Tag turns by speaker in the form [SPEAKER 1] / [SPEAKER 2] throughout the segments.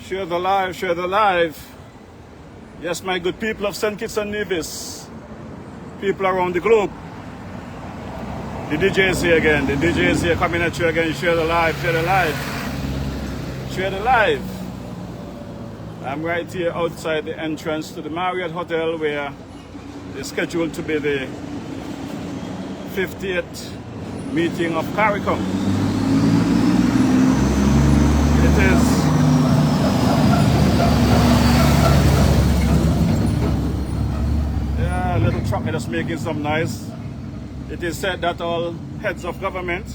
[SPEAKER 1] Share the live, share the live. Yes, my good people of St. Kitts and Nevis, people around the globe. The DJ is here again. The DJ is here coming at you again. Share the live, share the live. Share the live. I'm right here outside the entrance to the Marriott Hotel where it's scheduled to be the 50th meeting of CARICOM. It is a little truck that's making some noise. It is said that all heads of government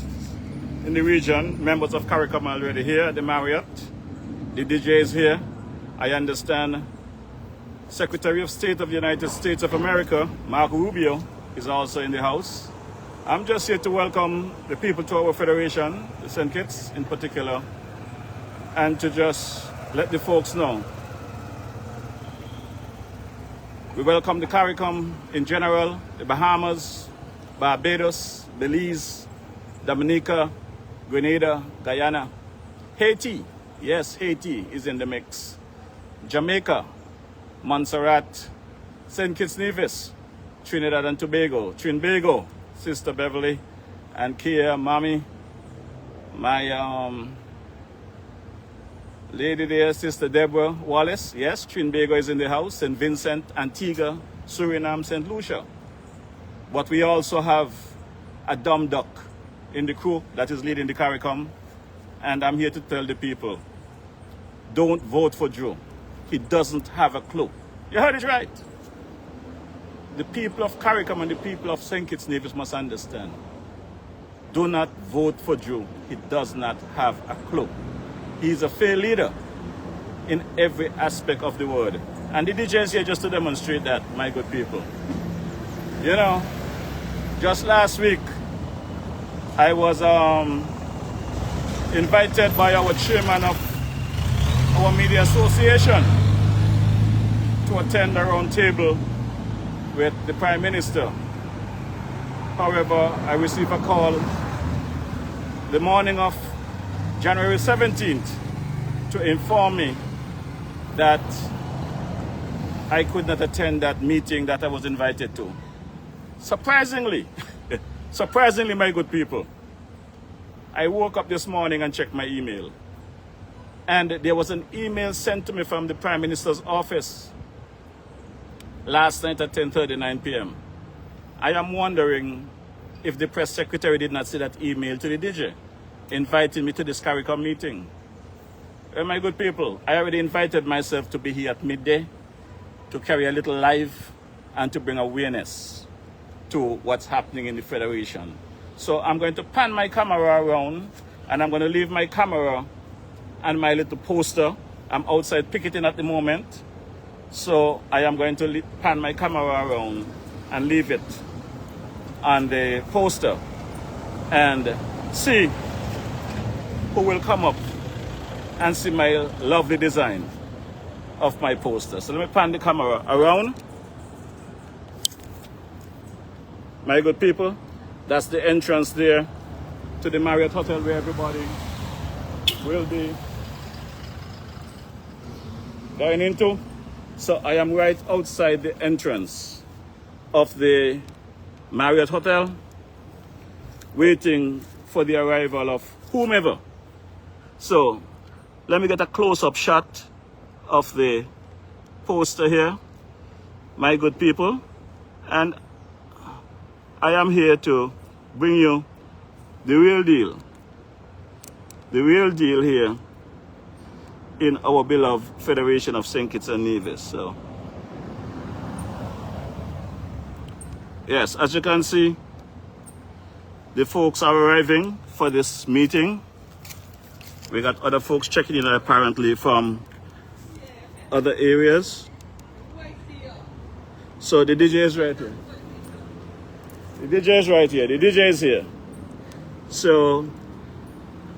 [SPEAKER 1] in the region, members of CARICOM are already here at the Marriott. The DJ is here. I understand Secretary of State of the United States of America, Marco Rubio, is also in the house. I'm just here to welcome the people to our federation, the St. Kitts in particular, and to just let the folks know. We welcome the CARICOM in general, the Bahamas, Barbados, Belize, Dominica, Grenada, Guyana, Haiti. Yes, Haiti is in the mix. Jamaica, Montserrat, St. Kitts Nevis, Trinidad and Tobago, Sister Beverly, and Kia, Mommy, my lady there, Sister Deborah Wallace. Yes, Trinbago is in the house. St. Vincent, Antigua, Suriname, St. Lucia. But we also have a dumb duck in the crew that is leading the CARICOM. And I'm here to tell the people, don't vote for Joe. He doesn't have a clue. You heard it right. The people of CARICOM and the people of St. Kitts Nevis must understand. Do not vote for Joe. He does not have a clue. He's a fair leader in every aspect of the word. And the DJ is here just to demonstrate that, my good people. You know, just last week, I was invited by our chairman of our media association to attend a round table with the Prime Minister. However, I received a call the morning of January 17th to inform me that I could not attend that meeting that I was invited to. Surprisingly, surprisingly, my good people, I woke up this morning and checked my email. And there was an email sent to me from the Prime Minister's office last night at 10:39 p.m. I am wondering if the press secretary did not see that email to the DJ, inviting me to this CARICOM meeting. Well, my good people, I already invited myself to be here at midday to carry a little live and to bring awareness to what's happening in the Federation. So I'm going to pan my camera around and I'm going to leave my camera and my little poster. I'm outside Picketing at the moment. So I am going to pan my camera around and leave it on the poster and see who will come up and see my lovely design of my poster. So let me pan the camera around. My good people, that's the entrance there to the Marriott Hotel where everybody will be going into. So I am right outside the entrance of the Marriott Hotel, waiting for the arrival of whomever. So let me get a close-up shot of the poster here, my good people. And I am here to bring you the real deal. The real deal here in our beloved Federation of St. Kitts and Nevis. So, yes, as you can see, the folks are arriving for this meeting. We got other folks checking in apparently from other areas. So the DJ is right here. The DJ is right here. The DJ is here. So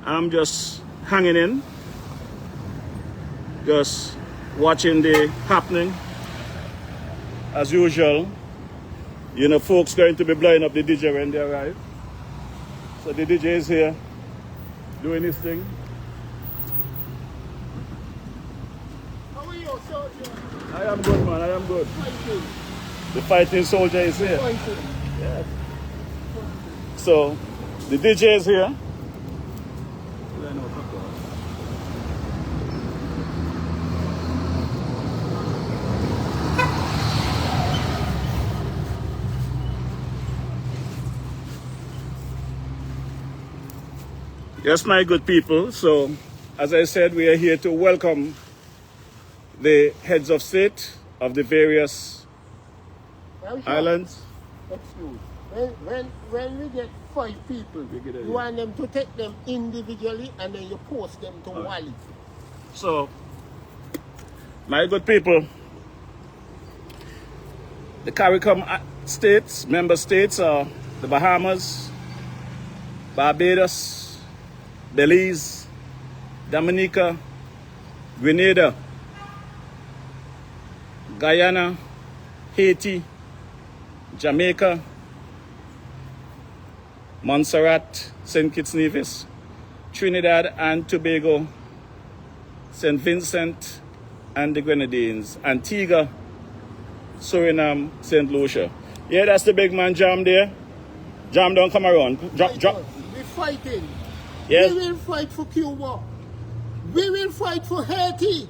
[SPEAKER 1] I'm just hanging in, just watching the happening as usual. You know, folks going to be blowing up the DJ when they arrive. So the DJ is here doing his thing.
[SPEAKER 2] you, soldier?
[SPEAKER 1] I am good, man. I am good.
[SPEAKER 2] Fighting.
[SPEAKER 1] The fighting soldier is here.
[SPEAKER 2] Fighting.
[SPEAKER 1] Yeah. So, the DJ is here. Yes, my good people. So, as I said, we are here to welcome the heads of state of the various islands.
[SPEAKER 2] Excuse. When we get 5 people, you want them to take them individually and then you post them to Wally.
[SPEAKER 1] So, my good people, the CARICOM states, member states are the Bahamas, Barbados, Belize, Dominica, Grenada, Guyana, Haiti, Jamaica, Montserrat, St. Kitts Nevis, Trinidad and Tobago, St. Vincent and the Grenadines, Antigua, Suriname, St. Lucia. Yeah, that's the big man Jam there. Jam, don't come around. Drop.
[SPEAKER 2] We're fighting.
[SPEAKER 1] Yes.
[SPEAKER 2] We will fight for Cuba. We will fight for Haiti.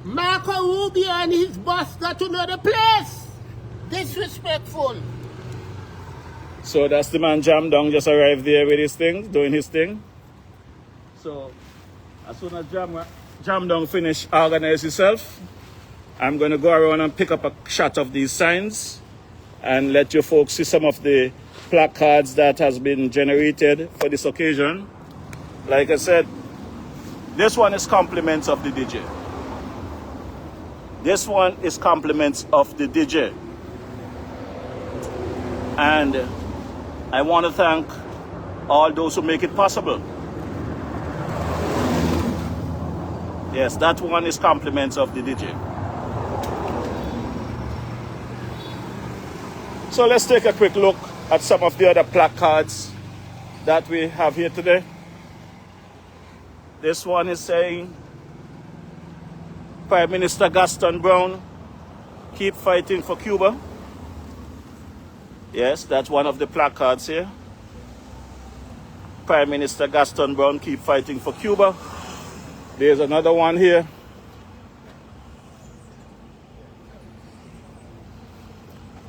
[SPEAKER 2] Marco Rubio and his boss got to know the place. Disrespectful.
[SPEAKER 1] So that's the man Jam Dong just arrived there with his thing, doing his thing. So as soon as Jam Dong finish organize himself, I'm going to go around and pick up a shot of these signs and let you folks see some of the placards that has been generated for this occasion. Like I said, this one is compliments of the DJ. This one is compliments of the DJ. And I want to thank all those who make it possible. Yes, that one is compliments of the DJ. So let's take a quick look at some of the other placards that we have here today. This one is saying, Prime Minister Gaston Brown, keep fighting for Cuba. Yes, that's one of the placards here. Prime Minister Gaston Brown, keep fighting for Cuba. There's another one here.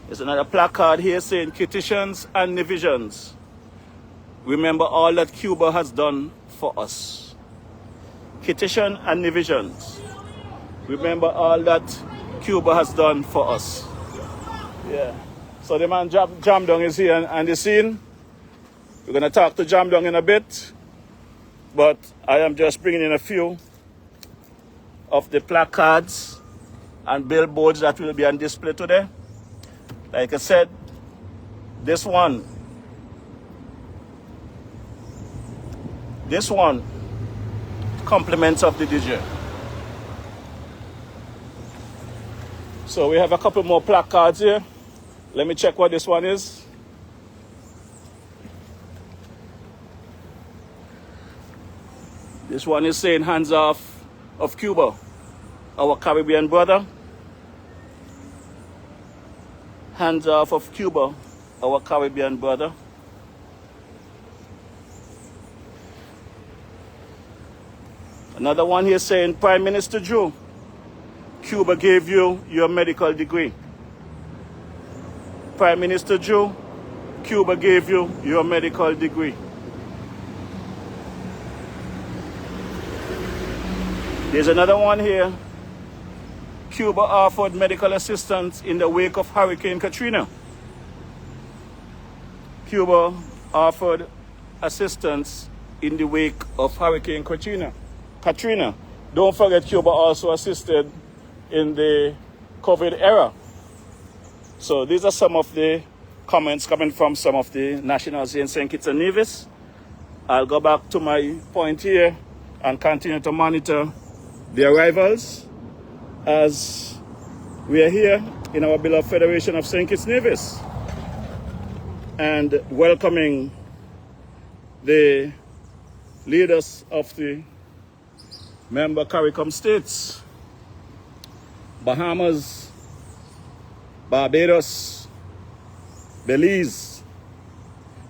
[SPEAKER 1] There's another placard here saying, Petitions and Divisions. Remember all that Cuba has done for us. Petition and divisions. Remember all that Cuba has done for us. Yeah. So the man Jam Dong is here on the scene. We're going to talk to Jam Dong in a bit. But I am just bringing in a few of the placards and billboards that will be on display today. Like I said, this one, compliments of the DJ. So we have a couple more placards here. Let me check what this one is. This one is saying, hands off of Cuba, our Caribbean brother. Hands off of Cuba, our Caribbean brother. Another one here saying, Prime Minister Joe, Cuba gave you your medical degree. Prime Minister Joe, Cuba gave you your medical degree. There's another one here. Cuba offered medical assistance in the wake of Hurricane Katrina. Cuba offered assistance in the wake of Hurricane Katrina. Don't forget, Cuba also assisted in the COVID era. So these are some of the comments coming from some of the nationals here in St. Kitts and Nevis. I'll go back to my point here and continue to monitor the arrivals as we are here in our beloved Federation of St. Kitts Nevis and welcoming the leaders of the member CARICOM states. Bahamas, Barbados, Belize,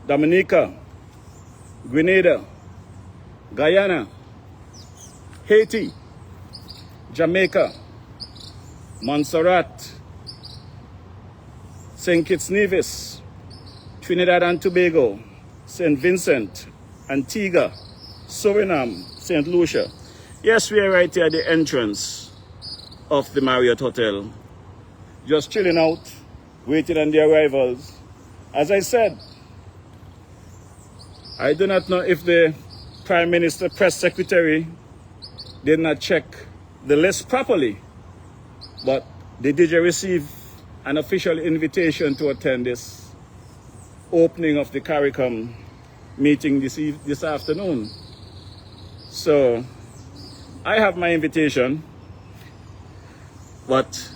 [SPEAKER 1] Dominica, Grenada, Guyana, Haiti, Jamaica, Montserrat, St. Kitts Nevis, Trinidad and Tobago, St. Vincent, Antigua, Suriname, St. Lucia. Yes, we are right here at the entrance of the Marriott Hotel. Just chilling out, waiting on the arrivals. As I said, I do not know if the Prime Minister Press Secretary did not check the list properly, but they did receive an official invitation to attend this opening of the CARICOM meeting this afternoon. So I have my invitation, but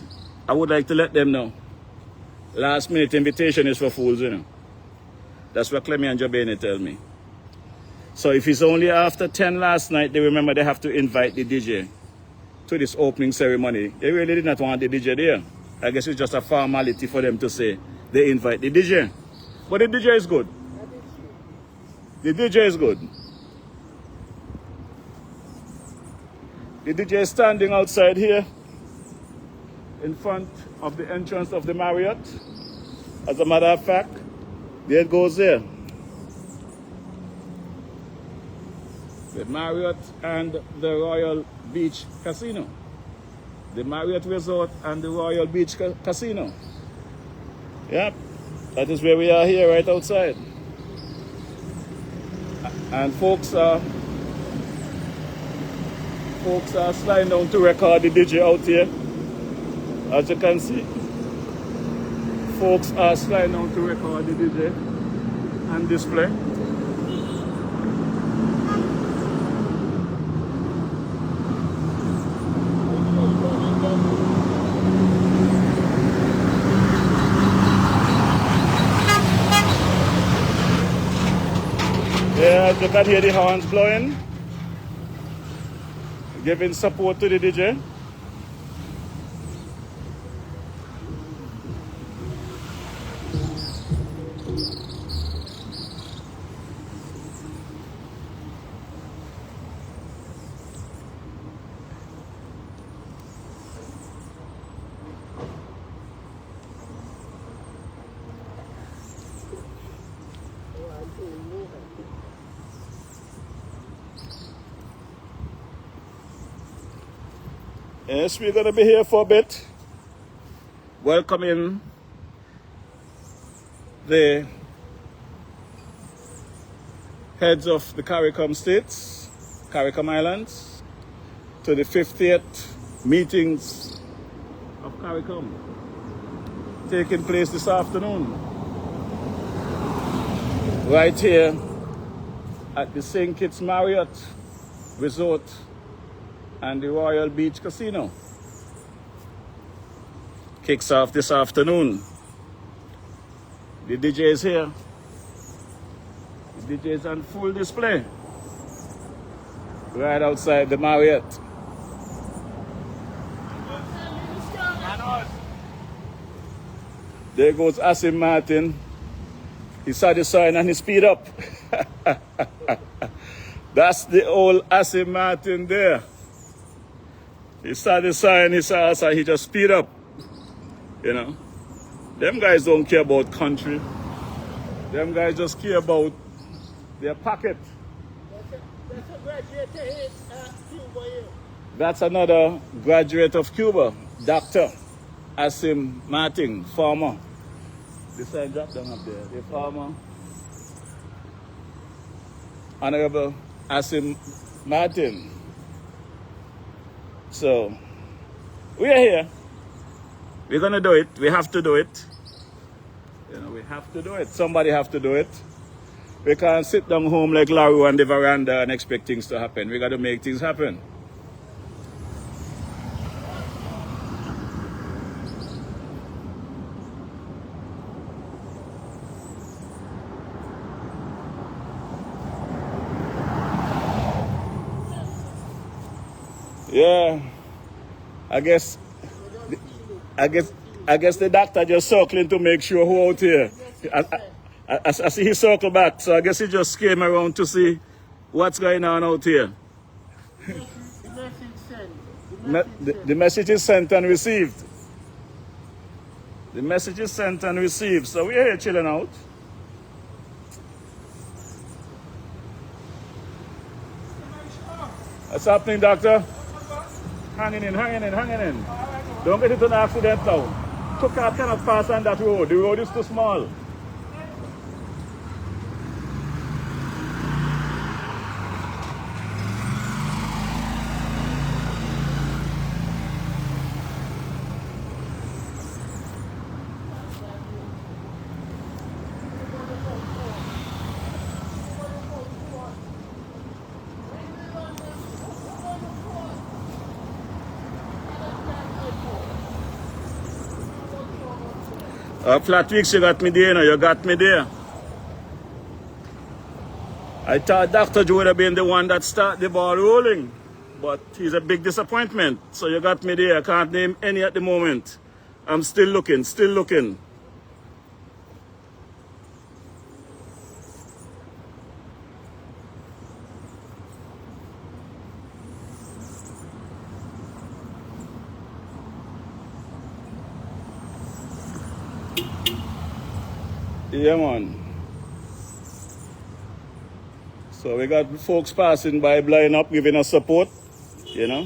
[SPEAKER 1] I would like to let them know. Last minute invitation is for fools, you know. That's what Clemmy and Jobane tell me. So if it's only after 10 last night, they remember they have to invite the DJ to this opening ceremony. They really did not want the DJ there. I guess it's just a formality for them to say they invite the DJ. But the DJ is good. The DJ is good. The DJ is standing outside here in front of the entrance of the Marriott. As a matter of fact, there it goes there. The Marriott and the Royal Beach Casino. The Marriott Resort and the Royal Beach Casino. Yep, that is where we are here, right outside. And folks are sliding down to record the DJ out here. As you can see, folks are sliding down to record the DJ and display. Yeah, you can hear the horns blowing, giving support to the DJ. Yes, we're going to be here for a bit, welcoming the heads of the CARICOM states, CARICOM Islands, to the 50th meetings of CARICOM taking place this afternoon, right here at the St. Kitts Marriott Resort and the Royal Beach Casino. Kicks off this afternoon. The DJ is here. The DJ is on full display right outside the Marriott. There goes Asim Martin. He saw the sign and he speed up. That's the old Asim Martin there. He saw the sign, he saw us, and he just speed up. You know, them guys don't care about country. Them guys just care about their pocket.
[SPEAKER 2] That's a graduate of Cuba here.
[SPEAKER 1] That's another graduate of Cuba, Dr. Asim Martin, farmer. This side drop down up there. The farmer, Honorable Asim Martin. So, we are here. We're going to do it. We have to do it. You know, we have to do it. Somebody have to do it. We can't sit down home like Larry on the veranda and expect things to happen. We got to make things happen. Yeah, I guess I guess the doctor just circling to make sure who out here. I see he circle back, so I guess he just came around to see what's going on out here. The message is sent and received. The message is sent and received. So we're here chilling out. What's happening, doctor? Hanging in. Don't get into an accident now. Two cars cannot pass on that road. The road is too small. Flat weeks, you got me there, you got me there. I thought Dr. Joe would have been the one that started the ball rolling, but he's a big disappointment. So you got me there. I can't name any at the moment. I'm still looking. Yeah, man. So we got folks passing by, blind up, giving us support, you know.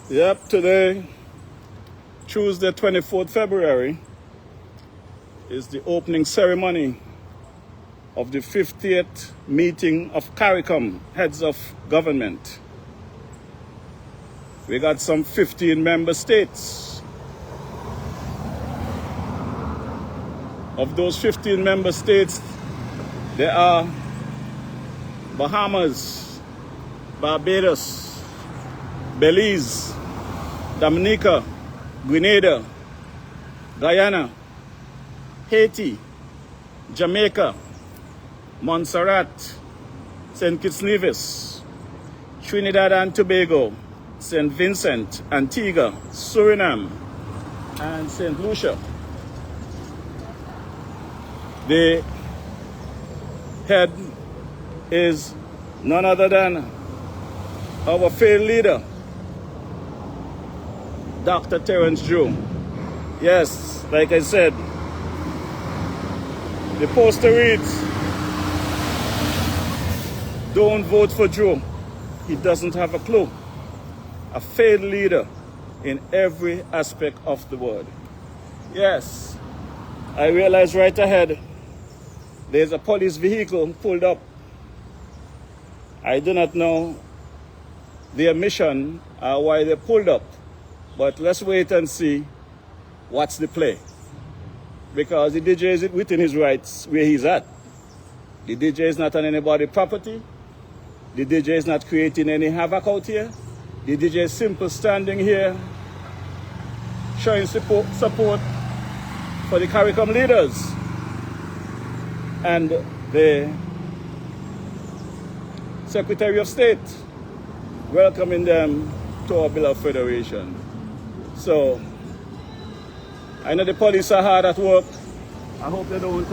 [SPEAKER 1] Yep, today, Tuesday, 24th February, is the opening ceremony of the 50th meeting of CARICOM, Heads of Government. We got some 15 member states. Of those 15 member states, there are Bahamas, Barbados, Belize, Dominica, Grenada, Guyana, Haiti, Jamaica, Montserrat, St. Kitts Nevis, Trinidad and Tobago, St. Vincent, Antigua, Suriname, and St. Lucia. The head is none other than our failed leader, Dr. Terence Joe. Yes, like I said, the poster reads, "Don't vote for Joe. He doesn't have a clue." A failed leader in every aspect of the word. Yes, I realize right ahead there's a police vehicle pulled up. I do not know their mission or why they pulled up, but let's wait and see what's the play. Because the DJ is within his rights where he's at. The DJ is not on anybody's property. The DJ is not creating any havoc out here. The DJ is simply standing here showing support for the CARICOM leaders and the Secretary of State, welcoming them to our beloved Federation. So, I know the police are hard at work. I hope they don't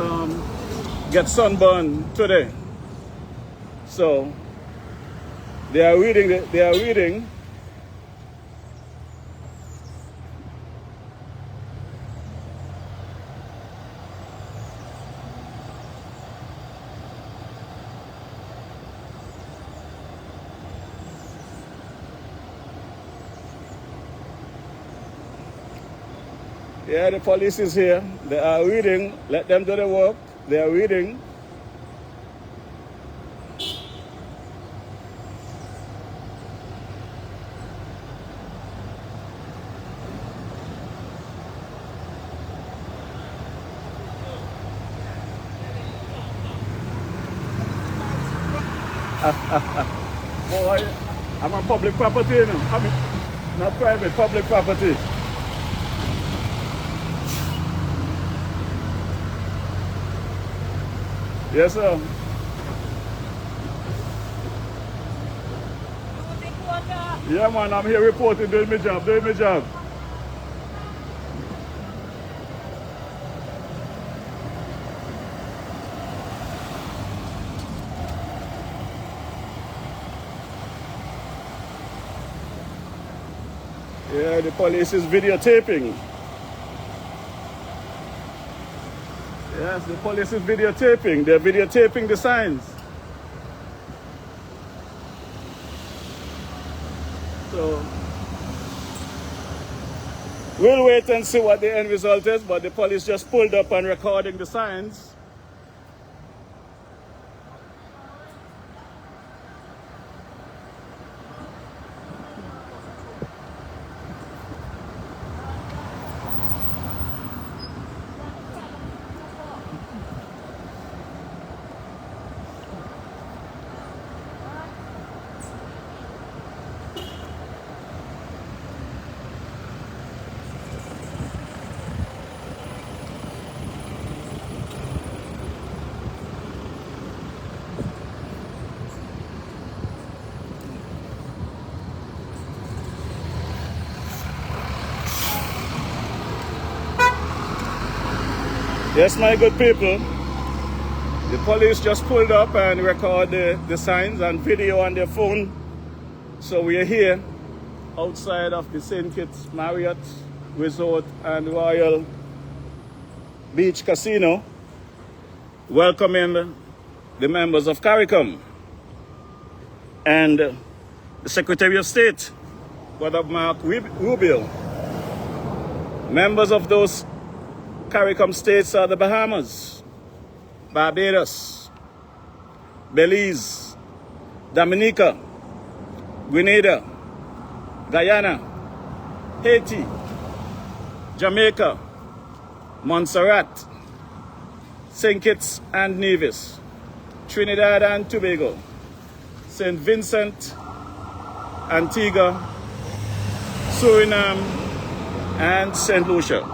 [SPEAKER 1] get sunburned today. So, they are reading Yeah, the police is here. They are reading. Let them do the work. They are reading. Boy, I'm on public property, you know. I mean, not private, public property. Yes, sir. Yeah, man, I'm here reporting, doing my job, doing my job. Yeah, the police is videotaping. Yes, the police is videotaping. They're videotaping the signs. So, we'll wait and see what the end result is, but the police just pulled up and recording the signs. Yes, my good people, the police just pulled up and recorded the signs and video on their phone. So we are here outside of the St. Kitts Marriott Resort and Royal Beach Casino, welcoming the members of CARICOM and the Secretary of State, Brother Mark Rubio. Members of those CARICOM states are the Bahamas, Barbados, Belize, Dominica, Grenada, Guyana, Haiti, Jamaica, Montserrat, St. Kitts and Nevis, Trinidad and Tobago, St. Vincent, Antigua, Suriname, and St. Lucia.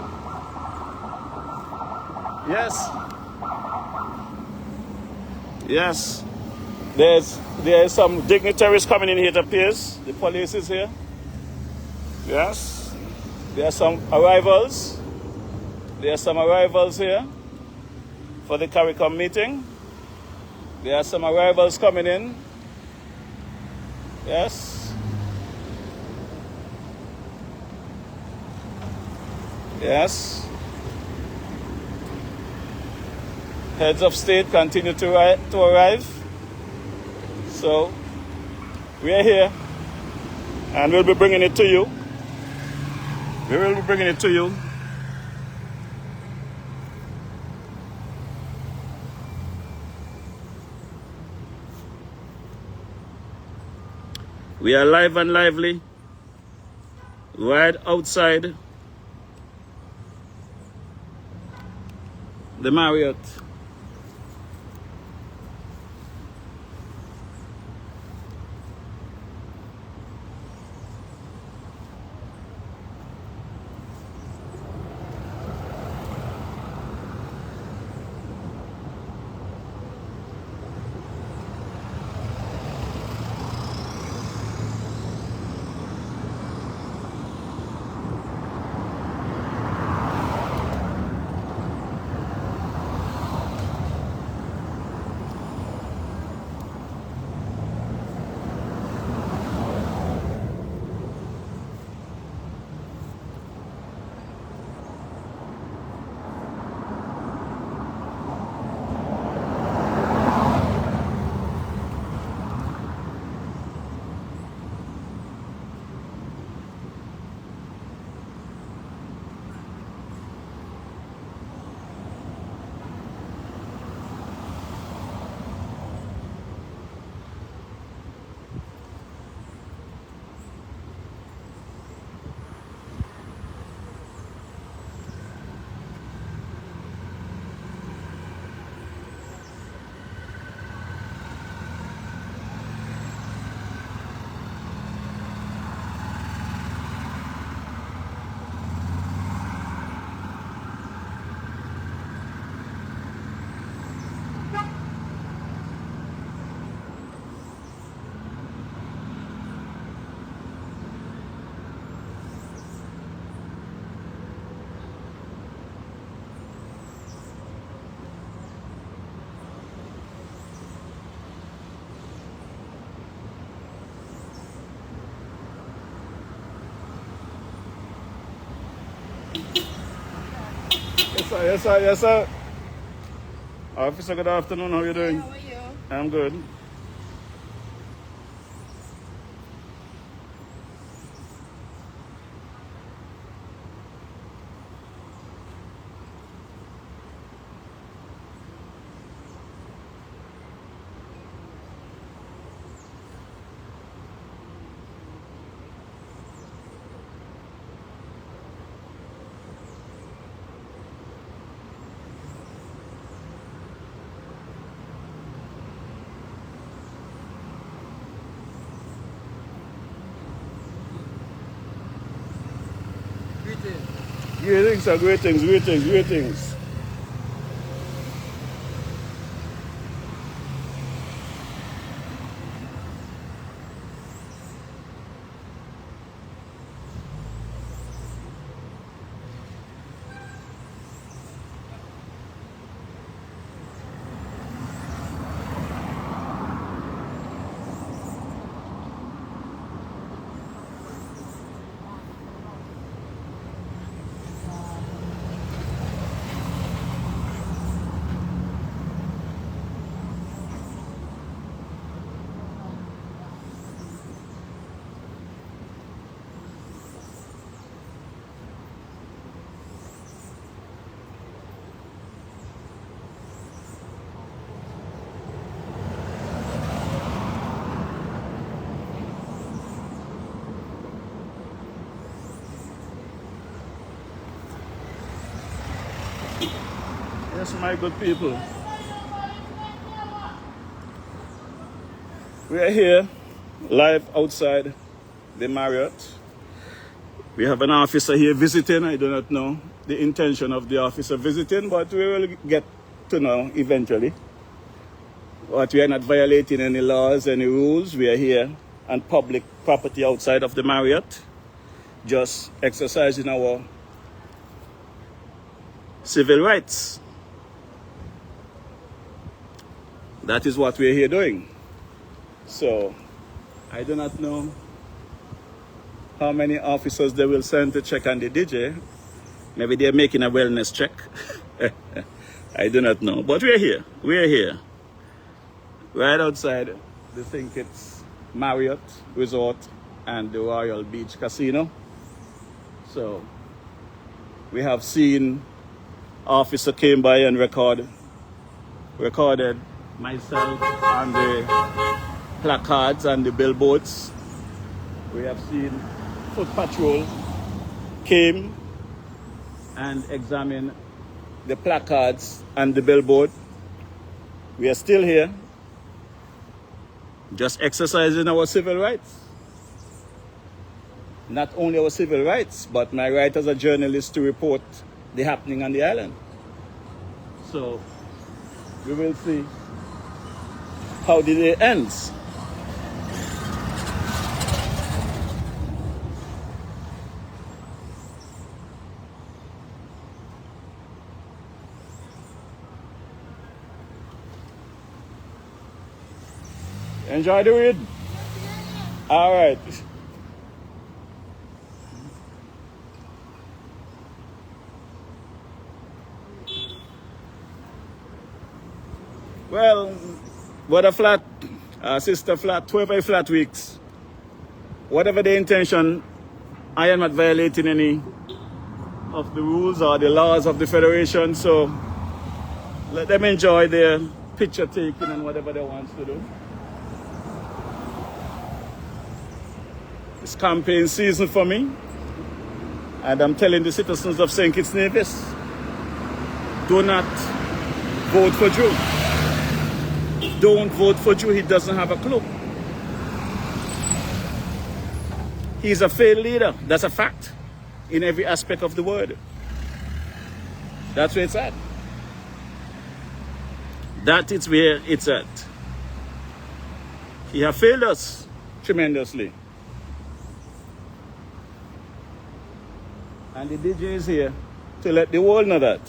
[SPEAKER 1] Yes. There's some dignitaries coming in here, it appears. The police is here. Yes. There are some arrivals. There are some arrivals here for the CARICOM meeting. There are some arrivals coming in. Yes. Yes. Heads of state continue to arrive. So, we are here and we'll be bringing it to you. We will be bringing it to you. We are live and lively right outside the Marriott. Yes, sir. Yes, sir. Officer, good afternoon. How are you doing?
[SPEAKER 3] How are you?
[SPEAKER 1] I'm good. Greetings, sir. Greetings, greetings, greetings. Yes, my good people. We are here, live outside the Marriott. We have an officer here visiting. I do not know the intention of the officer visiting, but we will get to know eventually. But we are not violating any laws, any rules. We are here on public property outside of the Marriott, just exercising our civil rights. That is what we're here doing. So, I do not know how many officers they will send to check on the DJ. Maybe they're making a wellness check. I do not know. But we're here. We're here. Right outside, I think it's Marriott Resort and the Royal Beach Casino. So, we have seen officer came by and recorded myself on the placards and the billboards. We have seen foot patrol came and examined the placards and the billboard. We are still here, just exercising our civil rights. Not only our civil rights, but my right as a journalist to report the happening on the island. So we will see how the day ends. Enjoy the read. All right. Well, what a flat, sister flat, 12 flat weeks. Whatever the intention, I am not violating any of the rules or the laws of the Federation, so let them enjoy their picture taking and whatever they want to do. It's campaign season for me, and I'm telling the citizens of St. Kitts Nevis, do not vote for Joe. Don't vote for Joe, he doesn't have a clue. He's a failed leader, that's a fact, in every aspect of the word. That's where it's at. That is where it's at. He has failed us tremendously. And the DJ is here to let the world know that.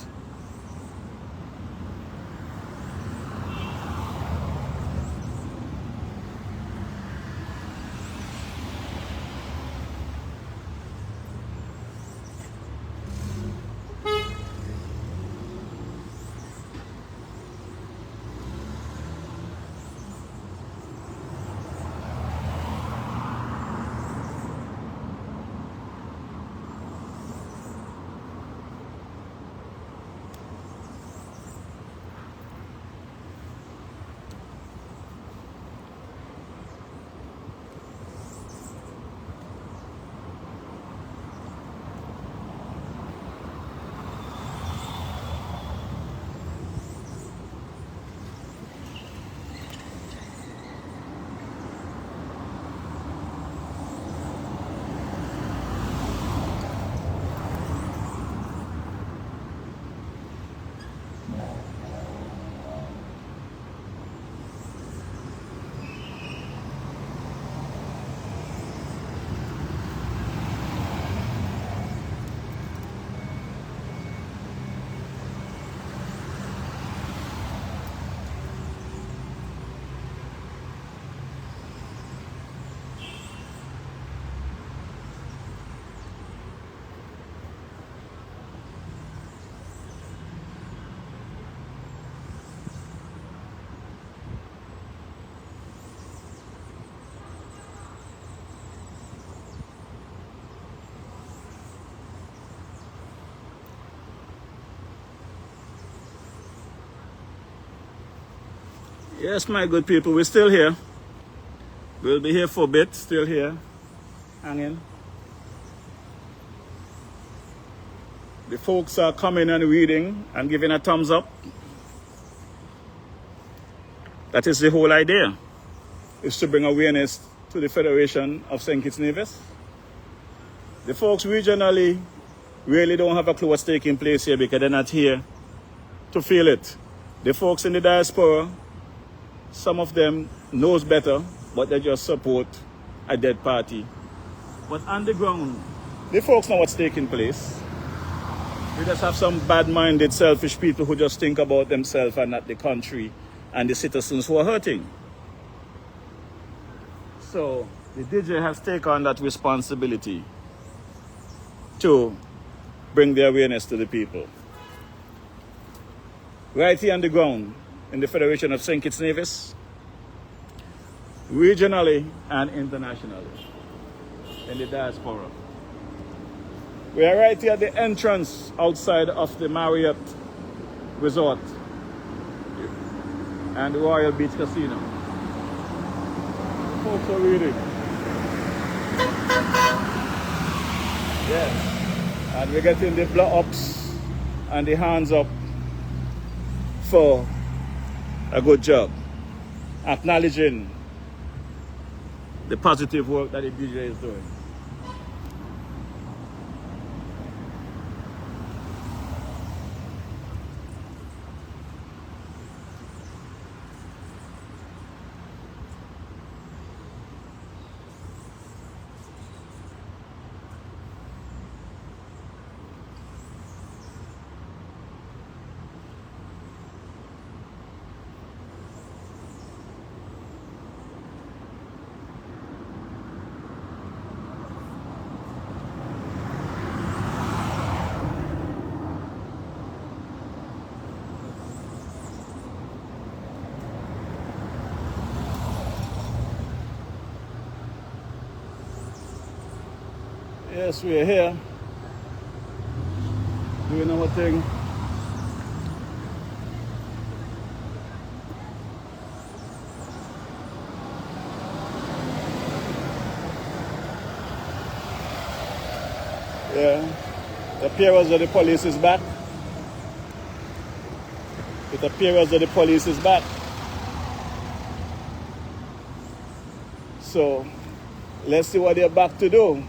[SPEAKER 1] Yes, my good people, we're still here. We'll be here for a bit, still here, hanging. The folks are coming and reading and giving a thumbs up. That is the whole idea, is to bring awareness to the Federation of St. Kitts Nevis. The folks regionally really don't have a clue what's taking place here because they're not here to feel it. The folks in the diaspora, some of them knows better, but they just support a dead party. But on the ground, the folks know what's taking place. We just have some bad-minded, selfish people who just think about themselves and not the country and the citizens who are hurting. So the DJ has taken on that responsibility to bring the awareness to the people. Right here on the ground in the Federation of St. Kitts Nevis, regionally and internationally, in the diaspora. We are right here at the entrance outside of the Marriott Resort and the Royal Beach Casino. Folks are reading. Yes. And we're getting the blow-ups and the hands up for a good job, acknowledging the positive work that the DJ is doing. Yes, we're here doing our thing. Yeah, it appears that the police is back. It appears that the police is back. So let's see what they're back to do.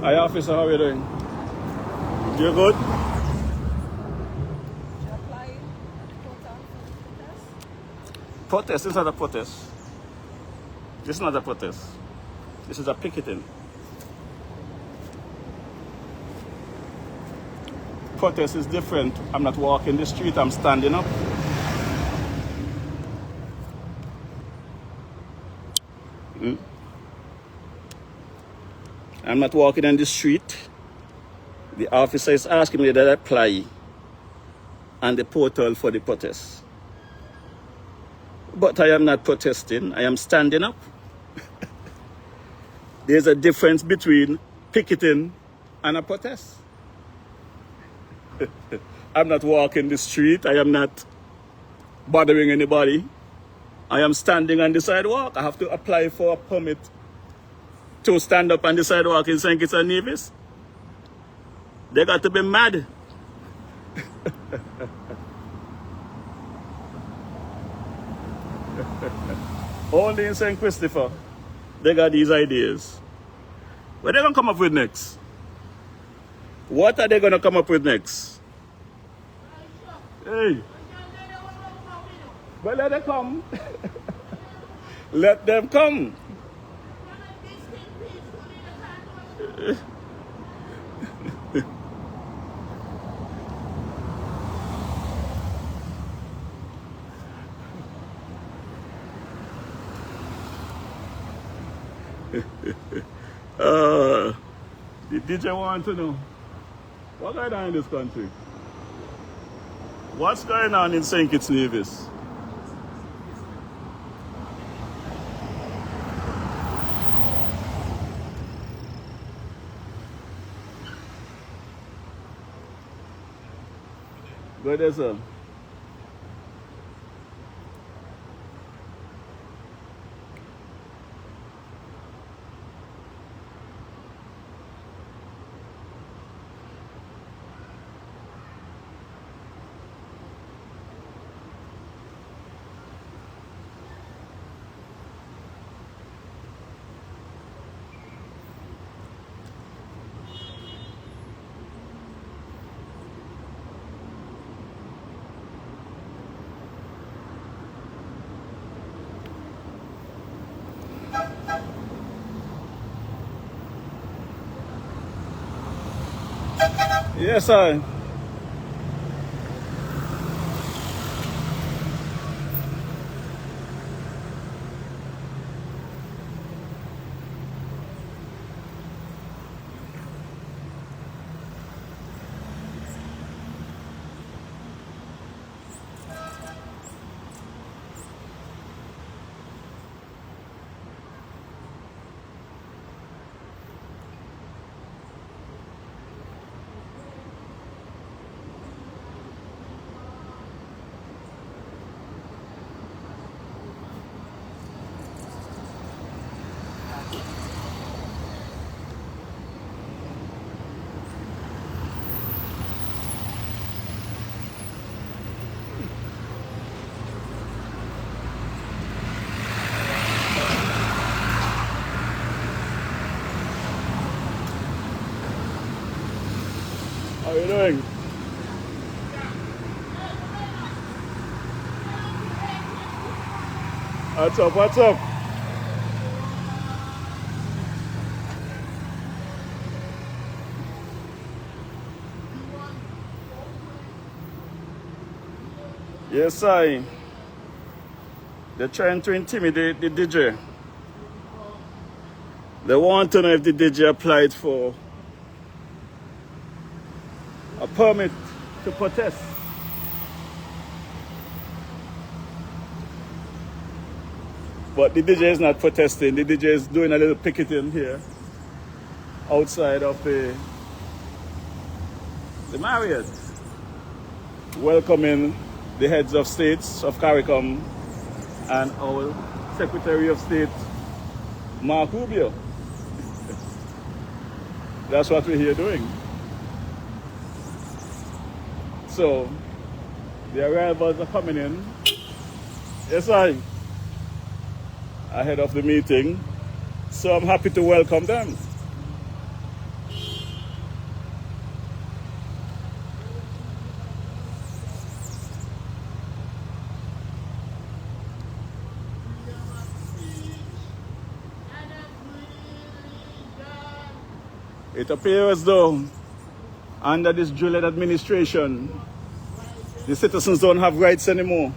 [SPEAKER 1] Hi officer, how are you doing? You good? Protest? This is not a protest. This is not a protest. This is a picketing. protest is different. I'm not walking the street, I'm standing up. I'm not walking on the street. The officer is asking me that I apply on the portal for the protest. But I am not protesting, I am standing up. There's a difference between picketing and a protest. I'm not walking the street, I am not bothering anybody. I am standing on the sidewalk. I have to apply for a permit to stand up on the sidewalk in St. Kitts and Nevis. They got to be mad. Only in St. Christopher, they got these ideas. What are they going to come up with next? What are they going to come up with next? Hey. But let them come. Let them come. The DJ want to know what's going on in this country? What's going on in St. Kitts Nevis? Go there, sir. Yes, sir. How are you doing? What's up? What's up? Yes, I. They're trying to intimidate the DJ. They want to know if the DJ applied for a permit to protest. But the DJ is not protesting. The DJ is doing a little picketing here outside of the Marriott, welcoming the heads of states of CARICOM and our Secretary of State, Mark Rubio. That's what we're here doing. So, the arrivals are coming in. Yes, ahead of the meeting. So I'm happy to welcome them. It appears as though Under this Juliet administration, the citizens don't have rights anymore.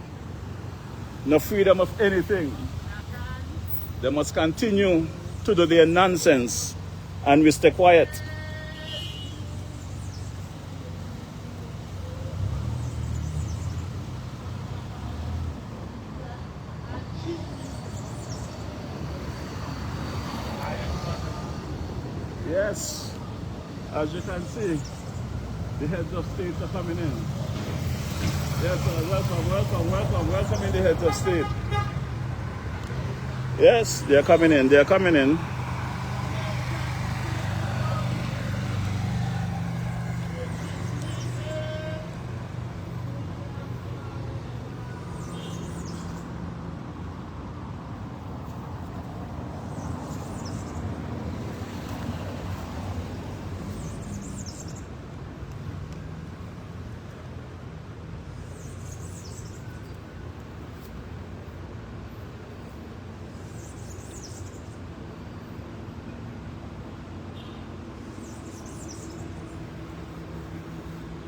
[SPEAKER 1] No freedom of anything. They must continue to do their nonsense and we stay quiet. Yes, as you can see, the heads of states are coming in. Yes, sir. Welcome in the heads of state. Yes, they are coming in.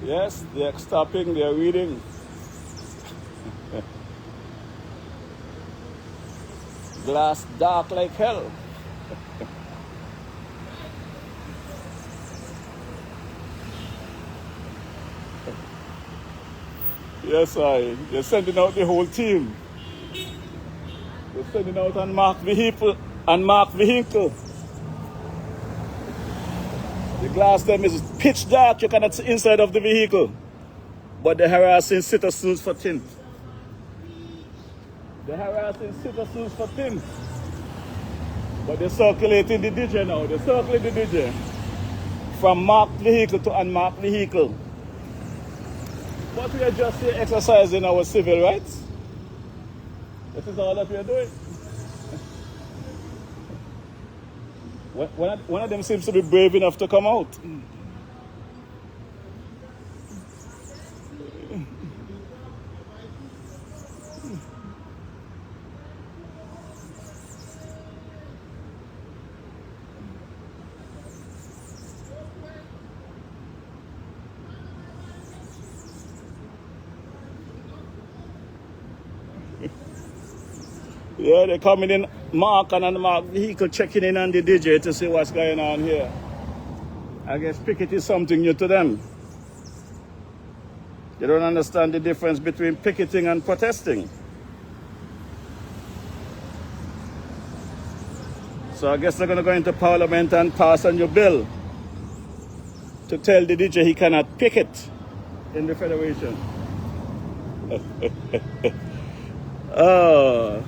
[SPEAKER 1] Yes, they are stopping, they are reading. Glass dark like hell. Yes, they're sending out the whole team. They're sending out unmarked vehicle. The glass them is pitch dark, you cannot see inside of the vehicle. But they're harassing citizens for tint. But they're circulating the DJ now. They're circling the DJ. From marked vehicle to unmarked vehicle. But we are just here exercising our civil rights. This is all that we are doing. One of them seems to be brave enough to come out. Yeah, they're coming in, mark and unmarked vehicle, checking in on the DJ to see what's going on here. I guess picket is something new to them. They don't understand the difference between picketing and protesting. So I guess they're going to go into Parliament and pass a new bill to tell the DJ he cannot picket in the Federation. Oh.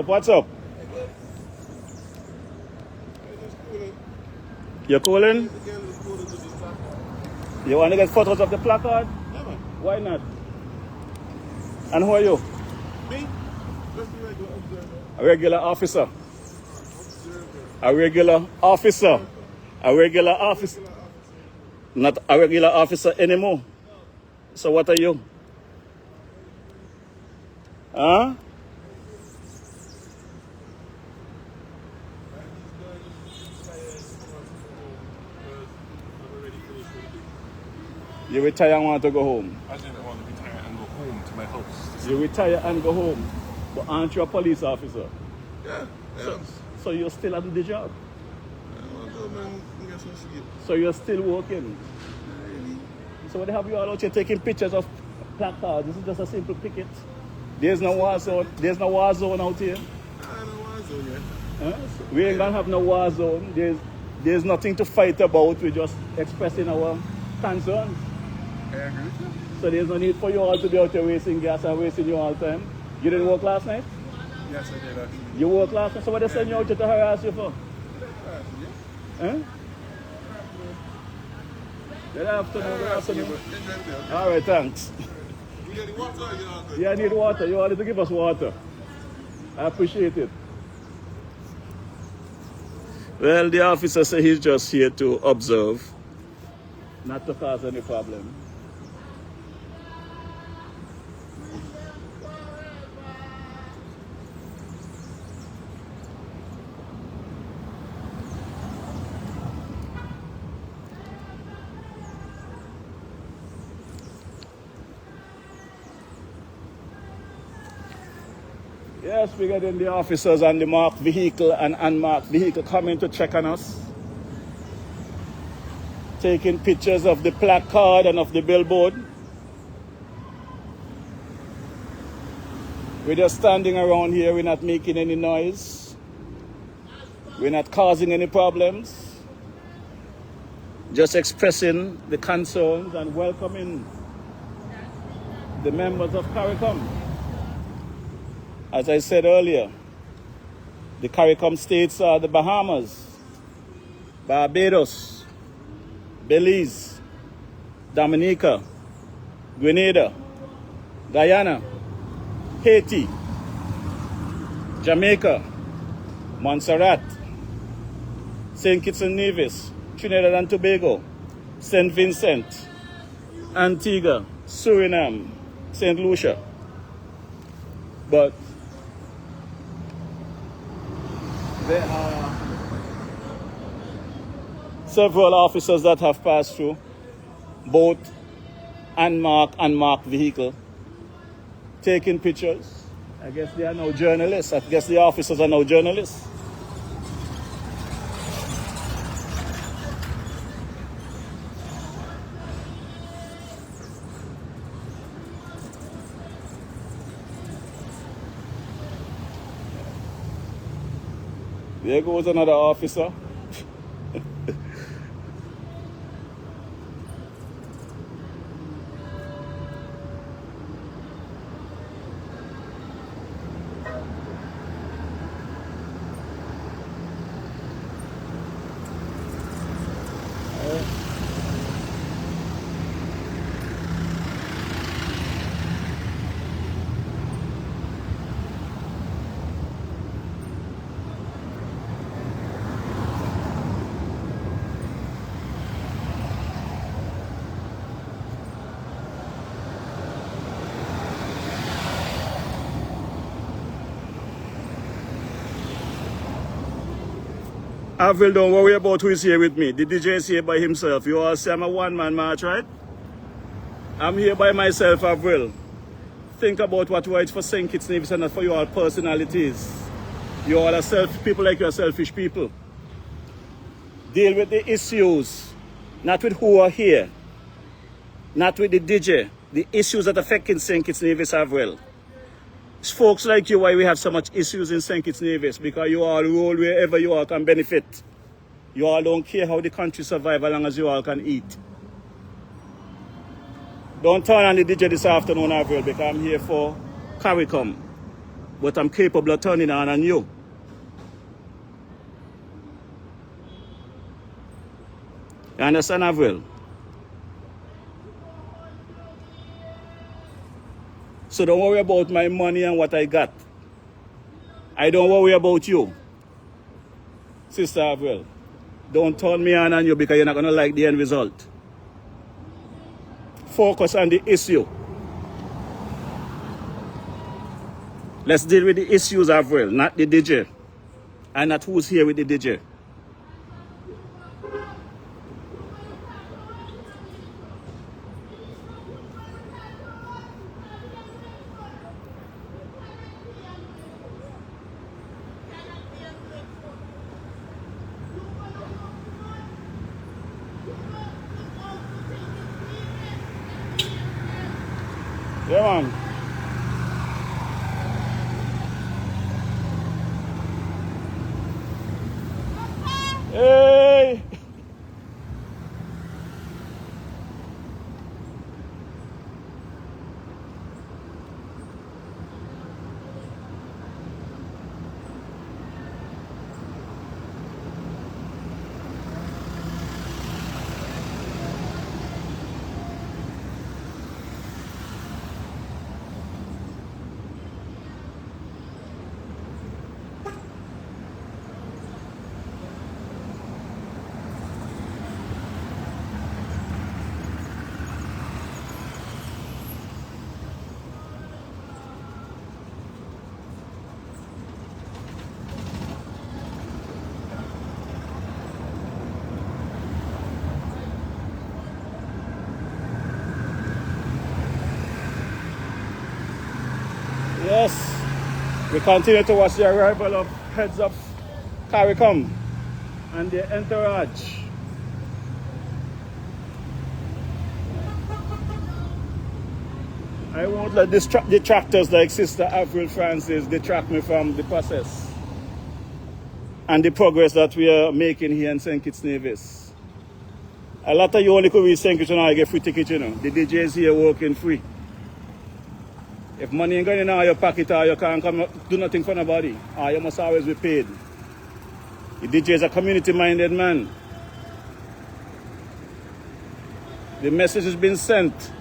[SPEAKER 1] What's up? You're calling? You want to get photos of the placard?
[SPEAKER 3] Yeah, man.
[SPEAKER 1] Why not? And who are you?
[SPEAKER 3] Me? Just a regular observer.
[SPEAKER 1] A regular officer.
[SPEAKER 3] Observer.
[SPEAKER 1] A regular officer. A regular officer. Not a regular officer anymore. So what are you? Huh? You retire and want to go home?
[SPEAKER 3] I didn't want to retire and go home to my house.
[SPEAKER 1] You retire and go home, but aren't you a police officer?
[SPEAKER 3] Yeah.
[SPEAKER 1] So you're still at the job?
[SPEAKER 3] I want to go and get some sleep.
[SPEAKER 1] So you're still working?
[SPEAKER 3] Really?
[SPEAKER 1] So what have you all out here taking pictures of placards? This is just a simple picket. There's no war zone. There's no war zone out here.
[SPEAKER 3] I know war zone yet.
[SPEAKER 1] Huh? We ain't gonna have no war zone. There's nothing to fight about. We're just expressing our concerns.
[SPEAKER 3] I agree with you.
[SPEAKER 1] So there's no need for you all to be out here wasting gas and wasting you all time. You didn't work last night?
[SPEAKER 3] Yes, I did actually.
[SPEAKER 1] You worked last night? So what they send you out here to harass you for?
[SPEAKER 3] Yeah.
[SPEAKER 1] Huh? Good afternoon, good afternoon.
[SPEAKER 3] Yeah.
[SPEAKER 1] All right, thanks.
[SPEAKER 3] You get the water or you not good?
[SPEAKER 1] Yeah, I need water. You wanted to give us water. I appreciate it. Well, the officer said he's just here to observe, not to cause any problem. Yes, we're getting the officers on the marked vehicle and unmarked vehicle coming to check on us. Taking pictures of the placard and of the billboard. We're just standing around here, we're not making any noise. We're not causing any problems. Just expressing the concerns and welcoming the members of CARICOM. As I said earlier, the CARICOM states are the Bahamas, Barbados, Belize, Dominica, Grenada, Guyana, Haiti, Jamaica, Montserrat, St. Kitts and Nevis, Trinidad and Tobago, St. Vincent, Antigua, Suriname, St. Lucia. But there are several officers that have passed through, both unmarked vehicle, taking pictures. I guess they are now journalists. I guess the officers are now journalists. There goes another officer. Avril, don't worry about who is here with me. The DJ is here by himself. You all say I'm a one-man march, right? I'm here by myself, Avril. Think about what right for St. Kitts Nevis and not for your personalities. You all are people like you are selfish people. Deal with the issues, not with who are here, not with the DJ. The issues that affect St. Kitts Nevis, Avril. It's folks like you why we have so much issues in St. Kitts Nevis, because you all roll wherever you all can benefit. You all don't care how the country survives as long as you all can eat. Don't turn on the DJ this afternoon, Avril, because I'm here for CARICOM. But I'm capable of turning on you. You understand, Avril? So don't worry about my money and what I got. I don't worry about you. Sister Avril, don't turn me on you because you're not going to like the end result. Focus on the issue. Let's deal with the issues, Avril, not the DJ. And not who's here with the DJ. Yeah, man. Hey! We continue to watch the arrival of heads of CARICOM and their entourage. I won't let detractors like Sister Avril Francis detract me from the process and the progress that we are making here in St. Kitts Nevis. A lot of you only could reach St. Kitts and I get free ticket, you know. The DJs here working free. If money ain't going in your pocket or you can't come do nothing for nobody, or you must always be paid. The DJ is a community-minded man. The message has been sent.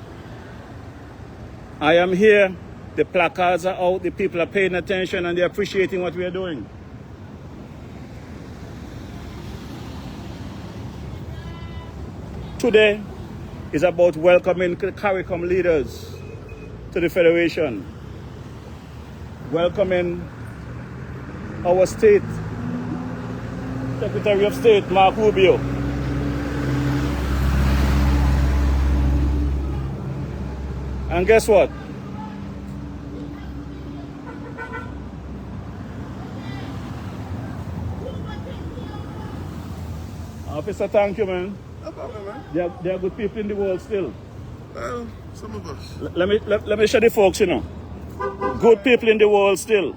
[SPEAKER 1] I am here. The placards are out. The people are paying attention and they're appreciating what we are doing. Today is about welcoming CARICOM leaders to the Federation. Welcoming our State Secretary of State, Mark Rubio. And guess what? Officer, thank you, man.
[SPEAKER 3] No problem, man.
[SPEAKER 1] There are good people in the world still.
[SPEAKER 3] Well, some of us.
[SPEAKER 1] Let me show the folks, you know. Good people in the world still.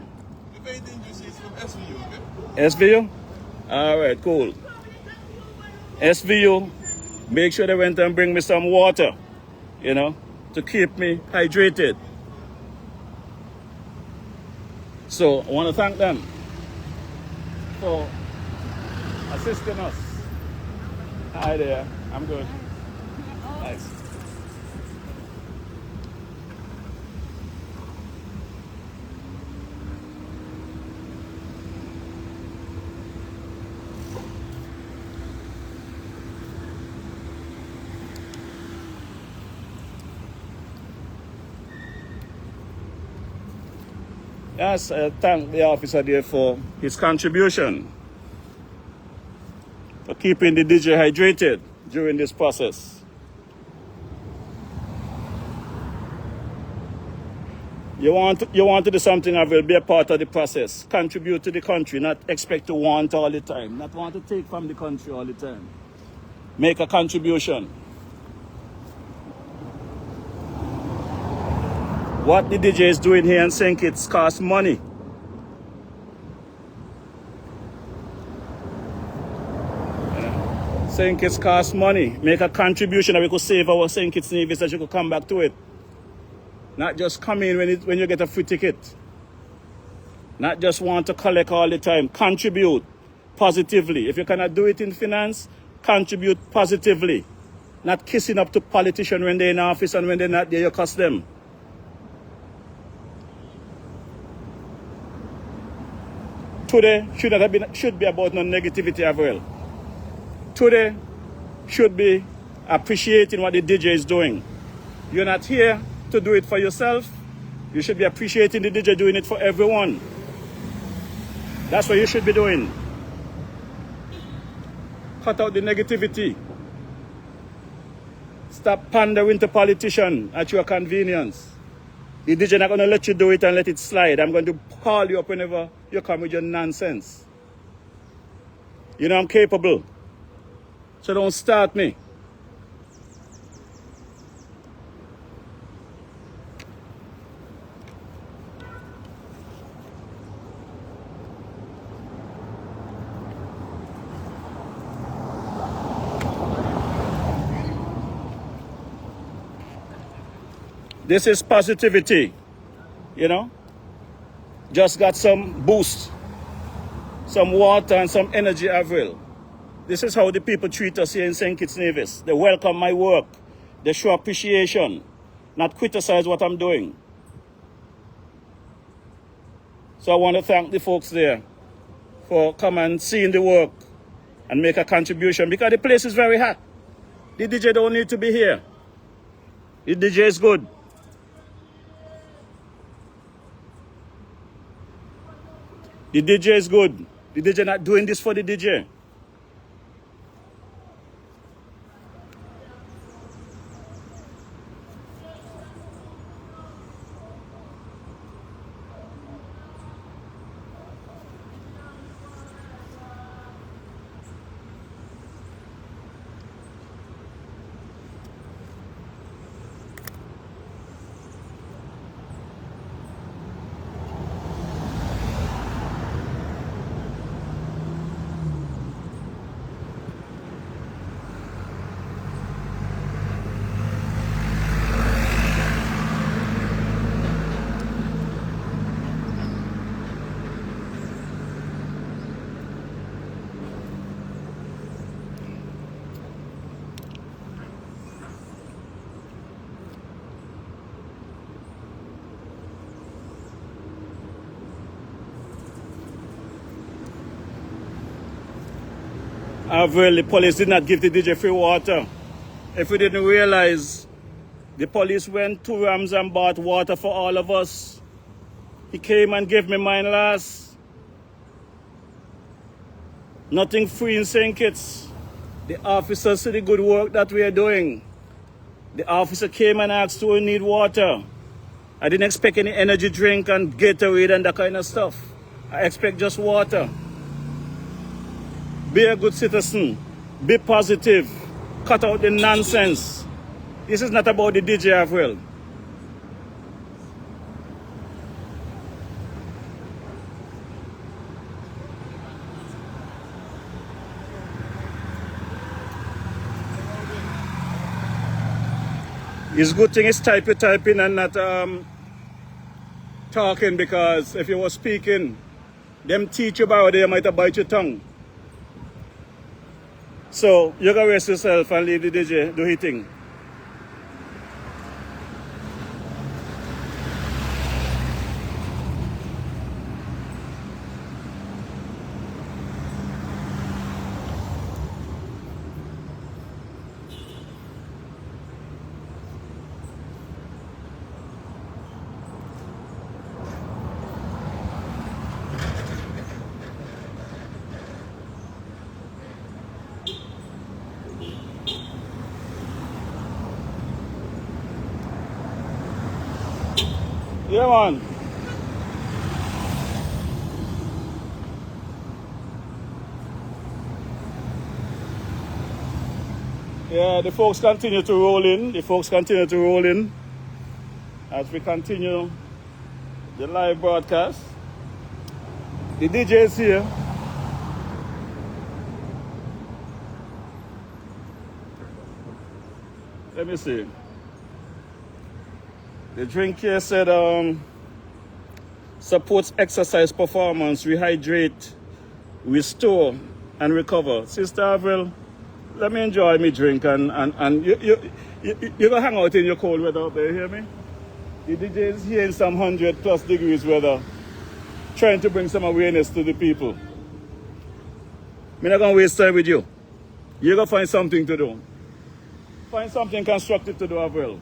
[SPEAKER 3] If anything you see is from SVU, okay?
[SPEAKER 1] SVU? All right, cool. SVU, make sure they went and bring me some water, you know, to keep me hydrated. So I want to thank them for assisting us. Hi there, I'm good. Nice. Yes, thank the officer there for his contribution, for keeping the DJ hydrated during this process. You want to do something, I will be a part of the process. Contribute to the country, not expect to want all the time, not want to take from the country all the time. Make a contribution. What the DJ is doing here in St. Kitts costs money. St. Kitts costs money. Make a contribution that we could save our St. Kitts Nevis, that you could come back to it. Not just come in when you get a free ticket. Not just want to collect all the time. Contribute positively. If you cannot do it in finance, contribute positively. Not kissing up to politicians when they're in office, and when they're not there, you cuss them. Today should be about no negativity as well. Today should be appreciating what the DJ is doing. You're not here to do it for yourself. You should be appreciating the DJ doing it for everyone. That's what you should be doing. Cut out the negativity. Stop pandering to politicians at your convenience. The DJ not going to let you do it and let it slide. I'm going to call you up whenever you come with your nonsense. You know I'm capable. So don't start me. This is positivity, you know. Just got some boost, some water and some energy, Avril. This is how the people treat us here in St. Kitts Nevis. They welcome my work. They show appreciation, not criticize what I'm doing. So I want to thank the folks there for coming and seeing the work and make a contribution, because the place is very hot. The DJ don't need to be here. The DJ is good. The DJ is good. The DJ not doing this for the DJ. Avril, the police did not give the DJ free water. If we didn't realize, the police went 2 rams and bought water for all of us. He came and gave me mine last. Nothing free in St. Kitts. The officers see the good work that we are doing. The officer came and asked, do we need water? I didn't expect any energy drink and Gatorade and that kind of stuff. I expect just water. Be a good citizen. Be positive. Cut out the nonsense. This is not about the DJ Avril. It's good thing is typing and not talking, because if you were speaking, them teach you about it, you might have bite your tongue. So you can rest yourself and leave the DJ do his thing. Yeah, man. Yeah, the folks continue to roll in. The folks continue to roll in as we continue the live broadcast. The DJ is here. Let me see. The drink here said supports exercise performance, rehydrate, restore, and recover. Sister Avril, let me enjoy my drink and you gonna hang out in your cold weather up there, you hear me? The DJ is here in some 100+ degrees weather, trying to bring some awareness to the people. I'm not gonna waste time with you. You're gonna find something to do. Find something constructive to do, Avril.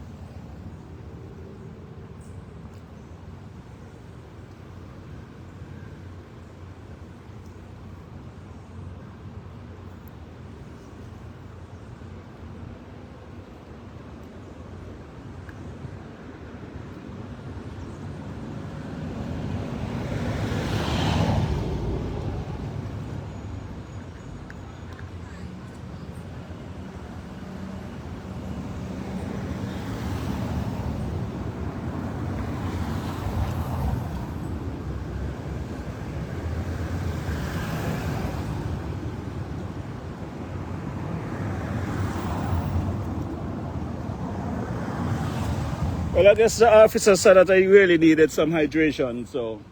[SPEAKER 1] Well, I guess the officer said that I really needed some hydration, so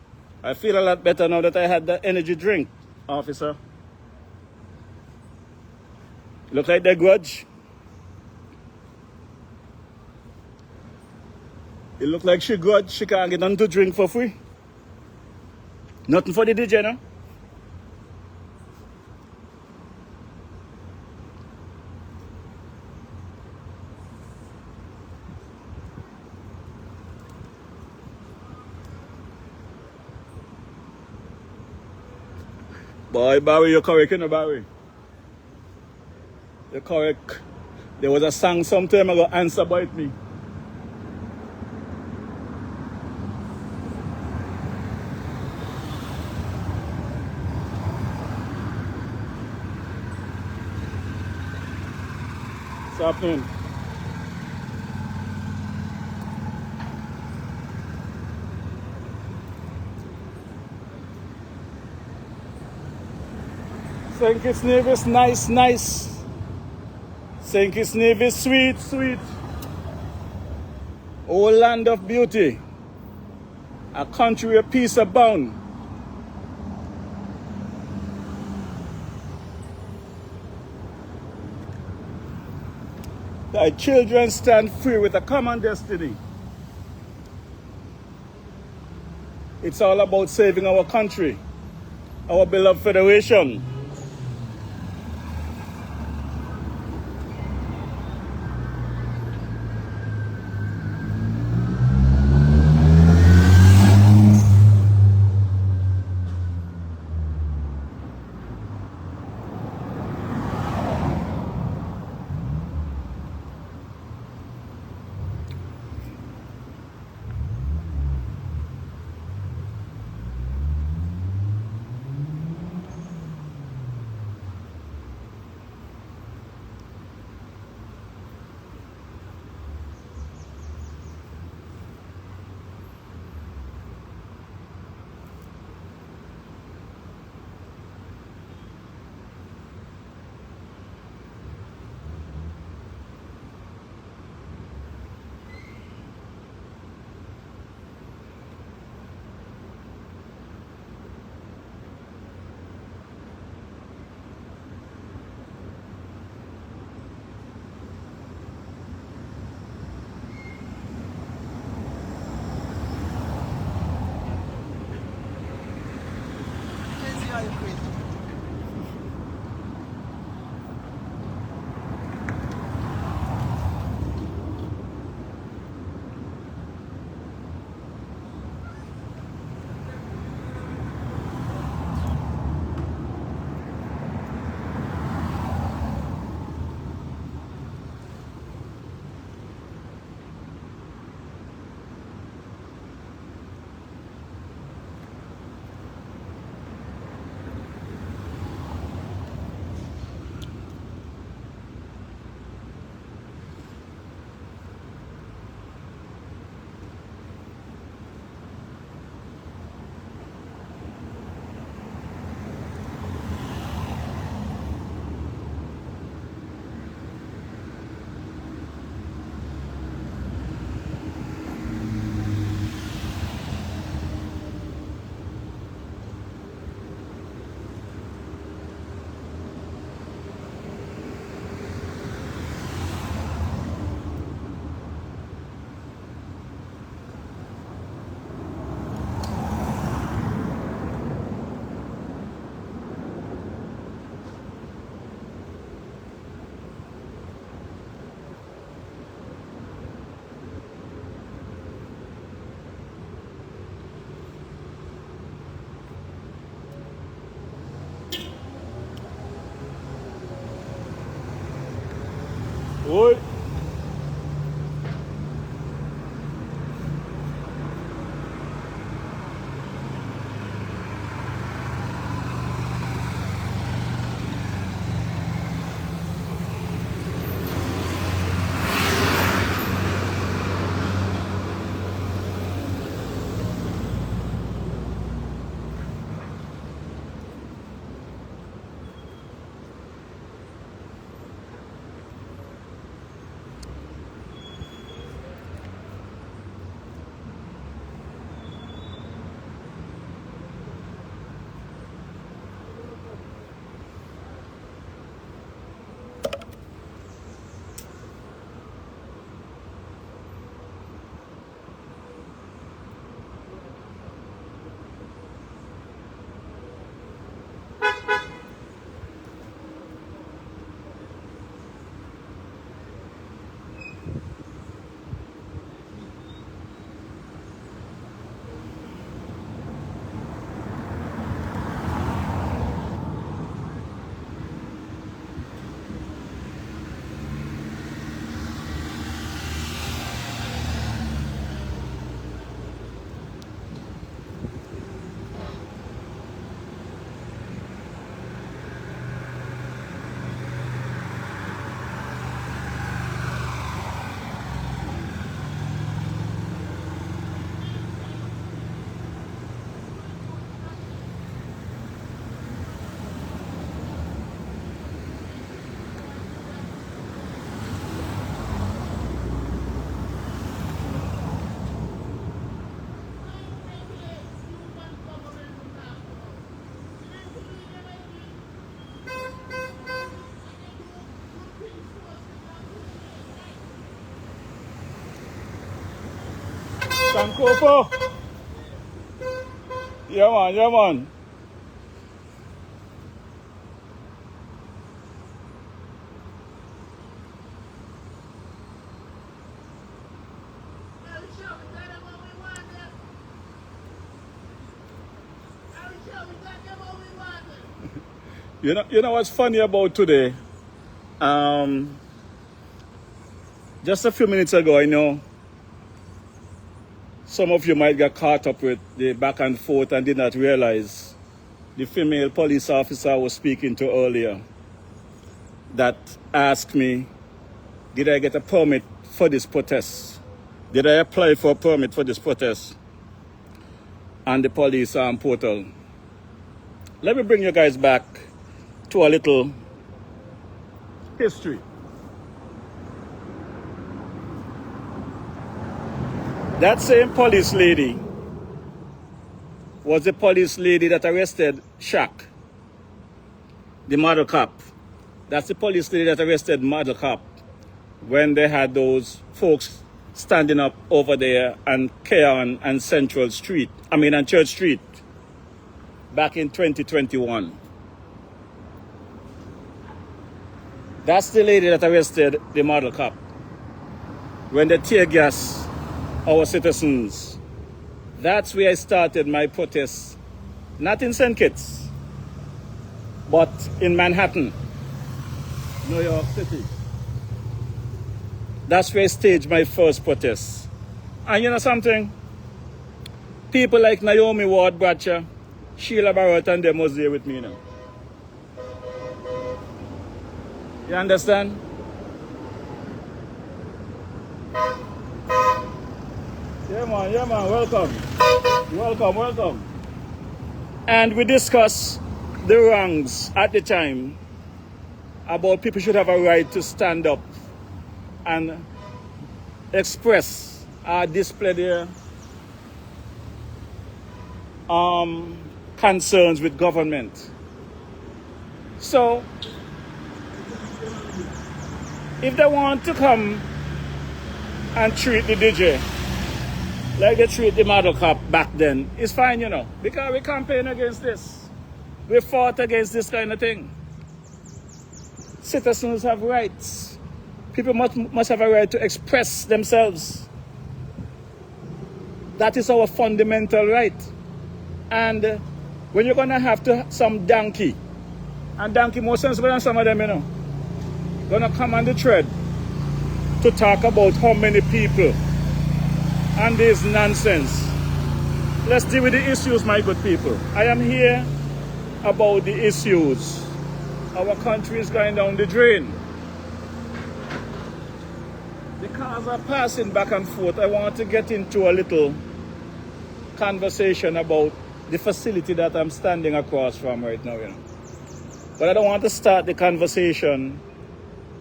[SPEAKER 1] I feel a lot better now that I had the energy drink, officer. Look like they grudge. It look like she grudge. She can't get nothing to drink for free. Nothing for the DJ, no? Boy, Barry, you're correct, you know, Barry. You're correct. There was a song sometime ago, Answer Bite Me. What's happening? St. Kitts Nevis, nice, nice. St. Kitts Nevis, sweet, sweet. Oh, land of beauty. A country where peace abound. Thy children stand free with a common destiny. It's all about saving our country, our beloved federation. Oi. Sankofa. Yeah, man, yeah, man. You know what's funny about today? Just a few minutes ago, I know some of you might get caught up with the back and forth and did not realize the female police officer I was speaking to earlier that asked me, did I get a permit for this protest? Did I apply for a permit for this protest on the police portal? Let me bring you guys back to a little history. That same police lady was the police lady that arrested Shaq, the model cop. That's the police lady that arrested model cop when they had those folks standing up over there on Keon and Central Street, and Church Street. back in 2021. That's the lady that arrested the model cop when they tear gas our citizens. That's where I started my protest, not in St. Kitts, but in Manhattan, New York City. That's where I staged my first protest. And you know something? People like Naomi Ward Bradshaw, Sheila Barrett, and them was there with me now. You understand? Yeah man, welcome. Welcome. And we discussed the wrongs at the time about people should have a right to stand up and express or display their concerns with government. So, if they want to come and treat the DJ like they treat the model cop back then, it's fine, you know, because we campaign against this. We fought against this kind of thing. Citizens have rights. People must have a right to express themselves. That is our fundamental right. And when you're going to have some donkey, and donkey more sensible than some of them, you know, going to come on the thread to talk about how many people and this nonsense. Let's deal with the issues, my good people. I am here about the issues. Our country is going down the drain. The cars are passing back and forth. I want to get into a little conversation about the facility that I'm standing across from right now, you know. But I don't want to start the conversation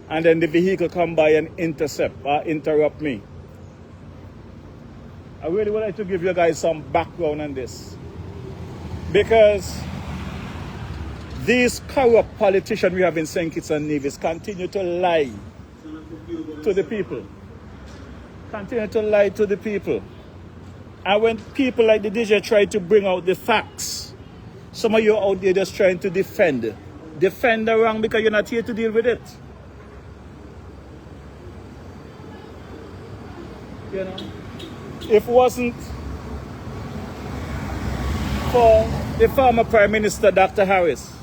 [SPEAKER 1] and then the vehicle come by and interrupt me. I really would like to give you guys some background on this. Because these corrupt politicians we have in St. Kitts and Nevis continue to lie to the people. Continue to lie to the people. And when people like the DJ try to bring out the facts, some of you out there just trying to defend the wrong because you're not here to deal with it. You know, if it wasn't for the former Prime Minister, Dr. Harris,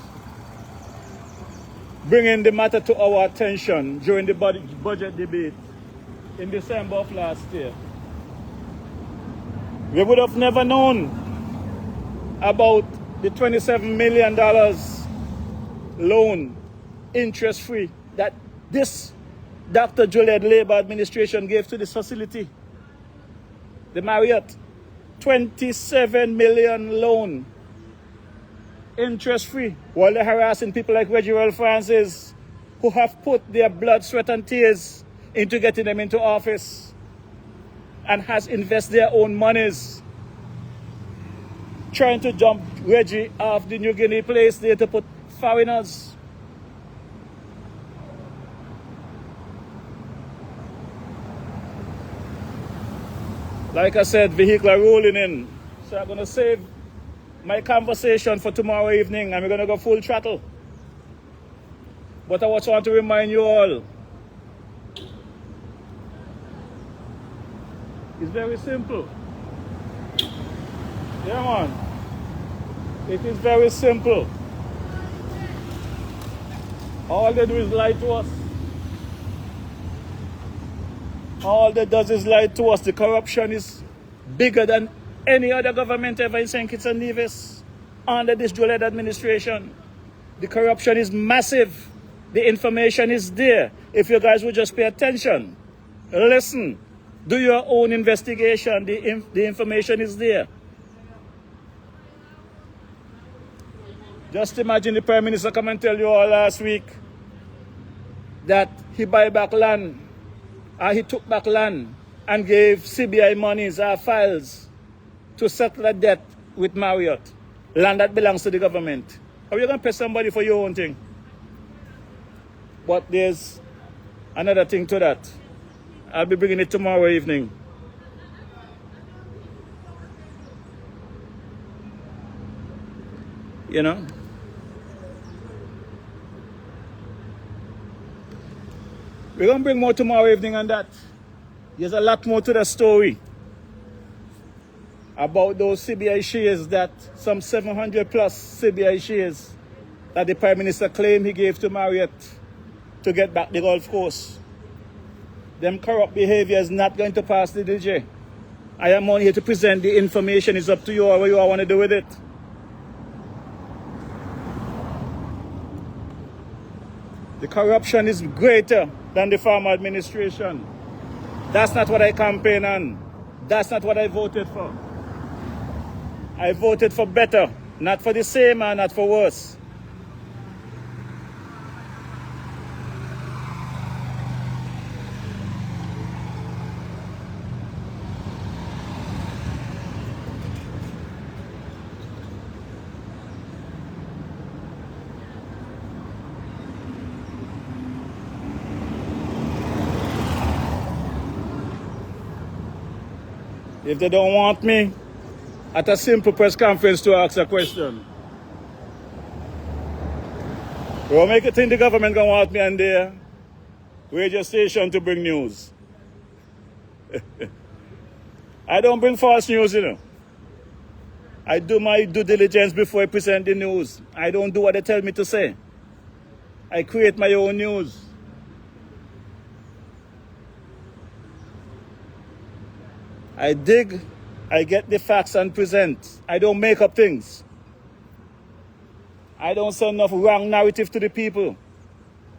[SPEAKER 1] bringing the matter to our attention during the budget debate in December of last year, we would have never known about the $27 million loan, interest-free, that this Dr. Juliet Labour administration gave to this facility, the Marriott. 27 million loan, interest-free, while they're harassing people like Reginald Francis, who have put their blood, sweat, and tears into getting them into office and has invested their own monies trying to jump Reggie off the New Guinea place there to put foreigners. Like I said, vehicle are rolling in. So I'm going to save my conversation for tomorrow evening and we're going to go full throttle. But I just want to remind you all, it's very simple. Yeah, man. It is very simple. All they do is lie to us. All they does is lie to us. The corruption is bigger than any other government ever in St. Kitts and Nevis under this Juliet administration. The corruption is massive. The information is there. If you guys would just pay attention, listen, do your own investigation. The information is there. Just imagine the Prime Minister come and tell you all last week that he buy back land. He took back land and gave CBI monies, files, to settle a debt with Marriott, land that belongs to the government. How are you going to pay somebody for your own thing? But there's another thing to that. I'll be bringing it tomorrow evening. you know. We're going to bring more tomorrow evening on that. There's a lot more to the story about those CBI shares, that some 700 plus CBI shares that the Prime Minister claimed he gave to Marriott to get back the golf course. Them corrupt behavior is not going to pass the DJ. I am only here to present the information. It's up to you what you all want to do with it. The corruption is greater than the former administration. That's not what I campaign on. That's not what I voted for. I voted for better, not for the same and not for worse. If they don't want me at a simple press conference to ask a question, we'll make it think the government gonna want me on their radio station to bring news. I don't bring false news, you know. I do my due diligence before I present the news. I don't do what they tell me to say. I create my own news. I dig, I get the facts and present. I don't make up things. I don't send enough wrong narrative to the people.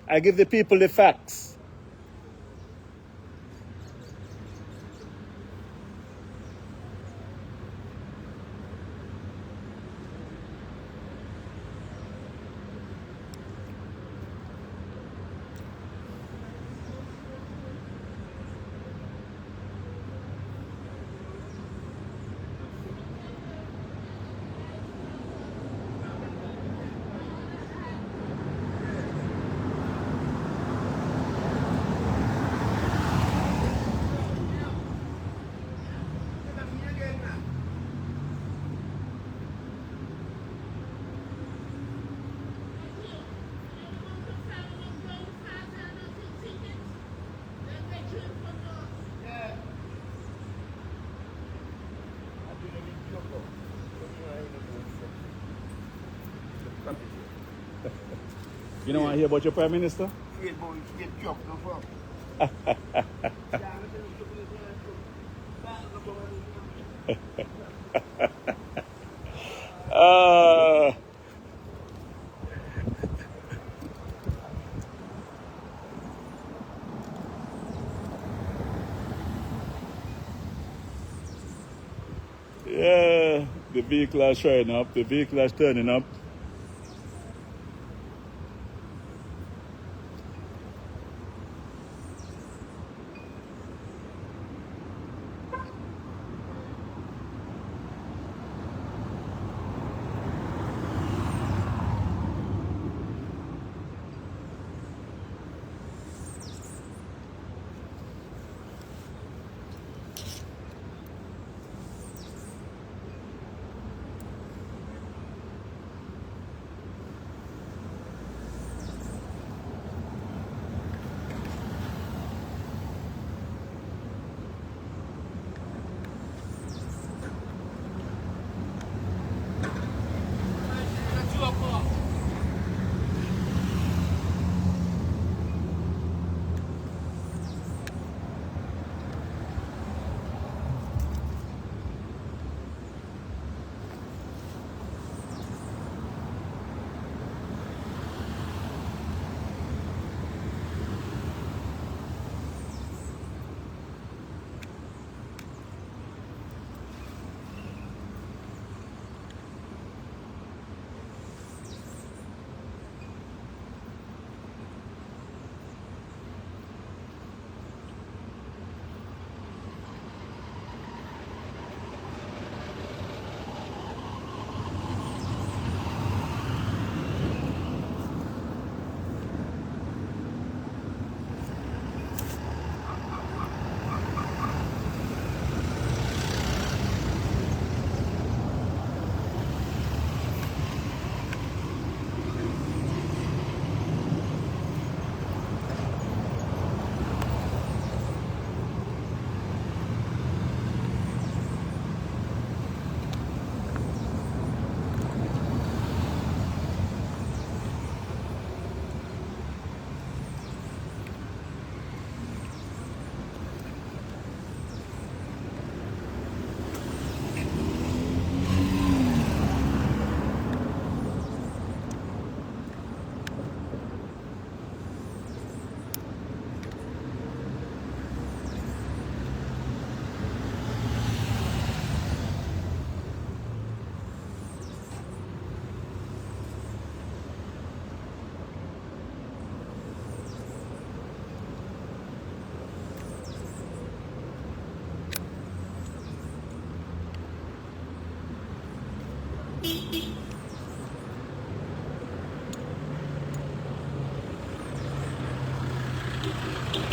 [SPEAKER 1] I give the people the facts. You don't want to hear about your Prime Minister? Yeah, the vehicle is showing up, the vehicle is turning up.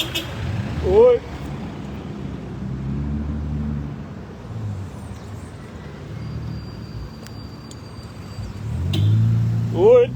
[SPEAKER 1] Oi. Oi.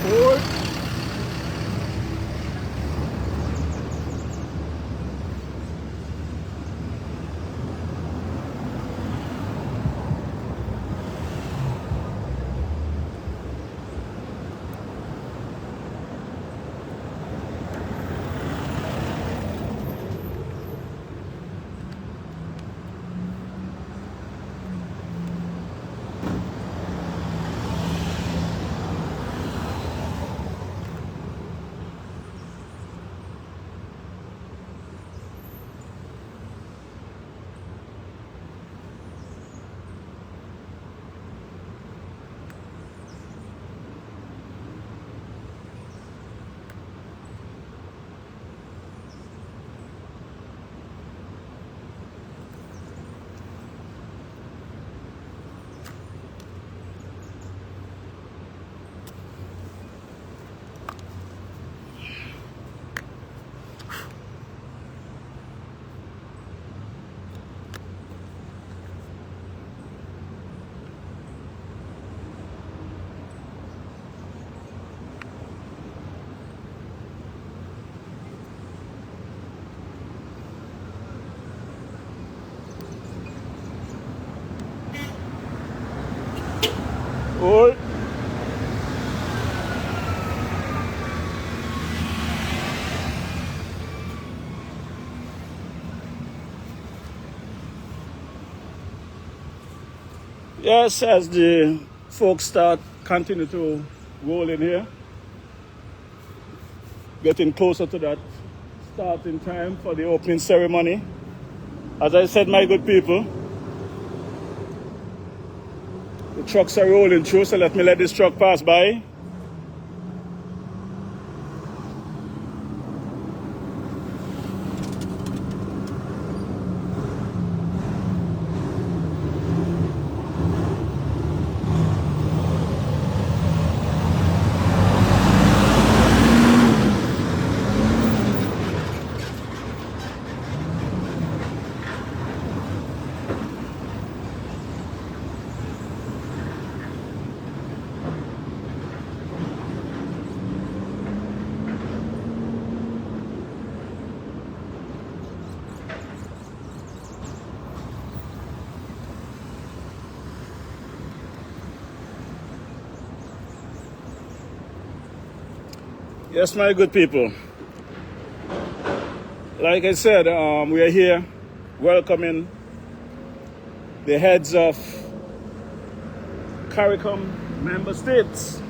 [SPEAKER 1] Oi. Oi. Yes, as the folks continue to roll in here, getting closer to that starting time for the opening ceremony. As I said, my good people, the trucks are rolling through, so let me let this truck pass by. Yes, my good people. Like I said, we are here welcoming the heads of CARICOM member states.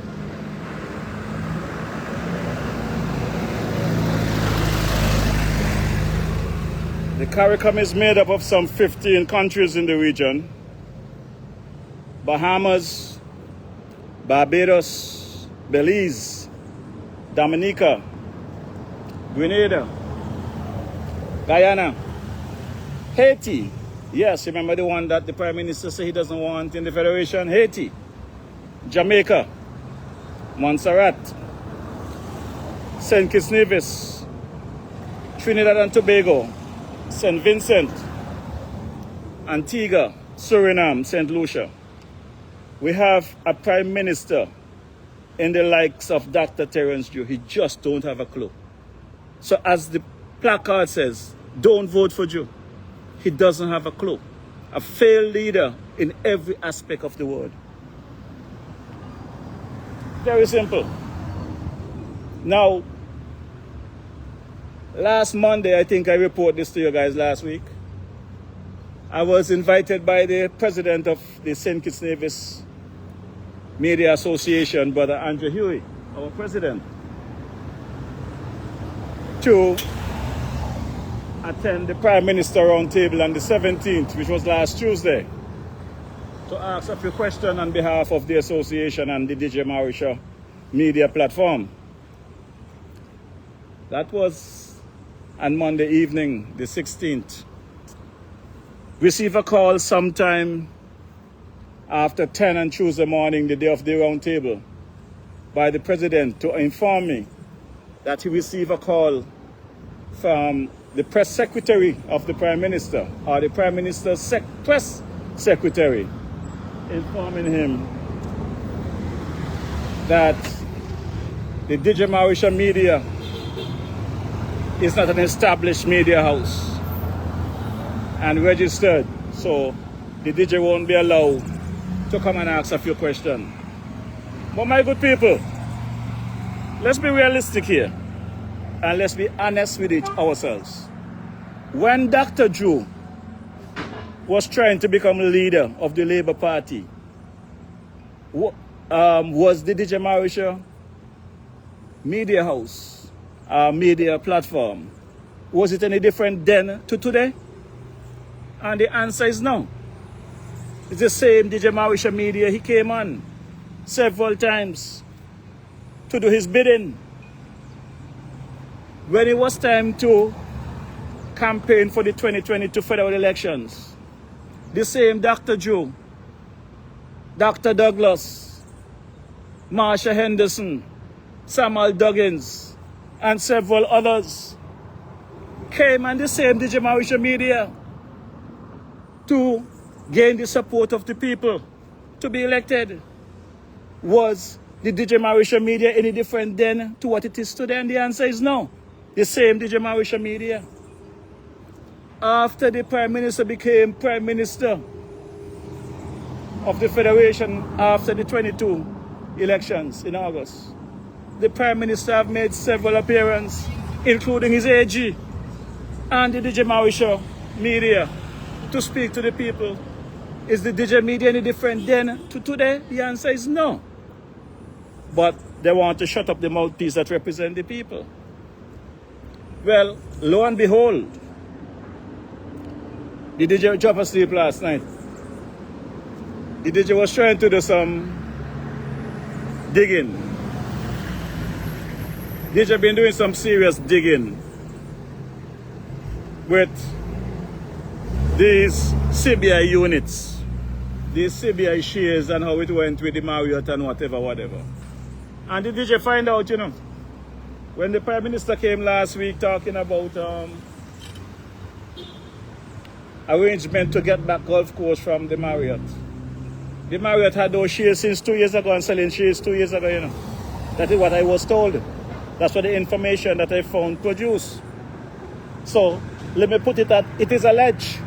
[SPEAKER 1] The CARICOM is made up of some 15 countries in the region: Bahamas, Barbados, Belize, Dominica, Grenada, Guyana, Haiti. Yes, remember the one that the Prime Minister said he doesn't want in the Federation? Haiti, Jamaica, Montserrat, St. Kitts Nevis, Trinidad and Tobago, St. Vincent, Antigua, Suriname, St. Lucia. We have a Prime Minister in the likes of Dr. Terence Jew. He just don't have a clue. So as the placard says, don't vote for Jew. He doesn't have a clue. A failed leader in every aspect of the world. Very simple. Now, last Monday, I think I reported this to you guys last week. I was invited by the president of the St. Kitts Nevis Media Association, Brother Andrew Huey, our president, to attend the Prime Minister Roundtable on the 17th, which was last Tuesday, to ask a few questions on behalf of the association and the DJ Marisha media platform. That was on Monday evening, the 16th. Received a call sometime after 10 on Tuesday morning, the day of the round table, by the president to inform me that he received a call from the press secretary of the Prime Minister, or the Prime Minister's press secretary, informing him that the DJ Marisha media is not an established media house and registered, so the DJ won't be allowed to come and ask a few questions. But my good people, let's be realistic here and let's be honest with ourselves. When Dr. Drew was trying to become leader of the Labour Party, was the DJ Marisha media house, media platform, was it any different then to today? And the answer is no. It's the same DJ Marisha media. He came on several times to do his bidding. When it was time to campaign for the 2022 federal elections, the same Dr. Joe, Dr. Douglas, Marsha Henderson, Samuel Duggins, and several others came on the same DJ Marisha media to gain the support of the people to be elected. Was the DJ Marisha media any different then to what it is today? And the answer is no. The same DJ Marisha media. After the Prime Minister became Prime Minister of the Federation after the 22 elections in August, the Prime Minister have made several appearances, including his AG and the DJ Marisha media, to speak to the people. Is the DJ media any different then to today? The answer is no. But they want to shut up the mouthpiece that represent the people. Well, lo and behold, The DJ dropped asleep last night. The DJ was trying to do some digging. DJ been doing some serious digging with these CBI units, these CBI shares and how it went with the Marriott and whatever. And the DJ find out, you know, when the Prime Minister came last week talking about arrangement to get back golf course from the Marriott. The Marriott had those shares since 2 years ago and selling shares 2 years ago, you know. That is what I was told. That's what the information that I found produced. So, let me put it that it is alleged.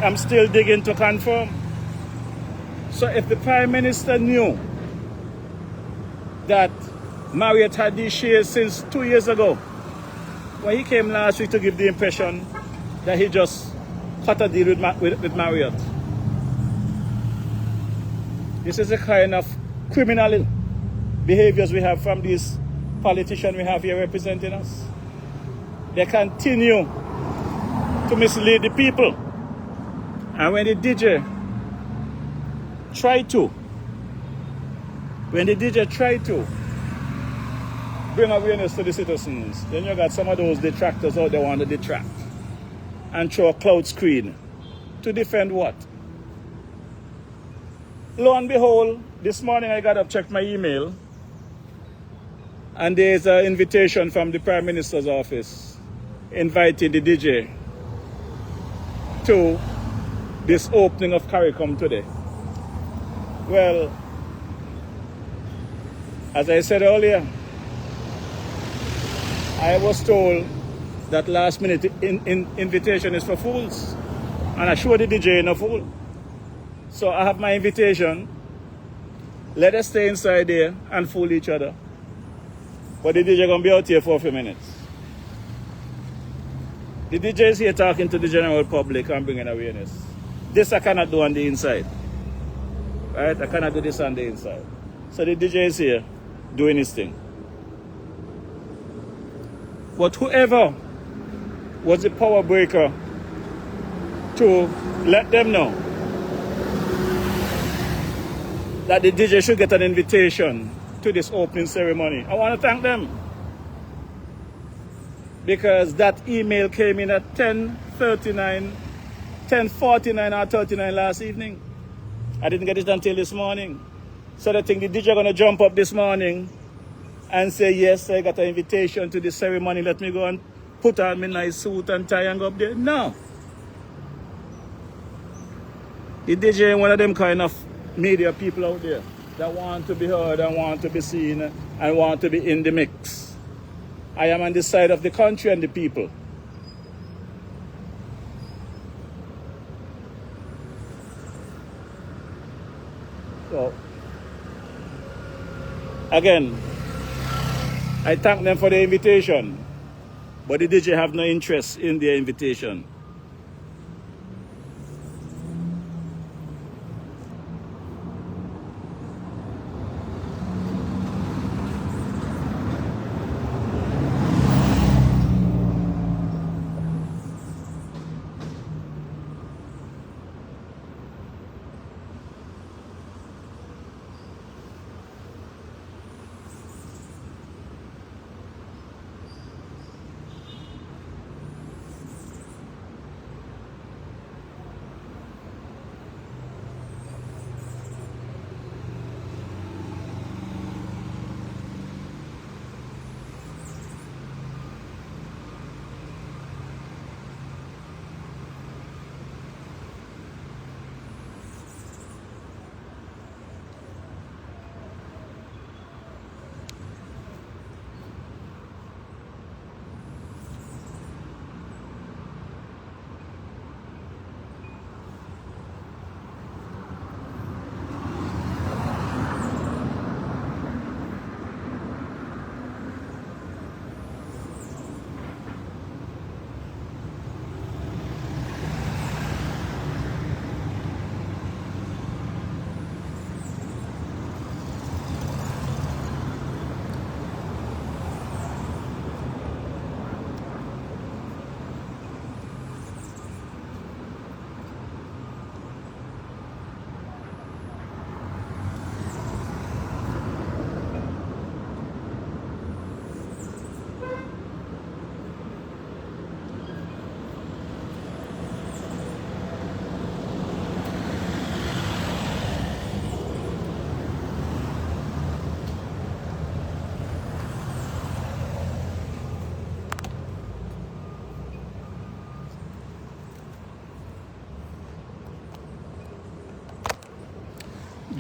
[SPEAKER 1] I'm still digging to confirm. So if the Prime Minister knew that Marriott had these shares since 2 years ago, when he came last week to give the impression that he just cut a deal with Marriott. This is the kind of criminal behaviors we have from these politicians we have here representing us. They continue to mislead the people. And when the DJ try to bring awareness to the citizens, then you got some of those detractors out there want to detract and throw a cloud screen to defend what? Lo and behold, this morning I got up, checked my email, and there's an invitation from the Prime Minister's office inviting the DJ to this opening of CARICOM today. Well, as I said earlier, I was told that last minute invitation is for fools, and I sure the DJ ain't a fool. So I have my invitation. Let us stay inside there and fool each other. But the DJ gonna be out here for a few minutes. The DJ is here talking to the general public and bringing awareness. This I cannot do on the inside. Right? I cannot do this on the inside. So the DJ is here doing his thing. But whoever was the power breaker to let them know that the DJ should get an invitation to this opening ceremony, I want to thank them. Because that email came in at 10:49 or 39 last evening. I didn't get it until this morning. So I think the DJ going to jump up this morning and say, yes, I got an invitation to this ceremony. Let me go and put on my nice suit and tie and go up there. No. The DJ is one of them kind of media people out there that want to be heard and want to be seen and want to be in the mix. I am on the side of the country and the people. So, again, I thank them for the invitation, but the DJ have no interest in their invitation.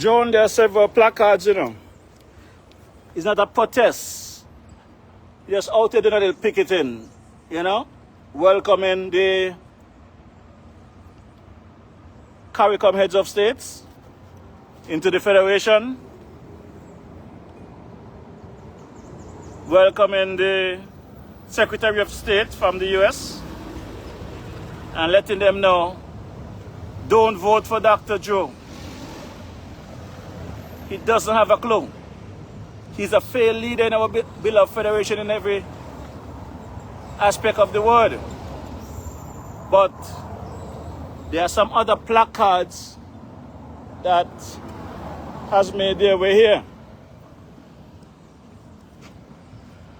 [SPEAKER 1] John, there are several placards, you know. It's not a protest. Just out there doing a little picketing, you know, welcoming the CARICOM heads of states into the Federation, welcoming the Secretary of State from the US, and letting them know, don't vote for Dr. Joe. He doesn't have a clue. He's a failed leader in our beloved Federation in every aspect of the word. But there are some other placards that has made their way here.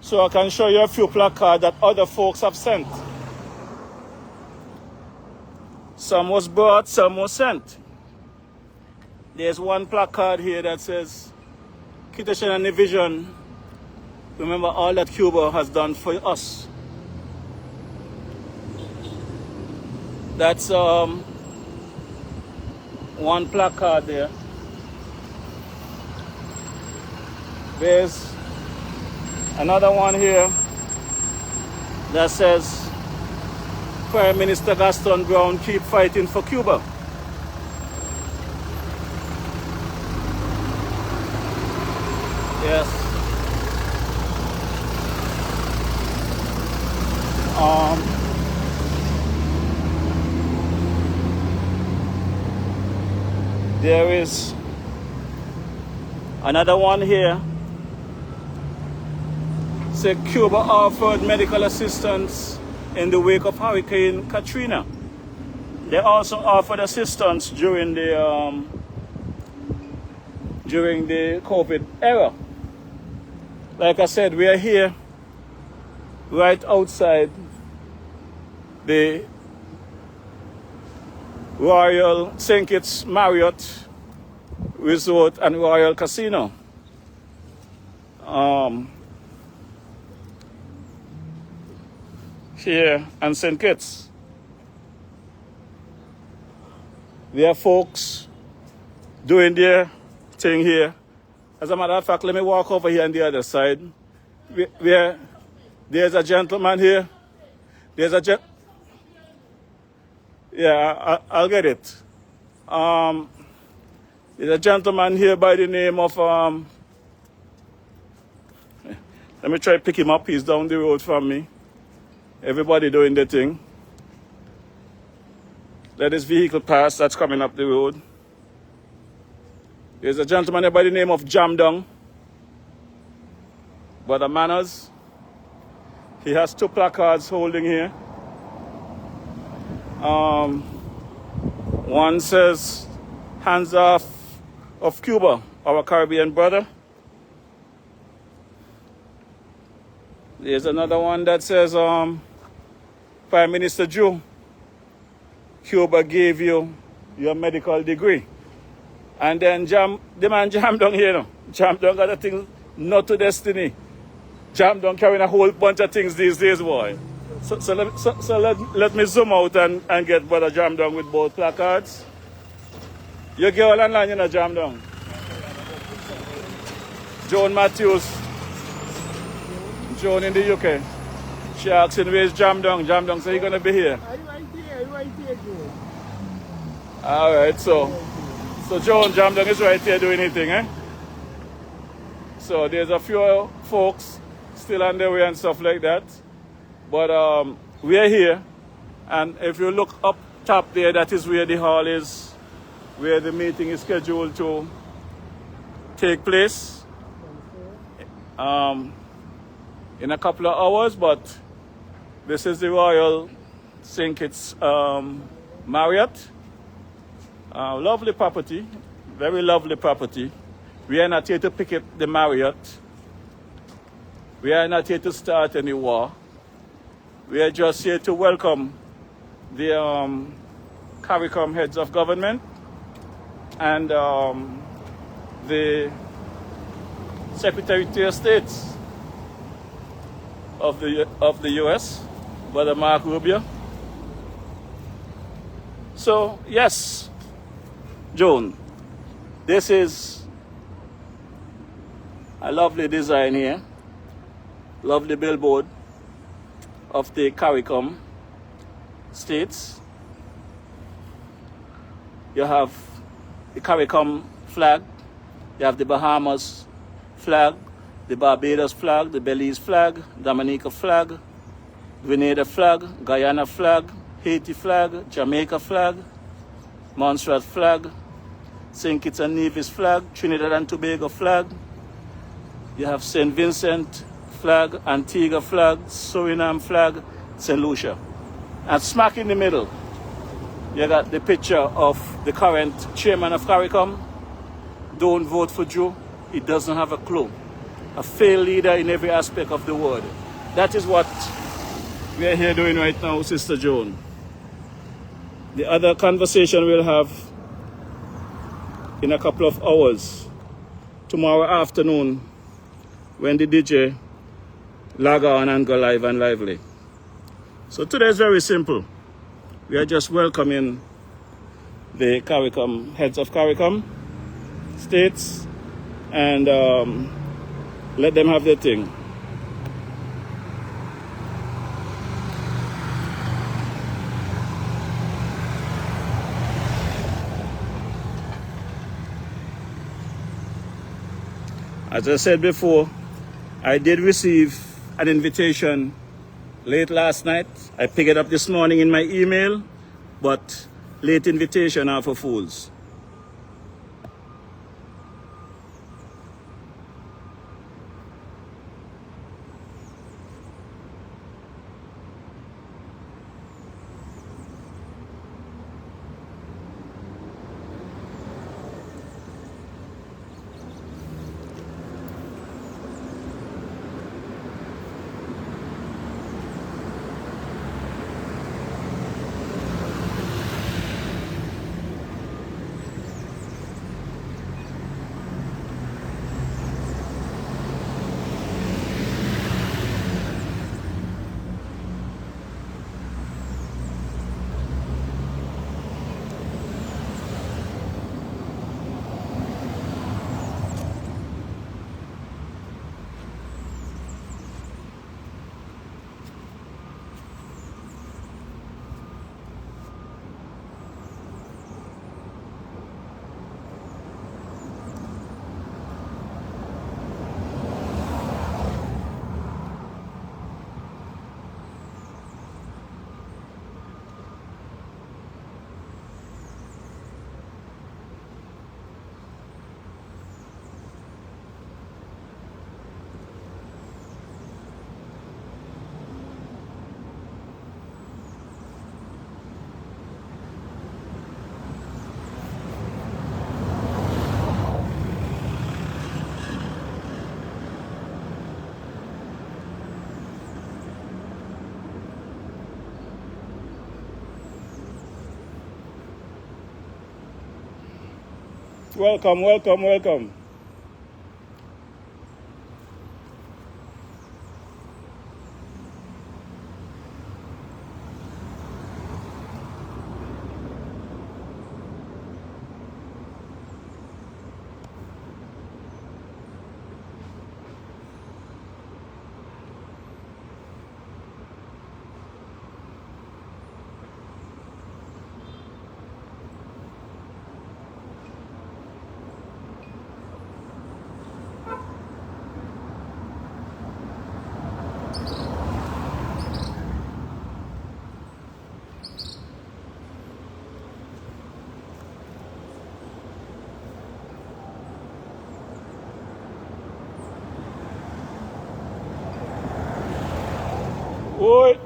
[SPEAKER 1] So I can show you a few placards that other folks have sent. Some was brought, some was sent. There's one placard here that says, Picketing and Division, remember all that Cuba has done for us. That's one placard there. There's another one here that says, Prime Minister Gaston Brown, keep fighting for Cuba. Yes. There is another one here. Say Cuba offered medical assistance in the wake of Hurricane Katrina. They also offered assistance during the COVID era. Like I said, we are here right outside the Royal St. Kitts Marriott Resort and Royal Casino. Here and St. Kitts. There are folks doing their thing here. As a matter of fact, let me walk over here on the other side. Where there's a gentleman here. There's a I'll get it. There's a gentleman here by the name of let me try to pick him up. He's down the road from me. Everybody doing their thing. Let his vehicle pass. That's coming up the road. There's a gentleman here by the name of Jamdong. Brother Manners. He has two placards holding here. One says, hands off of Cuba, our Caribbean brother. There's another one that says, Prime Minister Joe, Cuba gave you your medical degree. And then the man jammed down here, no? Jammed down got a thing not to destiny. Jammed down carrying a whole bunch of things these days, boy. So let me zoom out and get Brother Jam down with both placards. Your girl online, you know, Jam down. Joan Matthews. Joan in the UK. She asking where's Jam down. Jam down, so you're going to be here.
[SPEAKER 2] Right here, Joan.
[SPEAKER 1] All right, so Joan, Jam down is right here doing anything, eh? So there's a few folks still on their way and stuff like that. But we are here, and if you look up top there, that is where the hall is, where the meeting is scheduled to take place in a couple of hours. But this is the Royal St. Kitts Marriott. Lovely property, very lovely property. We are not here to picket the Marriott. We are not here to start any war. We are just here to welcome the CARICOM heads of government and the Secretary of State of the US, Brother Mark Rubio. So yes, Joan, This is a lovely design here. Lovely billboard of the CARICOM states. You have the CARICOM flag, you have the Bahamas flag, the Barbados flag, the Belize flag, Dominica flag, Grenada flag, Guyana flag, Haiti flag, Jamaica flag, Montserrat flag, St. Kitts and Nevis flag, Trinidad and Tobago flag. You have St. Vincent flag, Antigua flag, Suriname flag, St. Lucia. And smack in the middle, you got the picture of the current chairman of CARICOM. Don't vote for Joe. He doesn't have a clue. A failed leader in every aspect of the word. That is what we are here doing right now, Sister Joan. The other conversation we'll have in a couple of hours, tomorrow afternoon, when the DJ log on and go live and lively. So today is very simple. We are just welcoming the CARICOM, heads of CARICOM states, and let them have their thing. As I said before, I did receive an invitation late last night. I picked it up this morning in my email, but late invitation are for fools. Welcome, welcome, welcome. Oi.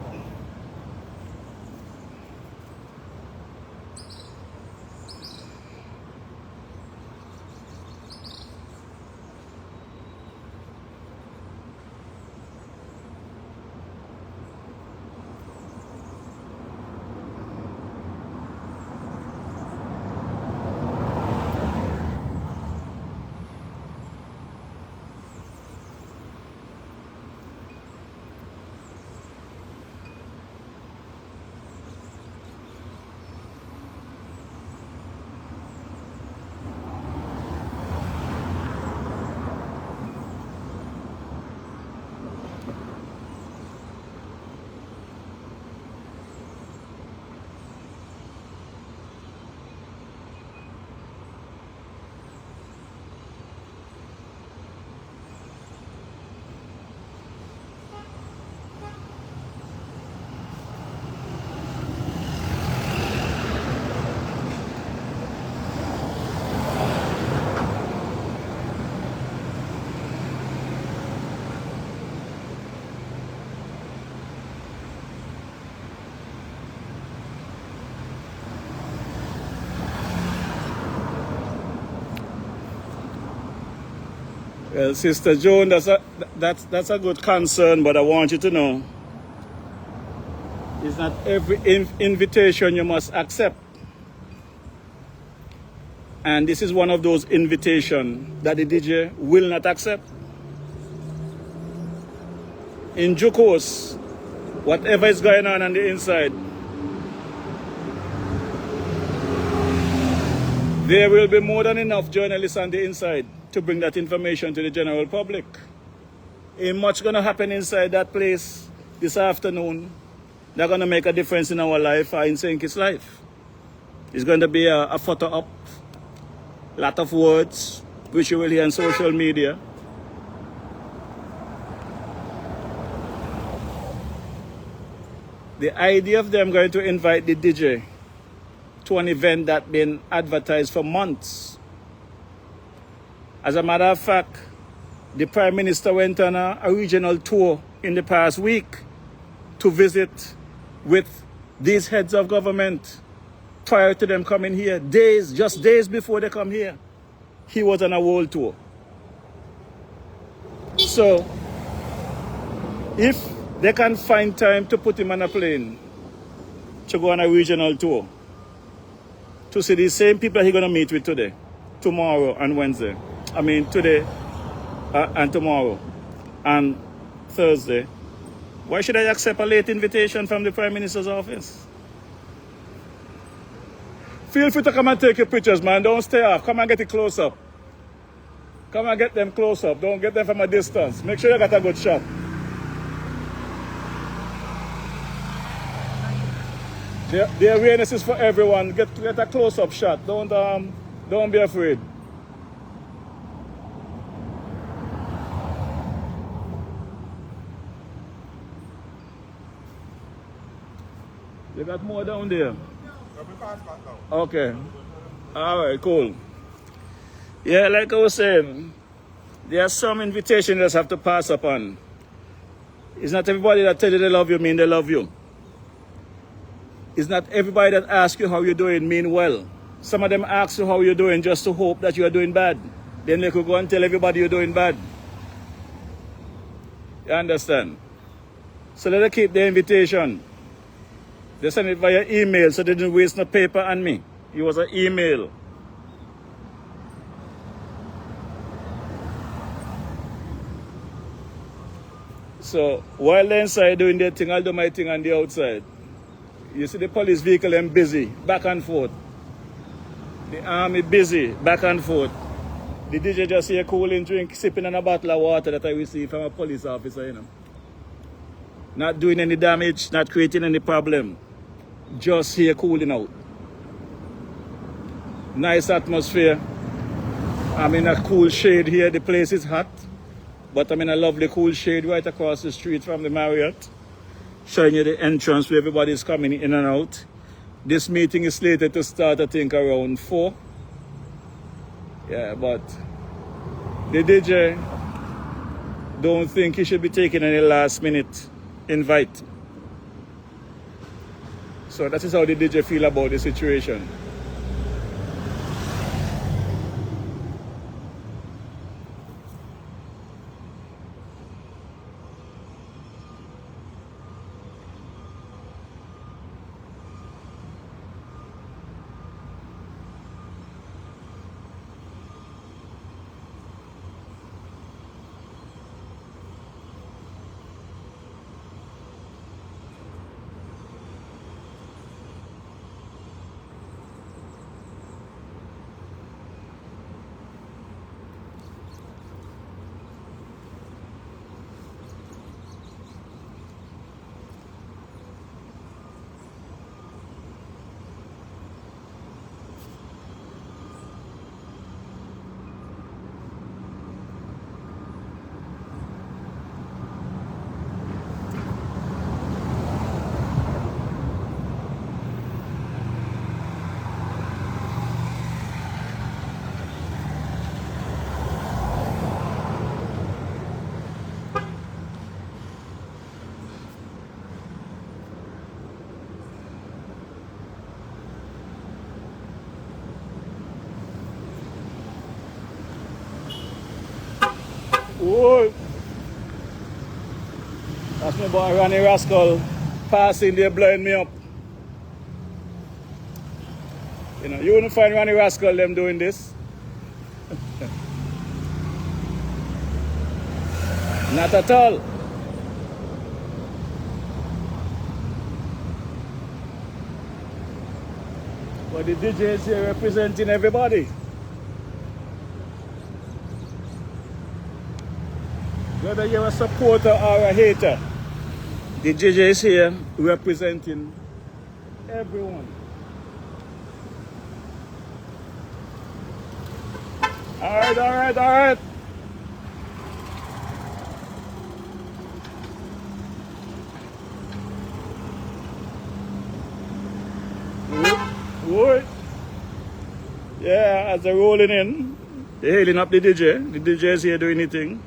[SPEAKER 1] Well, Sister Joan, that's a good concern, but I want you to know it's not every invitation you must accept. And this is one of those invitations that the DJ will not accept. In due course, whatever is going on the inside, there will be more than enough journalists on the inside to bring that information to the general public. Ain't much going to happen inside that place this afternoon that's going to make a difference in our life or in Sankey's life. It's going to be a photo op, lot of words, which you will hear on social media. The idea of them going to invite the DJ to an event that's been advertised for months. As a matter of fact, the Prime Minister went on a regional tour in the past week to visit with these heads of government prior to them coming here. Just days before they come here, he was on a world tour. So, if they can find time to put him on a plane to go on a regional tour to see the same people he's going to meet with today, tomorrow and Wednesday. I mean today and tomorrow and Thursday. Why should I accept a late invitation from the Prime Minister's office? Feel free to come and take your pictures, man. Don't stay off. Come and get it close up. Come and get them close up. Don't get them from a distance. Make sure you got a good shot. The awareness is for everyone. Get a close-up shot. Don't be afraid. You got more down there? Okay. All right, cool. Yeah, like I was saying, there are some invitations that have to pass upon. It's not everybody that tells you they love you mean they love you. It's not everybody that asks you how you're doing mean well. Some of them ask you how you're doing just to hope that you are doing bad. Then they could go and tell everybody you're doing bad. You understand? So let them keep the invitation. They send it via email so they didn't waste no paper on me. It was an email. So while they're inside doing their thing, I'll do my thing on the outside. You see the police vehicle them busy, back and forth. The army busy, back and forth. The DJ just here cooling drink, sipping on a bottle of water that I received from a police officer, you know. Not doing any damage, not creating any problem. Just here cooling out. Nice atmosphere. I'm in a cool shade here. The place is hot, but I'm in a lovely cool shade right across the street from the Marriott. Showing you the entrance where everybody's coming in and out. This meeting is slated to start, I think, around 4. Yeah, but the DJ don't think he should be taking any last minute invite. So that is how the DJ feel about the situation. Oh, that's my boy Ronnie Rascal passing there blowing me up. You know, you wouldn't find Ronnie Rascal them doing this. Not at all. But the DJ is here representing everybody. Whether you're a supporter or a hater, the DJ is here representing everyone. All right, all right, all right. Wood. Yeah, as they're rolling in, they're hailing up the DJ. The DJ is here doing anything.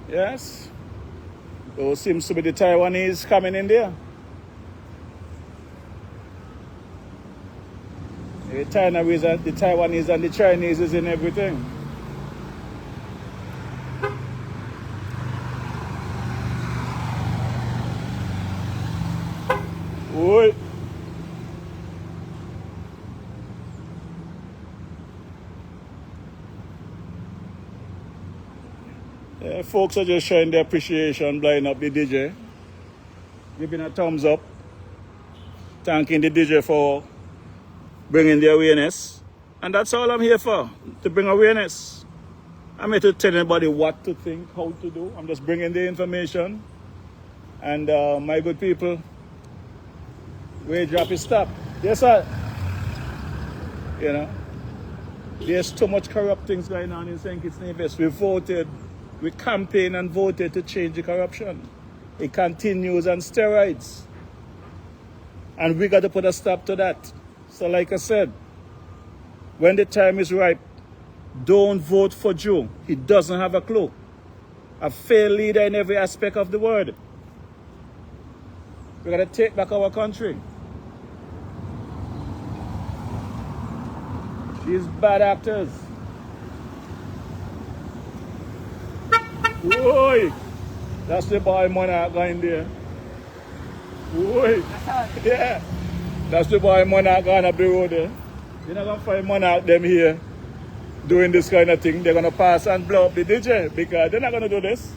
[SPEAKER 1] Yes. Those seems to be the Taiwanese coming in there. The Taiwanese and the Chinese is in everything. Oi. Yeah, folks are just showing their appreciation, blowing up the DJ, giving a thumbs up, thanking the DJ for bringing the awareness. And that's all I'm here for, to bring awareness. I'm here to tell anybody what to think, how to do. I'm just bringing the information. And my good people, wage drop is stop. Yes, sir. You know, there's too much corrupt things going on in St. Kitts Nevis. We voted, we campaigned and voted to change the corruption. It continues on steroids. And we got to put a stop to that. So like I said, when the time is ripe, don't vote for Joe. He doesn't have a clue. A failed leader in every aspect of the word. We got to take back our country. These bad actors. Oi! That's the boy Monarch going there. Oi! Yeah. That's the boy Monarch going up the road there. You're not going to find Monarch them here doing this kind of thing. They're going to pass and blow up the DJ because they're not going to do this.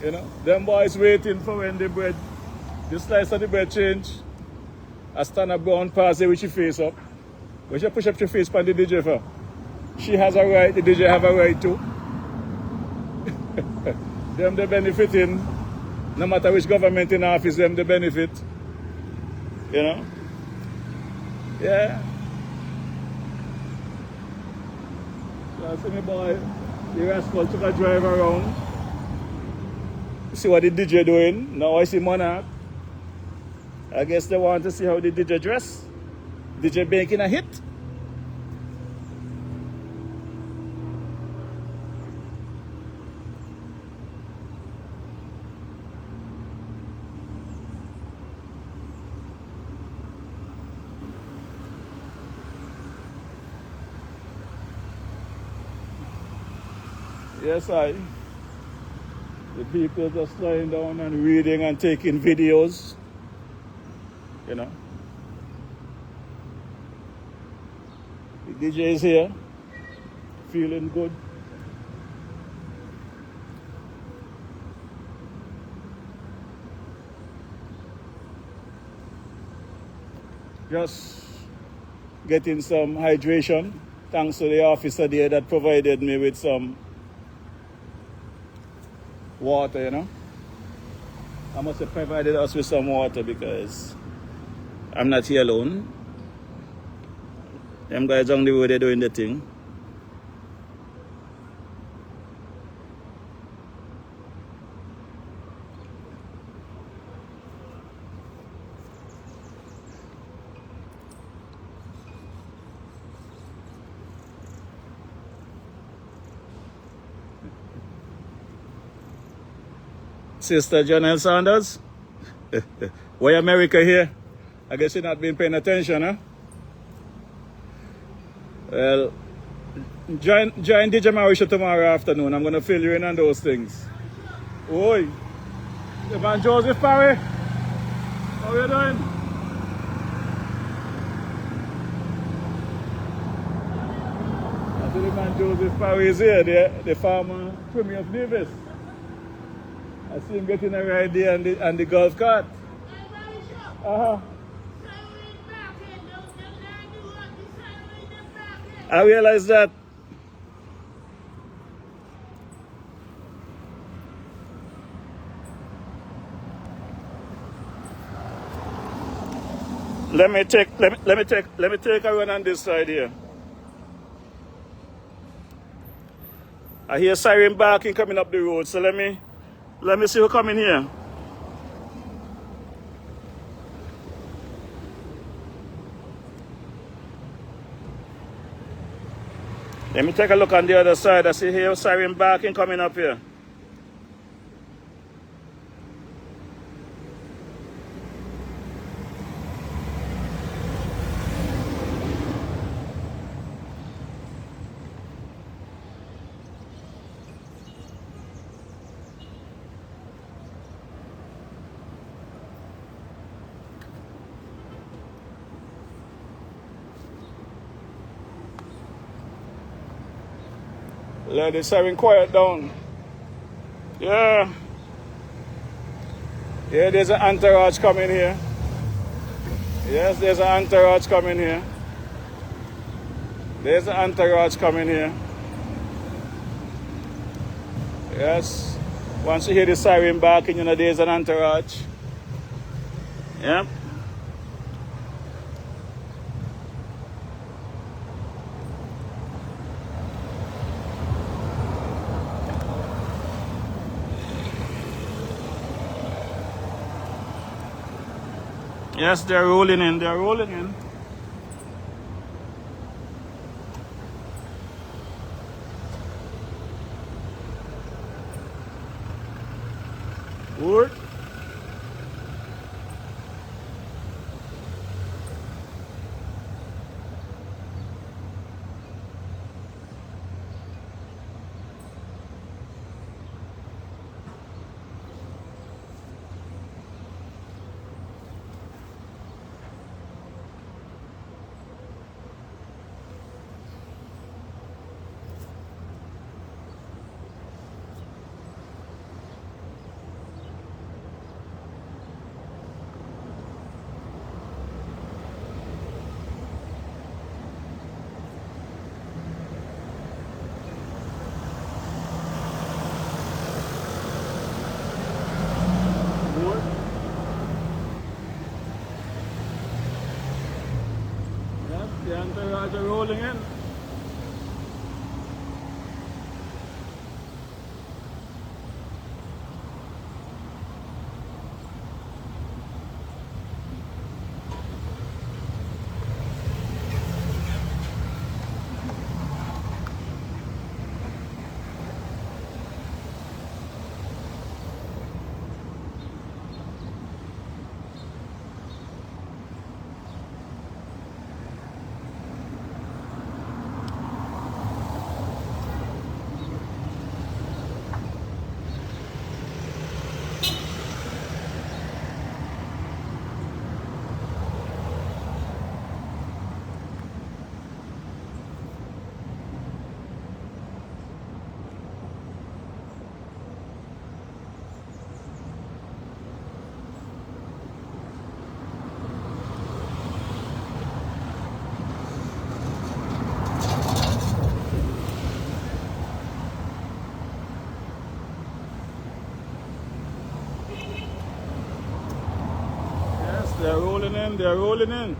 [SPEAKER 1] You know, them boys waiting for when the bread, the slice of the bread change. I stand up brown pass there with your face up. When you push up your face on the DJ for? She has a right, the DJ have a right too. Them they benefiting, no matter which government in office, them they benefit. You know? Yeah. So I see my boy, the rascal took a drive around. See what the DJ doing. Now I see Monarch. I guess they want to see how the DJ dress. DJ making a hit. Yes, the people just lying down and reading and taking videos, you know. The DJ is here, feeling good. Just getting some hydration Thanks to the officer there that provided me with some water, you know. I must have provided us with some water because I'm not here alone. Them guys on the road, they're doing the thing. Sister Janelle Sanders, why America here? I guess you're not been paying attention, huh? Well, join DJ Marisha tomorrow afternoon. I'm going to fill you in on those things. Oi, the man Joseph Parry, how you doing? I see the man Joseph Parry is here, the former Premier of Davis. I see him getting a ride there and the golf cart. I realize that. Let me take a run on this side here. I hear siren barking coming up the road, so let me see who coming here. Let me take a look on the other side. I see here siren barking coming up here. Let the siren quiet down. Yeah. Yeah, there's an entourage coming here. Yes, there's an entourage coming here. There's an entourage coming here. Yes. Once you hear the siren barking, you know there's an entourage. Yep. Yes, they're rolling in. They're rolling in. Good. The entourage are rolling in. They're rolling in, they're rolling in.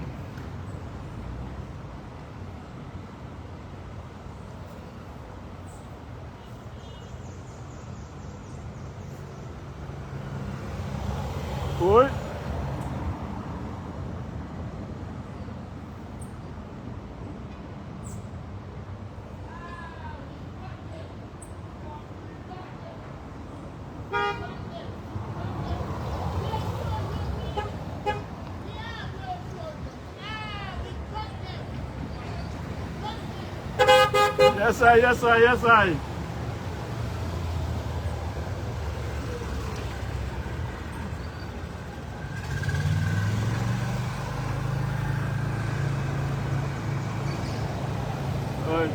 [SPEAKER 1] Oi. Yes, I, yes, I, yes, I. Oi.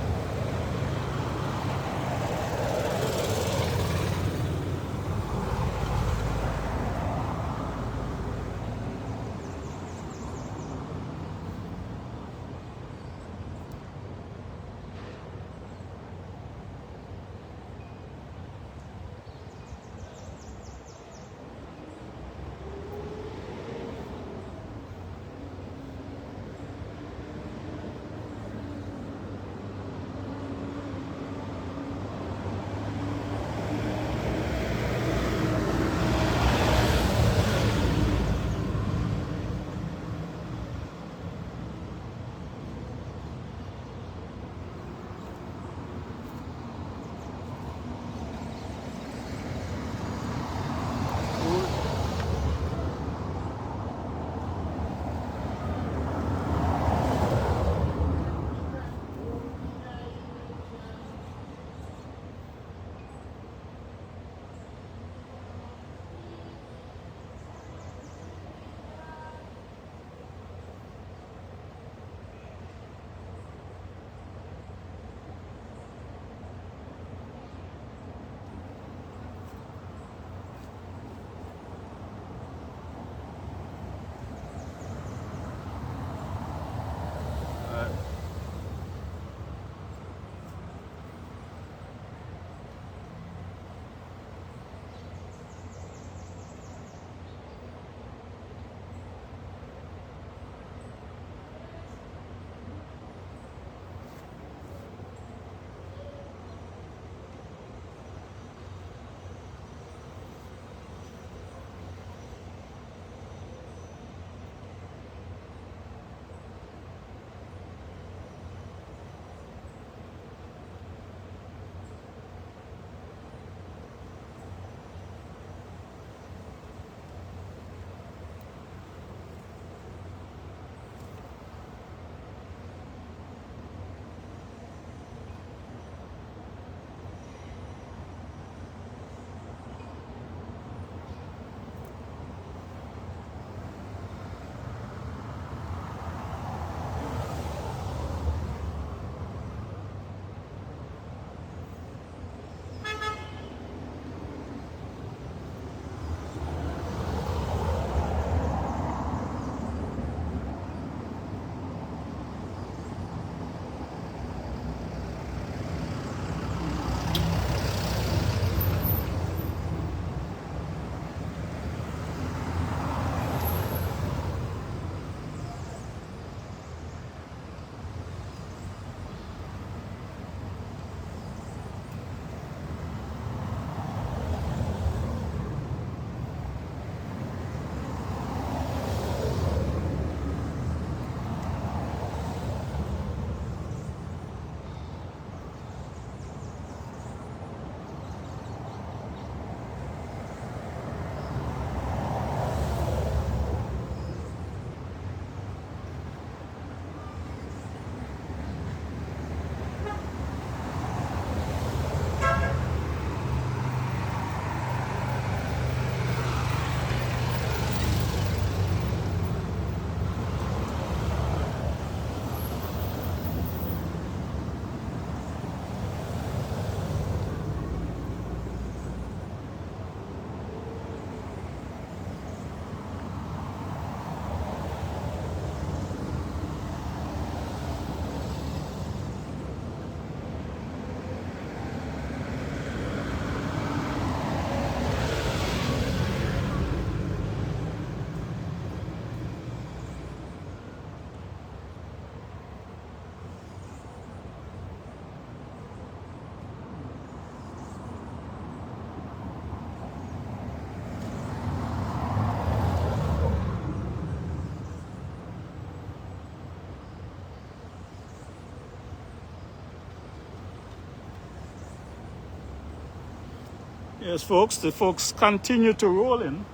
[SPEAKER 1] Yes, folks, the folks continue to roll in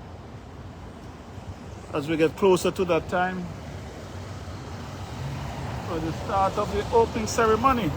[SPEAKER 1] as we get closer to that time for the start of the opening ceremony.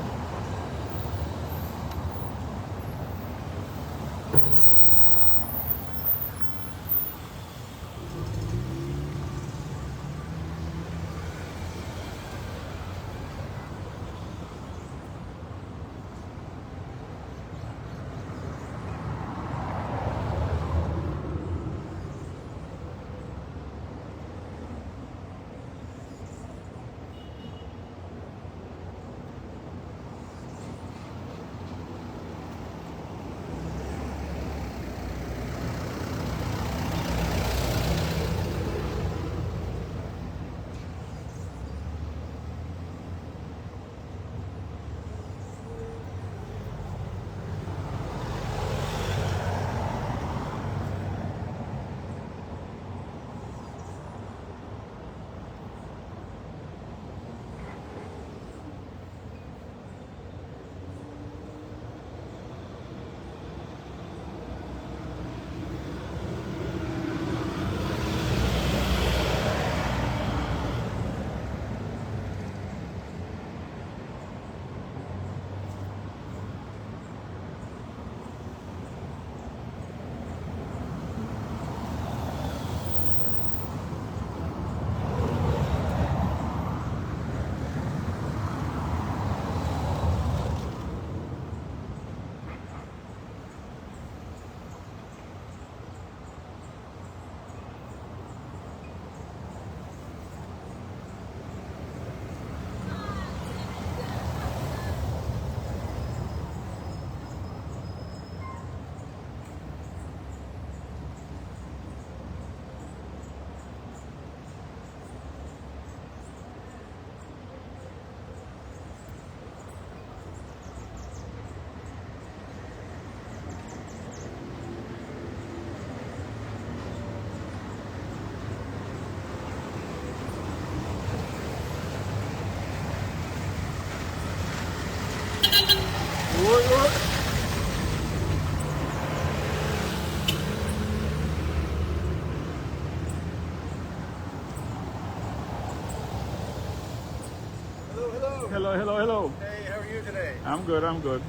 [SPEAKER 1] Hello, hello, hello.
[SPEAKER 4] Hey, how are you today?
[SPEAKER 1] I'm good, I'm good.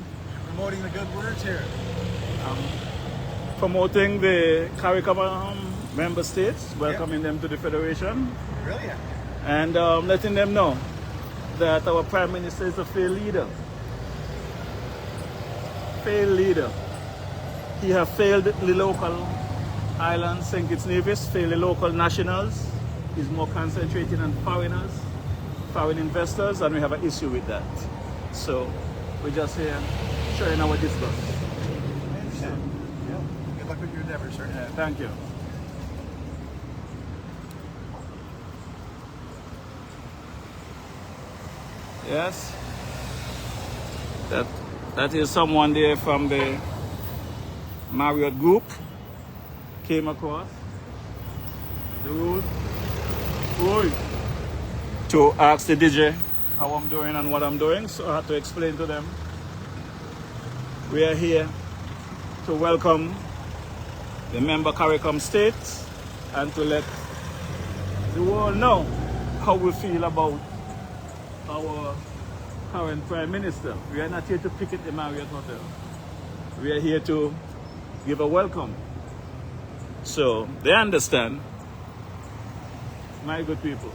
[SPEAKER 4] Promoting the good words here.
[SPEAKER 1] Promoting the CARICOM member states, welcoming them to the Federation,
[SPEAKER 4] Brilliant.
[SPEAKER 1] and letting them know that our Prime Minister is a failed leader. Failed leader. He has failed the local islands, St. Kitts Nevis, failed the local nationals. He's more concentrating on foreigners, foreign investors, and we have an issue with that. So we're just here showing our disgust.
[SPEAKER 4] I understand. Yeah. Good luck with your endeavors, sir.
[SPEAKER 1] Thank you. Yes. That is someone there from the Marriott group. Came across the road to ask the DJ how I'm doing and what I'm doing. So I had to explain to them. We are here to welcome the member CARICOM states and to let the world know how we feel about our current Prime Minister. We are not here to picket the Marriott Hotel. We are here to give a welcome. So they understand, my good people.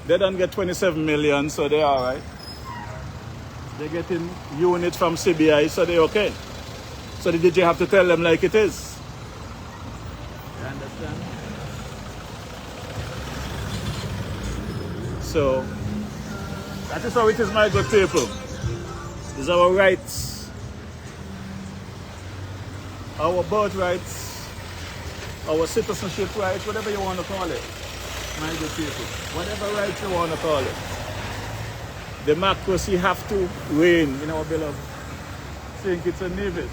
[SPEAKER 1] They don't get 27 million, so they're all right. They're getting units from CBI, so they're okay. So the DJ have to tell them like it is. You understand? So that is how it is, my good people. It's our rights, our birthrights, our citizenship rights, whatever you want to call it, my good people. Whatever rights you want to call it. Democracy have to reign in our beloved St. Kitts and Nevis.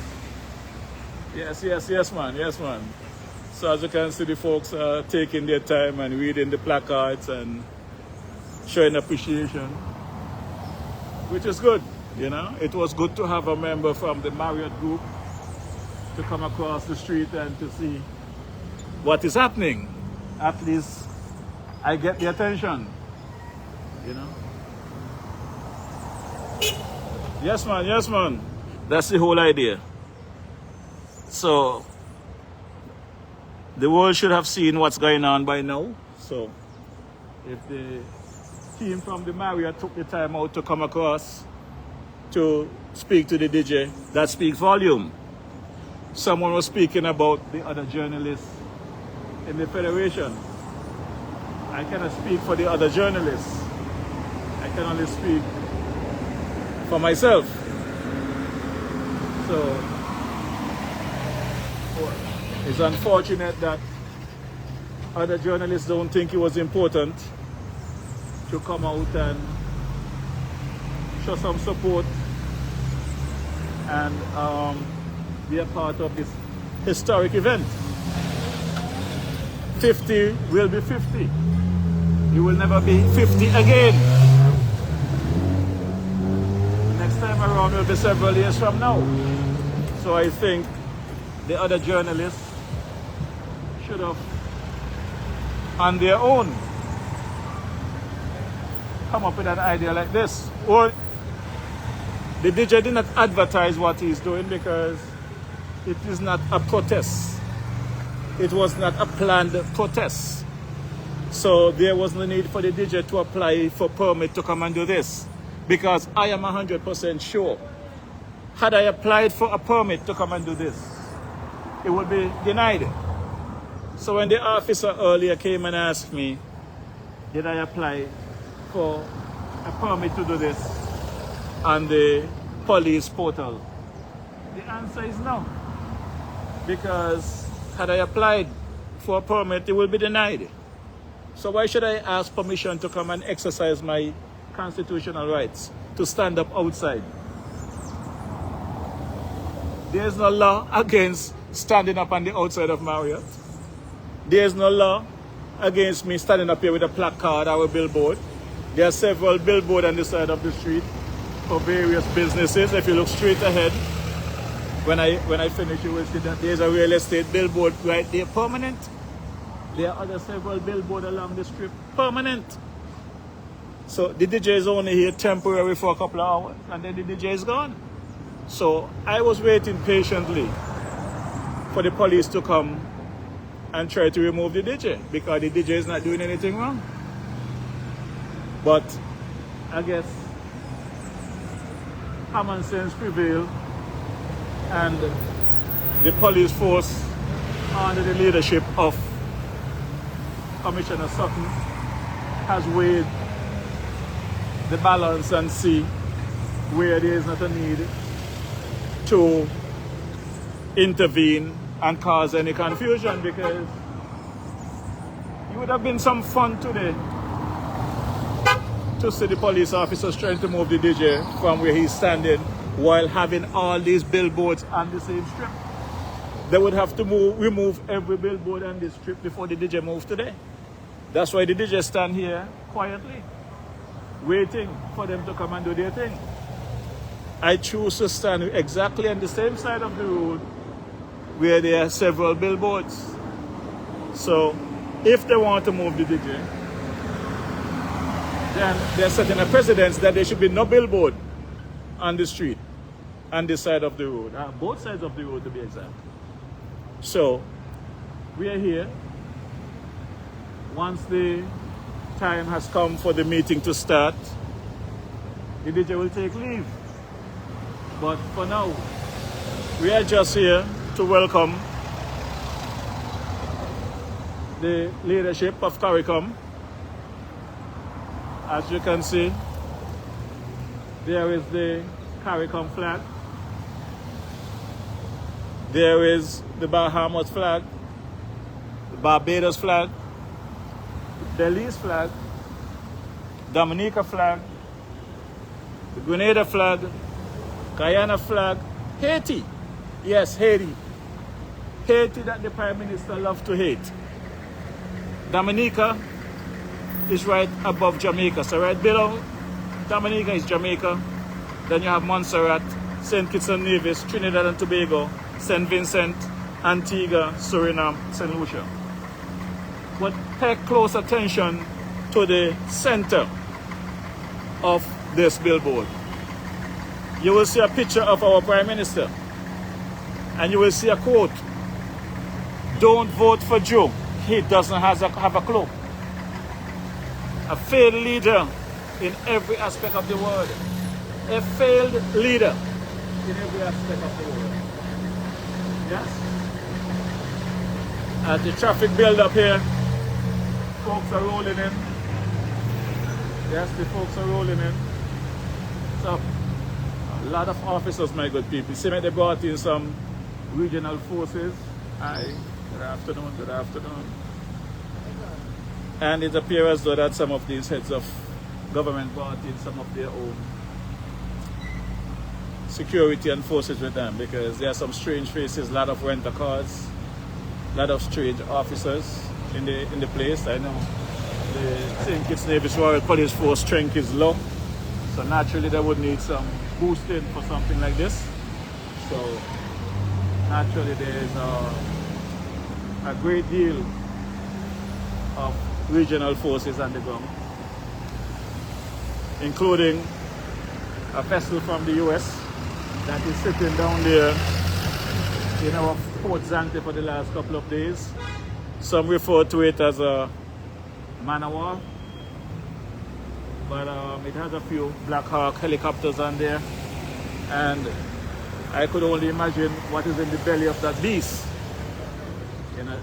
[SPEAKER 1] Yes, man. So as you can see, the folks are taking their time and reading the placards and showing appreciation, which is good. You know, it was good to have a member from the Marriott group to come across the street and to see what is happening. At least I get the attention, you know. Yes, man, yes, man. That's the whole idea. So, the world should have seen what's going on by now. So, if the team from the Marriott took the time out to come across to speak to the DJ, that speaks volume. Someone was speaking about the other journalists in the Federation. I cannot speak for the other journalists. I can only speak for myself. So, it's unfortunate that other journalists don't think it was important to come out and show some support and be a part of this historic event. 50 will be 50. It will never be 50 again. Next time around will be several years from now. So I think the other journalists should have, on their own, come up with an idea like this. Or the DJ did not advertise what he's doing because it is not a protest. It was not a planned protest. So there was no need for the DJ to apply for permit to come and do this. Because I am 100% sure, had I applied for a permit to come and do this, it would be denied. So when the officer earlier came and asked me, did I apply for a permit to do this on the police portal? The answer is no. Because had I applied for a permit, it will be denied. So why should I ask permission to come and exercise my constitutional rights to stand up outside? There is no law against standing up on the outside of Marriott. There is no law against me standing up here with a placard or a billboard. There are several billboards on the side of the street for various businesses. If you look straight ahead, when I finish, you will see that there's a real estate billboard right there, permanent. There are other several billboards along the strip, permanent. So the DJ is only here temporary for a couple of hours, and then the DJ is gone. So I was waiting patiently for the police to come and try to remove the DJ, because the DJ is not doing anything wrong. But I guess common sense prevailed, and the police force, under the leadership of Commissioner Sutton, has weighed the balance and see where there is not a need to intervene and cause any confusion, because it would have been some fun today to see the police officers trying to move the DJ from where he's standing while having all these billboards on the same strip. They would have to remove every billboard on this strip before the DJ moves today. That's why the DJ stand here quietly, waiting for them to come and do their thing. I choose to stand exactly on the same side of the road where there are several billboards. So if they want to move the DJ, then they're setting a precedence that there should be no billboard on the street, on this side of the road, both sides of the road to be exact. So we are here. Once the time has come for the meeting to start, the DJ will take leave. But for now, we are just here to welcome the leadership of CARICOM. As you can see, there is the CARICOM flag. There is the Bahamas flag, the Barbados flag, Belize flag, Dominica flag, the Grenada flag, Guyana flag, Haiti. Yes, Haiti. Haiti that the Prime Minister loves to hate. Dominica is right above Jamaica. So right below Dominica is Jamaica. Then you have Montserrat, St. Kitts and Nevis, Trinidad and Tobago, St. Vincent, Antigua, Suriname, St. Lucia. But pay close attention to the center of this billboard. You will see a picture of our Prime Minister, and you will see a quote, "Don't vote for Joe, he doesn't have a clue." A failed leader in every aspect of the world. A failed leader in every aspect of the world. Yes? As the traffic build up here, folks are rolling in. Yes, the folks are rolling in. So, a lot of officers, my good people. See, they brought in some regional forces. Hi, good afternoon, good afternoon. And it appears as though that some of these heads of government brought in some of their own security and forces with them, because there are some strange faces, a lot of rental cars, a lot of strange officers in the place. I know the St. Kitts Nevis Royal Police Force strength is low, so naturally they would need some boosting for something like this. So naturally there is a great deal of regional forces on the ground, including a vessel from the US that is sitting down there in our Port Zante for the last couple of days. Some refer to it as a man of war, but it has a few Black Hawk helicopters on there, and I could only imagine what is in the belly of that beast. You know,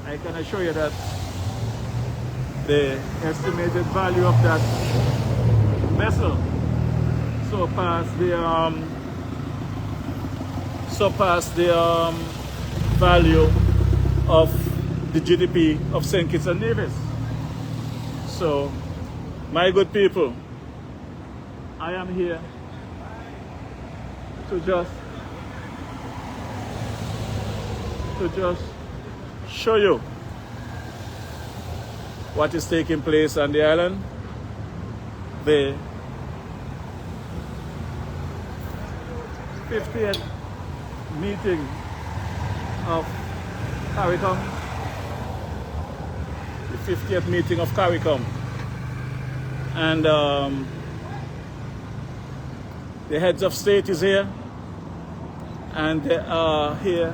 [SPEAKER 1] I can assure you that the estimated value of that vessel surpassed the value of the GDP of St. Kitts and Nevis. So, my good people, I am here to just show you what is taking place on the island. The 50th meeting of CARICOM. The 50th meeting of CARICOM. And the heads of state is here. And they are here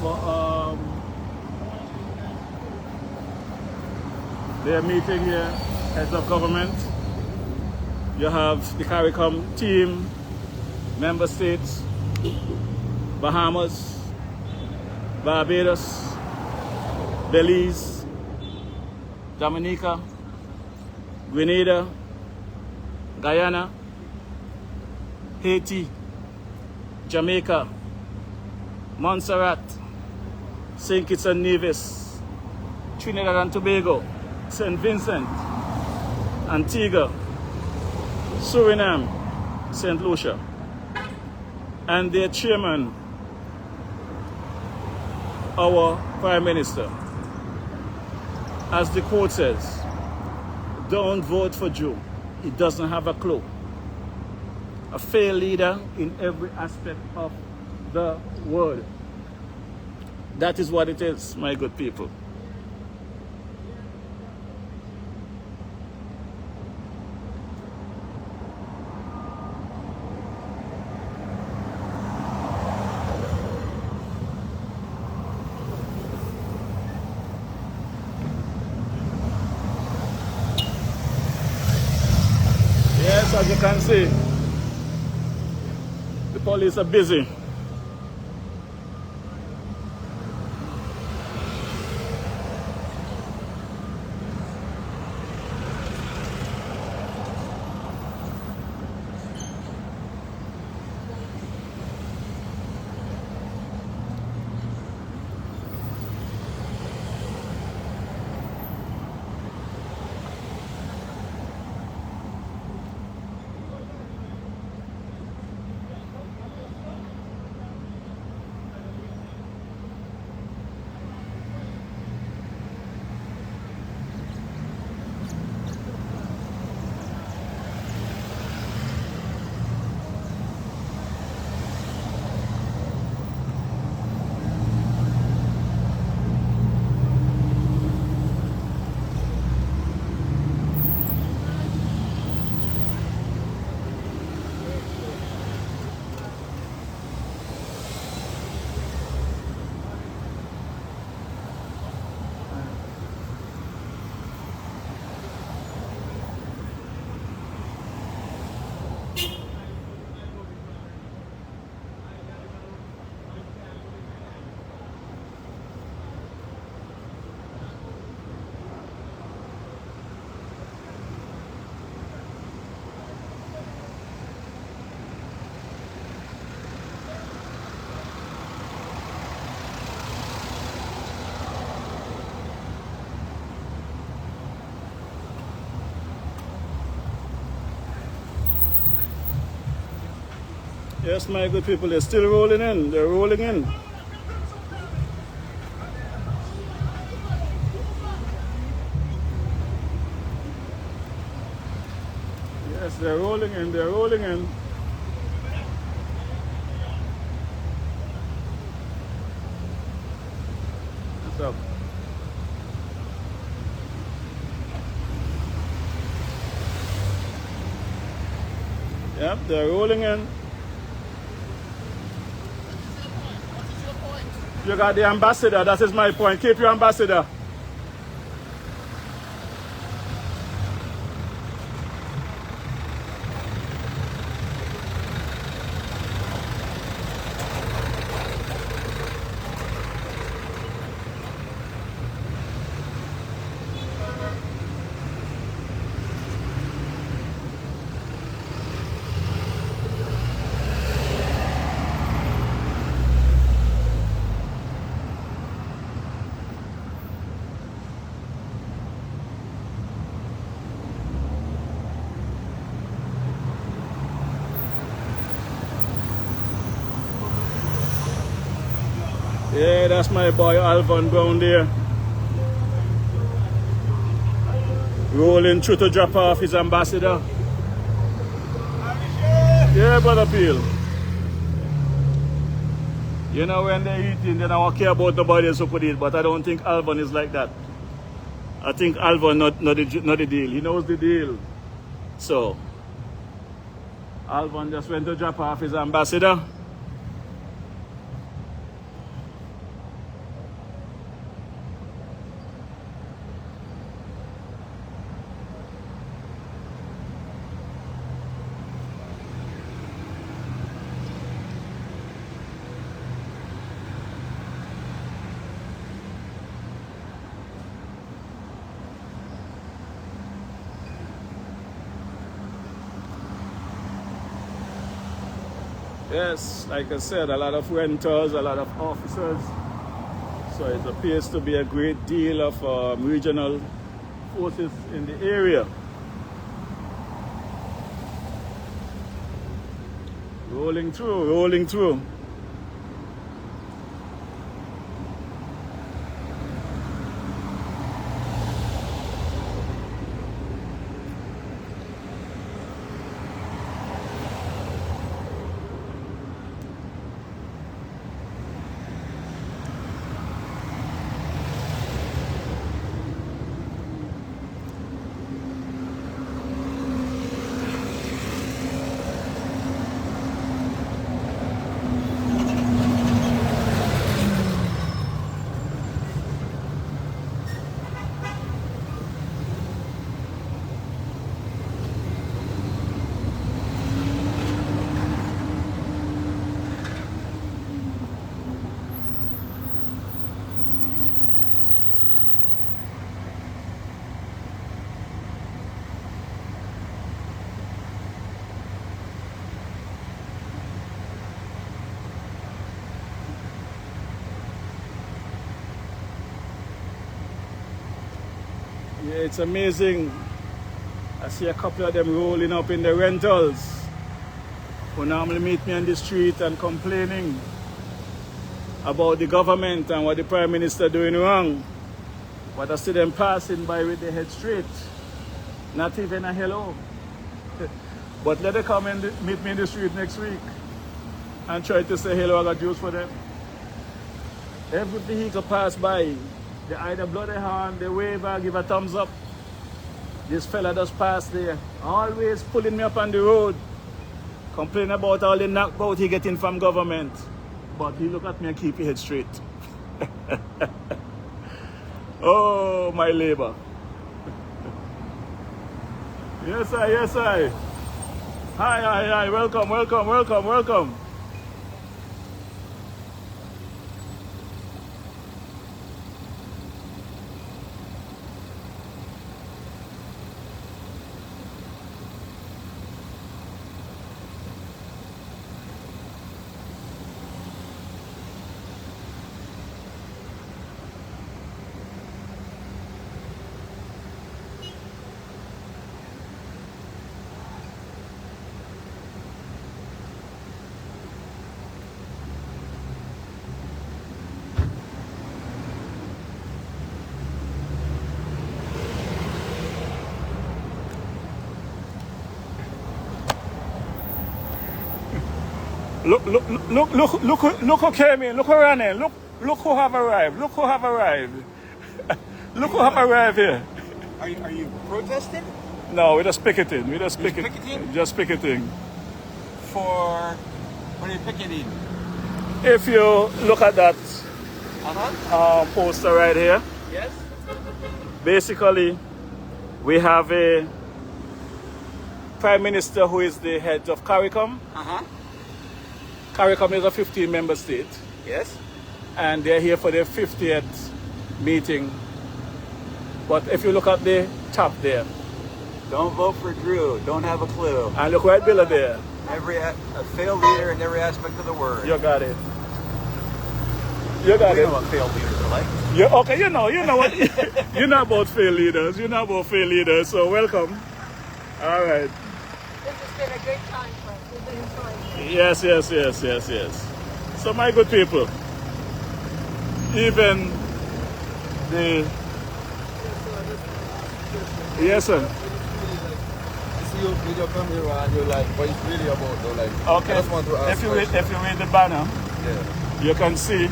[SPEAKER 1] for they are meeting here, heads of government. You have the CARICOM team, member states, Bahamas, Barbados, Belize, Dominica, Grenada, Guyana, Haiti, Jamaica, Montserrat, St. Kitts and Nevis, Trinidad and Tobago, St. Vincent, Antigua, Suriname, St. Lucia, and their chairman, our Prime Minister. As the quote says, "Don't vote for Joe, he doesn't have a clue." A failed leader in every aspect of the world. That is what it is, my good people. Yes, as you can see, the police are busy. Yes, my good people, they're still rolling in. They're rolling in. Yes, they're rolling in. They're rolling in. What's up? Yep, they're rolling in. You got the ambassador, that is my point. Keep your ambassador. Yeah, that's my boy Alvin Brown there. Rolling through to drop off his ambassador. Yeah, brother Peel. You know, when they're eating, they don't care about nobody else who could eat, but I don't think Alvin is like that. I think Alvin not the deal. He knows the deal. So, Alvin just went to drop off his ambassador. Yes, like I said, a lot of renters, a lot of officers. So it appears to be a great deal of regional forces in the area. Rolling through, rolling through. Yeah, it's amazing. I see a couple of them rolling up in the rentals who normally meet me on the street and complaining about the government and what the Prime Minister doing wrong. But I see them passing by with their head straight. Not even a hello. But let them come and meet me in the street next week and try to say hello, I got juice for them. Every vehicle pass by, they either blow their horn, they wave or give a thumbs up. This fella just passed there, always pulling me up on the road, complaining about all the knockout he getting from government. But he look at me and keep his head straight. Oh, my labor. Yes, I, yes, I. Hi, welcome, welcome, welcome, welcome. Look who came in. Look who ran in. Look who have arrived. Look who have arrived. Look who have arrived here.
[SPEAKER 4] Are you protesting?
[SPEAKER 1] No, we're just picketing. We're just
[SPEAKER 4] Picketing?
[SPEAKER 1] Just picketing.
[SPEAKER 4] For what are you picketing?
[SPEAKER 1] If you look at that poster right here,
[SPEAKER 4] Yes.
[SPEAKER 1] basically we have a Prime Minister who is the head of CARICOM. CARICOM is a 15-member state,
[SPEAKER 4] Yes.
[SPEAKER 1] and they're here for their 50th meeting. But if you look at the top there,
[SPEAKER 4] Don't vote for Drew. Don't have a clue.
[SPEAKER 1] and look right below there,
[SPEAKER 4] A failed leader in every aspect of the word.
[SPEAKER 1] you got it. You got
[SPEAKER 4] We
[SPEAKER 1] it.
[SPEAKER 4] know what failed leaders are like.
[SPEAKER 1] Okay, you know what? You know about failed leaders. You know about failed leaders. So welcome. All right.
[SPEAKER 5] This has been a great time for us. We've been enjoying it.
[SPEAKER 1] Yes. So my good people, even the yes sir.
[SPEAKER 3] See you with your camera and you're like, what it's really about though, like.
[SPEAKER 1] Okay.
[SPEAKER 3] I just want to ask
[SPEAKER 1] If you read the banner,
[SPEAKER 3] Yeah.
[SPEAKER 1] you can see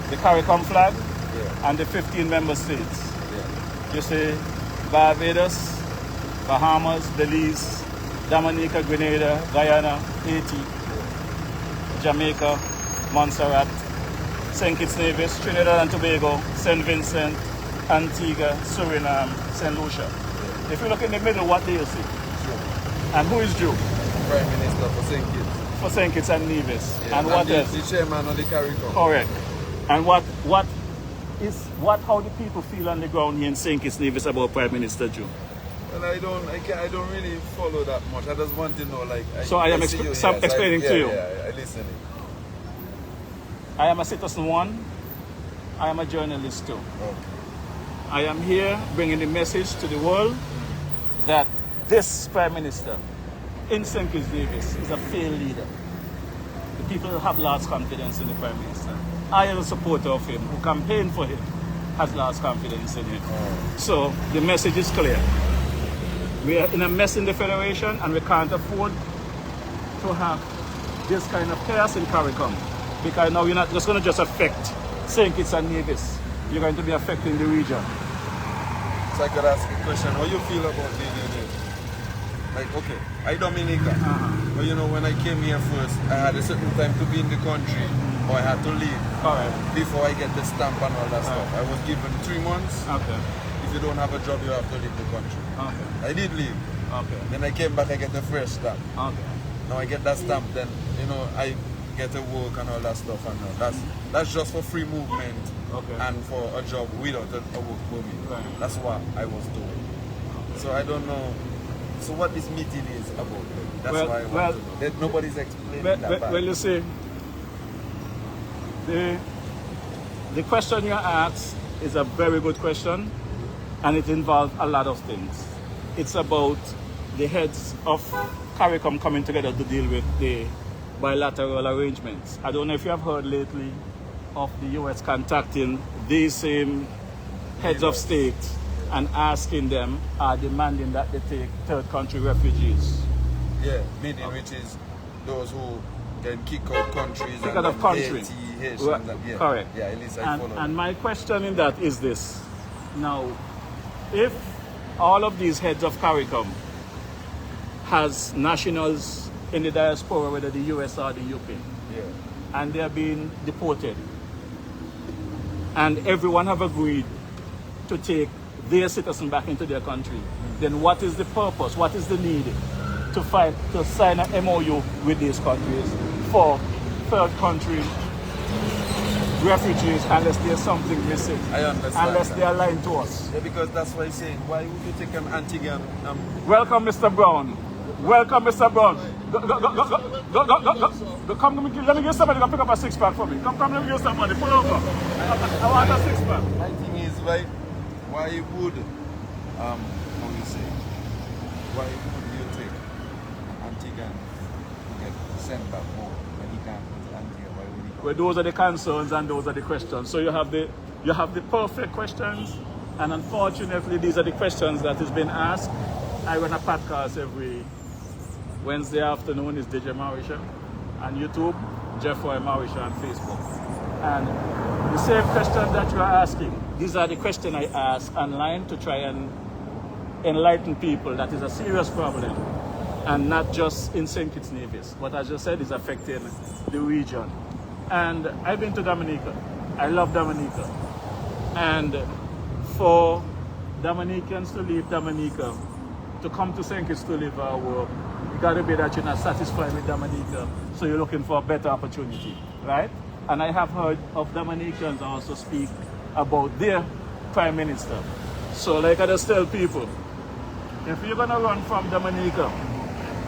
[SPEAKER 1] the CARICOM flag
[SPEAKER 3] Yeah.
[SPEAKER 1] and the 15 member states.
[SPEAKER 3] Yeah.
[SPEAKER 1] You see Barbados, Bahamas, Belize, Dominica, Grenada, Guyana, Haiti, Jamaica, Montserrat, St. Kitts Nevis, Trinidad and Tobago, St. Vincent, Antigua, Suriname, St. Lucia. If you look in the middle, what do you see? And who is Drew?
[SPEAKER 3] Prime Minister for St. Kitts.
[SPEAKER 1] For St. Kitts and Nevis.
[SPEAKER 3] Yeah.
[SPEAKER 1] And what
[SPEAKER 3] the,
[SPEAKER 1] else?
[SPEAKER 3] the chairman of the CARICOM.
[SPEAKER 1] Correct. And how do people feel on the ground here in St. Kitts Nevis about Prime Minister Drew?
[SPEAKER 3] Well, I don't really follow that much. I just want to know, like.
[SPEAKER 1] So I am
[SPEAKER 3] see you,
[SPEAKER 1] explaining to you.
[SPEAKER 3] Yeah, I listen.
[SPEAKER 1] I am a citizen one. I am a journalist too.
[SPEAKER 3] Okay.
[SPEAKER 1] I am here bringing the message to the world that this Prime Minister in St. Kitts Nevis is a failed leader. The people have lost confidence in the Prime Minister. I am a supporter of him, who campaigned for him, has lost confidence in him. So the message is clear. We are in a mess in the Federation and we can't afford to have this kind of chaos in CARICOM. Because now you're not just going to just affect St. Kitts and Nevis. You're going to be affecting the region.
[SPEAKER 3] So I could ask a question. How you feel about being in it? Like, okay, I Dominica. But you know, when I came here first, I had a certain time to be in the country, or I had to leave.
[SPEAKER 1] Alright.
[SPEAKER 3] Before I get the stamp and all that stuff. I was given 3 months.
[SPEAKER 1] Okay.
[SPEAKER 3] If you don't have a job, you have to leave the country.
[SPEAKER 1] Okay.
[SPEAKER 3] I did leave.
[SPEAKER 1] Okay.
[SPEAKER 3] Then I came back, I get a fresh stamp.
[SPEAKER 1] Okay.
[SPEAKER 3] Now I get that stamp, then, you know, I get a work and all that stuff. And that's just for free movement.
[SPEAKER 1] Okay.
[SPEAKER 3] And for a job without a work permit.
[SPEAKER 1] Right.
[SPEAKER 3] That's what I was doing. So I don't know. So what this meeting is about. That's why I want to know. That nobody's explaining that back.
[SPEAKER 1] Well, you see, the question you asked is a very good question, and it involves a lot of things. It's about the heads of CARICOM coming together to deal with the bilateral arrangements. I don't know if you have heard lately of the US contacting these same heads of state and asking them, demanding that they take third country refugees.
[SPEAKER 3] Yeah, meaning which is those who can kick out countries
[SPEAKER 1] Kick
[SPEAKER 3] and
[SPEAKER 1] out of country.
[SPEAKER 3] Haitians
[SPEAKER 1] Right,
[SPEAKER 3] and yeah.
[SPEAKER 1] correct.
[SPEAKER 3] Yeah, at least I follow.
[SPEAKER 1] And my question in that is this. Now, if all of these heads of CARICOM has nationals in the diaspora, whether the US or the UK,
[SPEAKER 3] Yeah.
[SPEAKER 1] and they are being deported, and everyone have agreed to take their citizen back into their country, then what is the purpose, what is the need to sign an MOU with these countries for third country refugees unless there's something missing,
[SPEAKER 3] I understand
[SPEAKER 1] unless
[SPEAKER 3] that.
[SPEAKER 1] they are lying to us?
[SPEAKER 3] Yeah, because that's why I'm saying, why would you take an Antiguan?
[SPEAKER 1] Welcome, Mr. Brown. Welcome, Mr. Brown. Go, come, let me get somebody to pick up a 6-pack for me. Come, let me get somebody. Pull over. I want a 6-pack.
[SPEAKER 3] My thing is, why would, how you say, why would you take Antiguan to get sent back home when he can't go to Antigua? Why would he go?
[SPEAKER 1] Well, those are the concerns and those are the questions. So you have the perfect questions, and unfortunately, these are the questions that is being asked. I run a podcast every Wednesday afternoon. Is DJ Marisha, on YouTube, Jeffrey Mauricio on Facebook. And the same question that you are asking, these are the questions I ask online to try and enlighten people that is a serious problem, and not just in St. Kitts Nevis, but as you said, is affecting the region. And I've been to Dominica. I love Dominica. And for Dominicans to leave Dominica, to come to St. Kitts to live or work, it got to be that you're not satisfied with Dominica, so you're looking for a better opportunity, right? And I have heard of Dominicans also speak about their Prime Minister. So like I just tell people, if you're gonna run from Dominica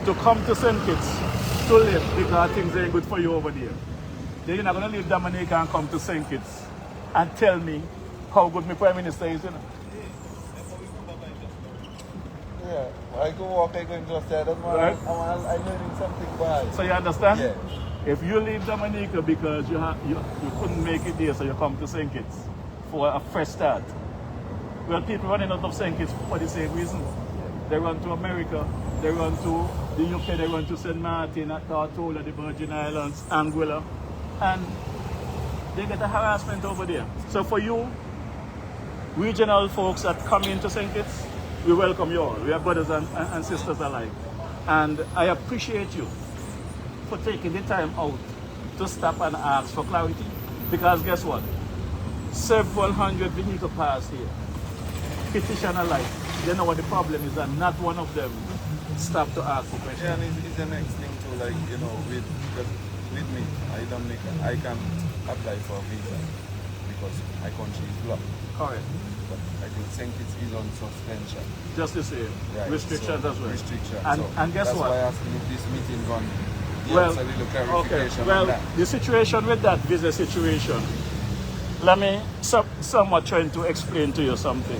[SPEAKER 1] to come to St. Kitts to live because things ain't good for you over there, then you're not gonna leave Dominica and come to St. Kitts and tell me how good my Prime Minister is, you know?
[SPEAKER 3] Yeah, I go walk, I go and just say,
[SPEAKER 1] Right.
[SPEAKER 3] I'm learning something bad.
[SPEAKER 1] So you understand?
[SPEAKER 3] Yeah.
[SPEAKER 1] If you leave Dominica because you couldn't make it there, so you come to St. Kitts for a fresh start. Well, people running out of St. Kitts for the same reason. They run to America, they run to the UK, they run to St. Martin, at Tortola, the Virgin Islands, Anguilla, and they get a harassment over there. So for you, regional folks that come into St. Kitts, we welcome you all. We are brothers and sisters alike. And I appreciate you for taking the time out to stop and ask for clarity. Because guess what? Several hundred vehicles pass here. Petition alike. They know what the problem is, and not one of them stop to ask for questions.
[SPEAKER 3] Yeah, and it's the next thing too, like, you know, with me, I can apply for a visa because my country is blocked.
[SPEAKER 1] Correct.
[SPEAKER 3] But I think St. Kitts is on suspension.
[SPEAKER 1] Just the same.
[SPEAKER 3] Right,
[SPEAKER 1] Restrictions
[SPEAKER 3] so
[SPEAKER 1] as well.
[SPEAKER 3] Restrictions.
[SPEAKER 1] And guess
[SPEAKER 3] that's
[SPEAKER 1] what?
[SPEAKER 3] That's why I asked if this meeting gone.
[SPEAKER 1] Well,
[SPEAKER 3] a little
[SPEAKER 1] okay.
[SPEAKER 3] clarification
[SPEAKER 1] Well,
[SPEAKER 3] on that.
[SPEAKER 1] the situation with that visa situation, let me somewhat trying to explain to you something.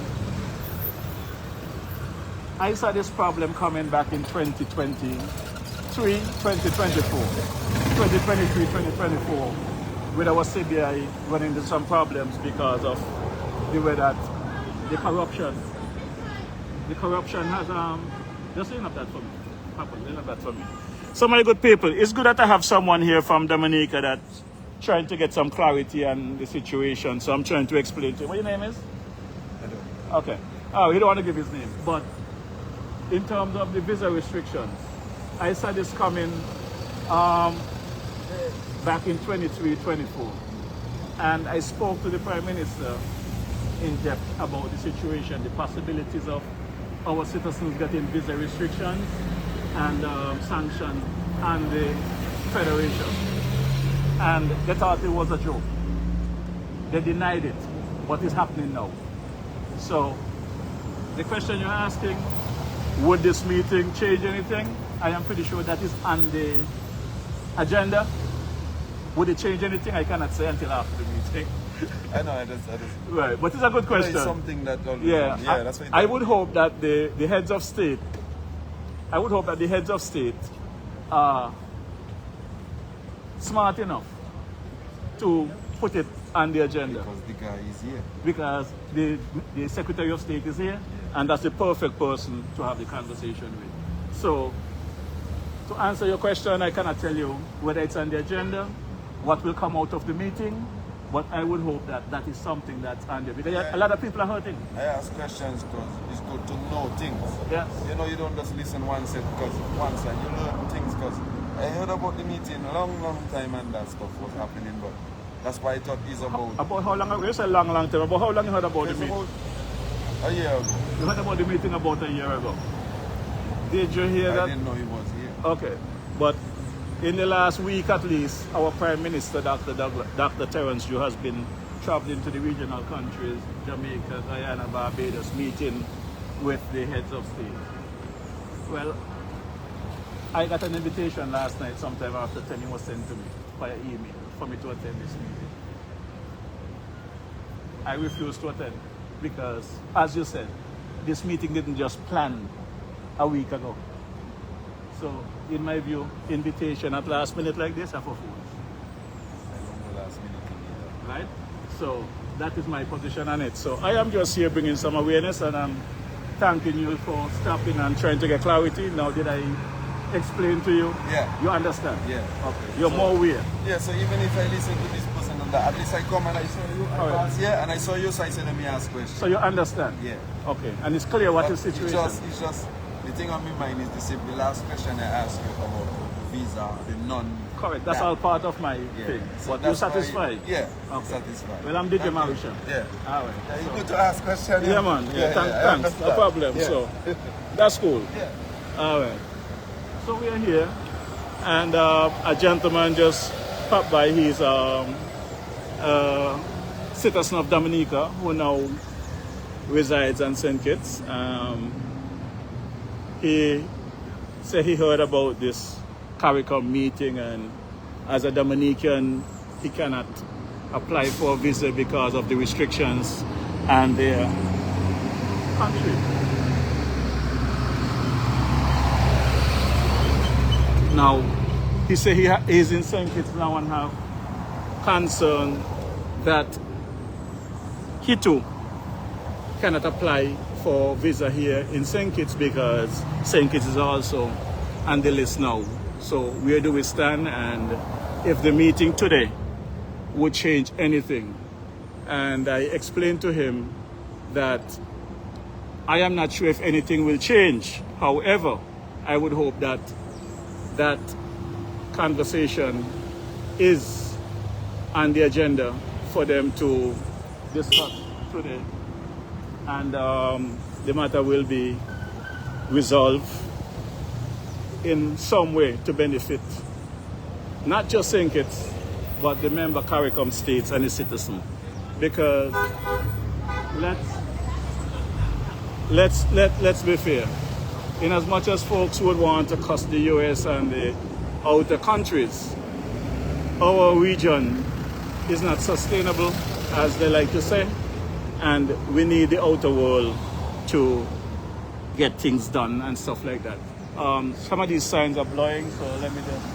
[SPEAKER 1] I saw this problem coming back in 2023, 2023, 2024, with our CBI running into some problems because of the way that the corruption has, just line up that for me. Papa, line up that for me. So my good people, it's good that I have someone here from Dominica that's trying to get some clarity on the situation. So I'm trying to explain to you. What your name is?
[SPEAKER 3] I don't.
[SPEAKER 1] Okay. Oh, he don't want to give his name. But in terms of the visa restrictions, I saw this coming back in 23, 24. And I spoke to the Prime Minister in depth about the situation, the possibilities of our citizens getting visa restrictions and sanctions and the Federation. And they thought it was a joke. They denied it. What is happening now? So the question you're asking, would this meeting change anything? I am pretty sure that is on the agenda. Would it change anything? I cannot say until after the meeting.
[SPEAKER 3] I know, I just
[SPEAKER 1] Right, but it's a good question.
[SPEAKER 3] It's something that always,
[SPEAKER 1] Yeah,
[SPEAKER 3] that's what
[SPEAKER 1] I would hope that the heads of state, are smart enough to put it on the agenda.
[SPEAKER 3] because the guy is here.
[SPEAKER 1] Because the Secretary of State is here, and that's the perfect person to have the conversation with. So, to answer your question, I cannot tell you whether it's on the agenda, what will come out of the meeting, but I would hope that that is something that's on there. Because a lot of people are hurting.
[SPEAKER 3] I ask questions because it's good to know things.
[SPEAKER 1] Yes.
[SPEAKER 3] You know, you don't just listen once and you learn things because I heard about the meeting long time and that stuff was happening, but that's why I thought it's about...
[SPEAKER 1] About how long ago? You said long time. About how long you heard about the
[SPEAKER 3] It's
[SPEAKER 1] meeting?
[SPEAKER 3] about a year ago.
[SPEAKER 1] You heard about the meeting about a year ago. Did you hear
[SPEAKER 3] I
[SPEAKER 1] that?
[SPEAKER 3] didn't know he was here.
[SPEAKER 1] Okay. But in the last week at least, our Prime Minister, Dr. Terence Yu, has been traveling to the regional countries, Jamaica, Guyana, Barbados, meeting with the heads of state. Well, I got an invitation last night, sometime after 10, it was sent to me via email for me to attend this meeting. I refused to attend because, as you said, this meeting didn't just plan a week ago. So, in my view, invitation at last minute like this are for fools.
[SPEAKER 3] I don't know last minute either.
[SPEAKER 1] Right? So, that is my position on it. So, I am just here bringing some awareness, and I'm thanking you for stopping and trying to get clarity. Now, did I explained to you,
[SPEAKER 3] Yeah.
[SPEAKER 1] you understand?
[SPEAKER 3] Yeah.
[SPEAKER 1] Okay. You're more aware.
[SPEAKER 3] Yeah, so even if I listen to this person and that, at least I come and I saw you, I pass here, and I saw you, so I said, let me ask questions.
[SPEAKER 1] So you understand?
[SPEAKER 3] Yeah.
[SPEAKER 1] Okay. And it's clear what
[SPEAKER 3] But
[SPEAKER 1] the situation is.
[SPEAKER 3] It's just, the thing on my mind is the last question I asked you about the visa, the non.
[SPEAKER 1] Correct. That's all part of my thing.
[SPEAKER 3] So
[SPEAKER 1] But you're
[SPEAKER 3] that's why-
[SPEAKER 1] satisfied?
[SPEAKER 3] Yeah,
[SPEAKER 1] Okay.
[SPEAKER 3] satisfied.
[SPEAKER 1] Well, I'm DJ
[SPEAKER 3] Thank you.
[SPEAKER 1] Marisha.
[SPEAKER 3] Yeah.
[SPEAKER 1] All right.
[SPEAKER 3] Yeah, it's
[SPEAKER 1] So-
[SPEAKER 3] good to ask questions.
[SPEAKER 1] Yeah, man. Yeah,
[SPEAKER 3] I
[SPEAKER 1] thanks.
[SPEAKER 3] understand.
[SPEAKER 1] No problem.
[SPEAKER 3] Yeah.
[SPEAKER 1] So that's cool.
[SPEAKER 3] Yeah.
[SPEAKER 1] All right. So we are here, and a gentleman just popped by. He's citizen of Dominica who now resides in St. Kitts. He said he heard about this CARICOM meeting, and as a Dominican, he cannot apply for a visa because of the restrictions and their country. Now, he said he's in St. Kitts now and have concern that he too cannot apply for visa here in St. Kitts because St. Kitts is also on the list now. So where do we stand, and if the meeting today would change anything? And I explained to him that I am not sure if anything will change. However, I would hope that that conversation is on the agenda for them to discuss today, and the matter will be resolved in some way to benefit not just St. Kitts, but the member CARICOM states and the citizen. Because let's be fair. In as much as folks would want to cuss the US and the outer countries, our region is not sustainable, as they like to say, and we need the outer world to get things done and stuff like that. Some of these signs are blowing, so let me just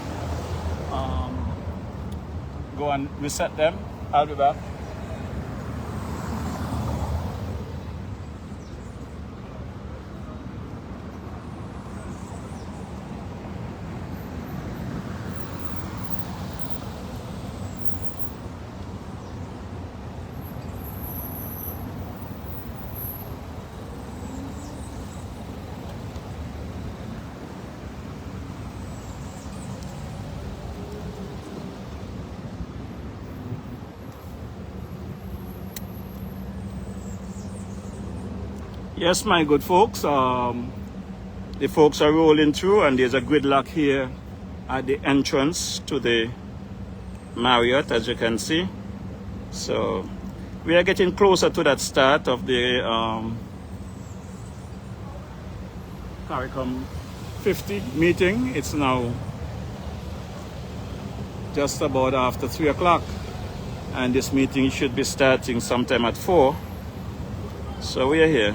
[SPEAKER 1] go and reset them. I'll be back. Yes, my good folks, the folks are rolling through, and there's a gridlock here at the entrance to the Marriott, as you can see. So we are getting closer to that start of the CARICOM 50 meeting. It's now just about after 3 o'clock, and this meeting should be starting sometime at 4. So we are here.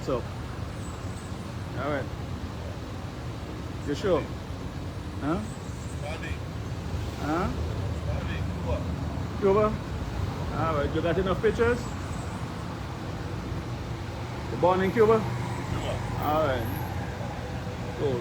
[SPEAKER 1] up. All right. You sure? Huh? Huh? Cuba? All right. You got enough pictures? You born in Cuba? Cuba. All right. Cool.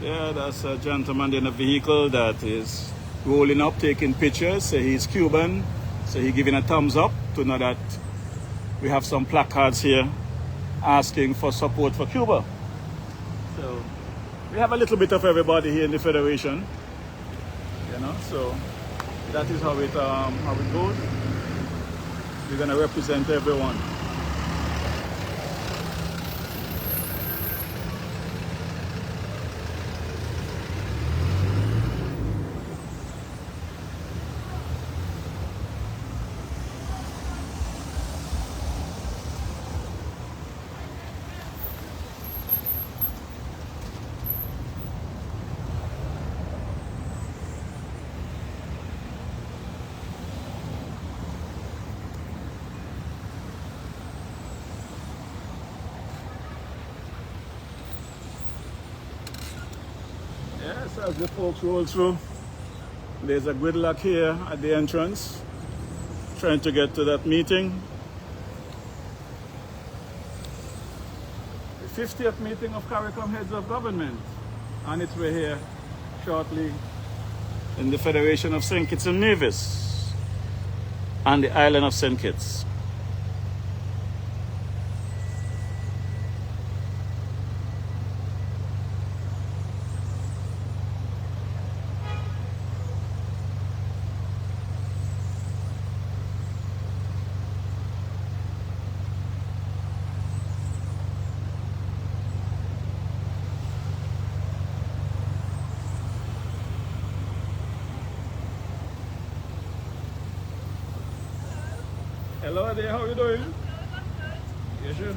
[SPEAKER 1] Yeah, that's a gentleman in a vehicle that is rolling up, taking pictures. So he's Cuban. So he's giving a thumbs up to know that we have some placards here asking for support for Cuba. So we have a little bit of everybody here in the Federation, you know. So that is how it goes. We're gonna represent everyone. Yes, as the folks roll through, there's a gridlock here at the entrance, trying to get to that meeting. The 50th meeting of CARICOM Heads of Government, on its way here shortly in the Federation of St. Kitts and Nevis and the island of St. Kitts. Hello there, how you doing? You sure?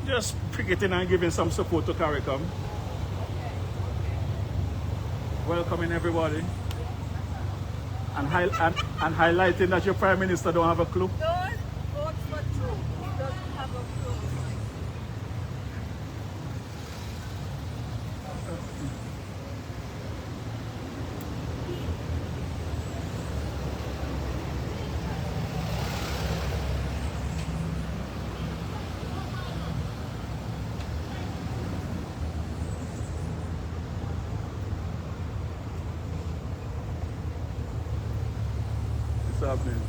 [SPEAKER 1] Just picketing and giving some support to CARICOM. Welcoming everybody. And highlighting that your Prime Minister don't have a clue.
[SPEAKER 5] Those votes for Trump. He doesn't have a clue.
[SPEAKER 1] What's happening?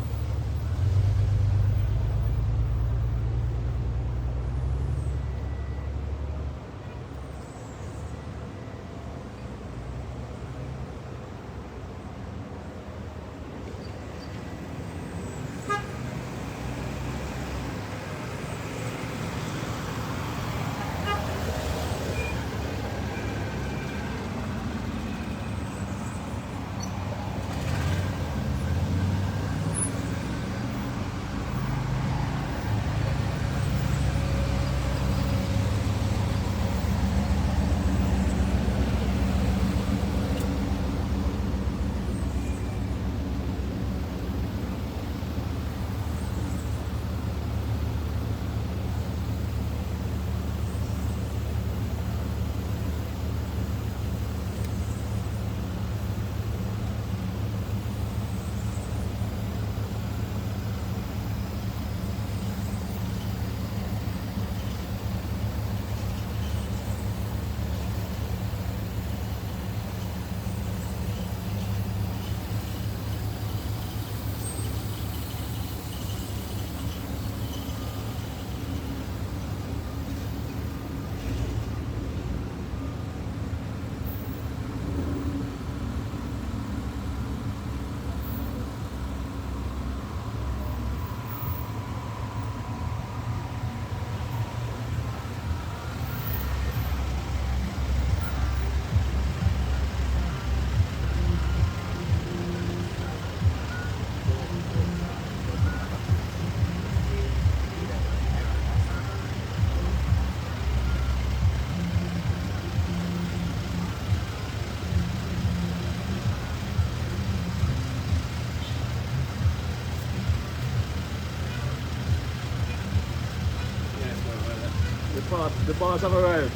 [SPEAKER 1] The boss have arrived.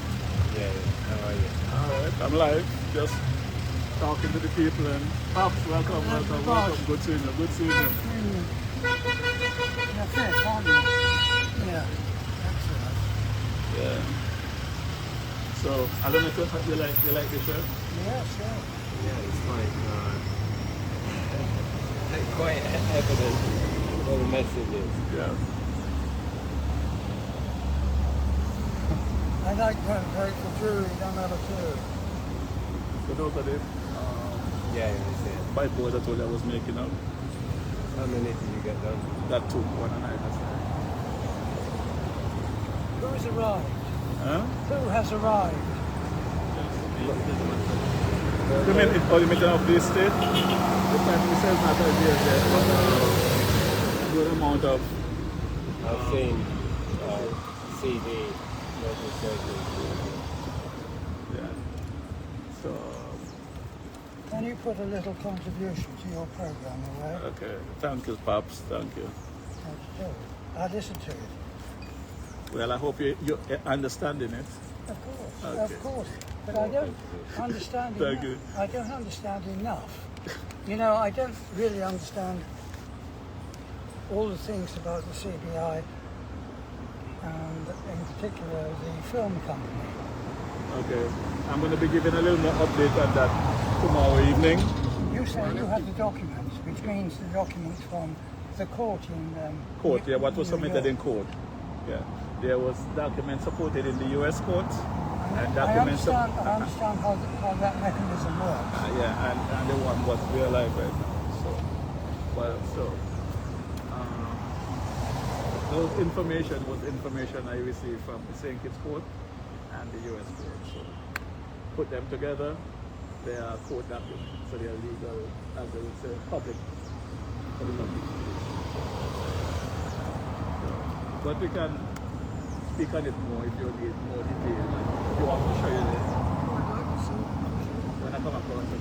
[SPEAKER 6] Yeah, how are you?
[SPEAKER 1] Alright, I'm live. Just talking to the people and Pops, welcome. Good seeing you.
[SPEAKER 4] That's it, aren't you? Yeah. Excellent.
[SPEAKER 1] Yeah. So I don't know if you like the show?
[SPEAKER 4] Yeah, sure.
[SPEAKER 6] Yeah, it's quite evident what the message is.
[SPEAKER 1] Yeah.
[SPEAKER 4] I like when grateful jury don't have a clue.
[SPEAKER 1] So those are the
[SPEAKER 6] Yeah, you see it.
[SPEAKER 1] whiteboard I told you I was making up.
[SPEAKER 6] How many did you get done?
[SPEAKER 1] That took 1 and a half.
[SPEAKER 4] Who's arrived?
[SPEAKER 1] Huh?
[SPEAKER 4] Who has arrived?
[SPEAKER 1] You mean it ultimately of the state? The Prime Minister is not there, but good amount of
[SPEAKER 6] I've seen CD legislation.
[SPEAKER 1] yeah. So
[SPEAKER 4] Can you put a little contribution to your program, all right?
[SPEAKER 1] okay. Thank you, Pops. Thank you.
[SPEAKER 4] I listen to it.
[SPEAKER 1] Well, I hope you're understanding it.
[SPEAKER 4] Of course,
[SPEAKER 1] Okay.
[SPEAKER 4] of course. But I don't understand
[SPEAKER 1] Thank
[SPEAKER 4] enough.
[SPEAKER 1] you.
[SPEAKER 4] I don't understand enough. You know, I don't really understand all the things about the CBI and in particular the film company.
[SPEAKER 1] Okay. I'm going to be giving a little more update on that tomorrow evening.
[SPEAKER 4] You say you have the documents, which means the documents from the court in
[SPEAKER 1] Court, yeah, what was
[SPEAKER 4] New
[SPEAKER 1] submitted
[SPEAKER 4] York.
[SPEAKER 1] in court. Yeah. There was documents supported in the US court and
[SPEAKER 4] I
[SPEAKER 1] documents
[SPEAKER 4] understand how that mechanism works.
[SPEAKER 1] yeah, and the one was real life right now. Those information was information I received from the St. Kitts court and the US court. So put them together, they are court documents, so they are legal, as they would say, public for the public. But we can speak on it more if you need more detail. If you want me to show you this, when I come across it,